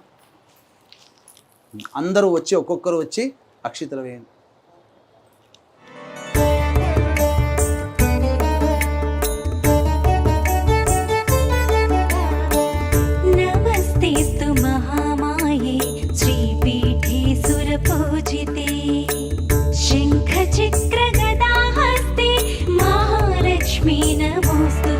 అందరూ వచ్చి ఒక్కొక్కరు వచ్చి అక్షితలు వేయండి. नमस्तेस्तु महामाये श्रीपीठे सुरपूजिते शङ्खचक्रगदाहस्ते महालक्ष्मी नमोऽस्तु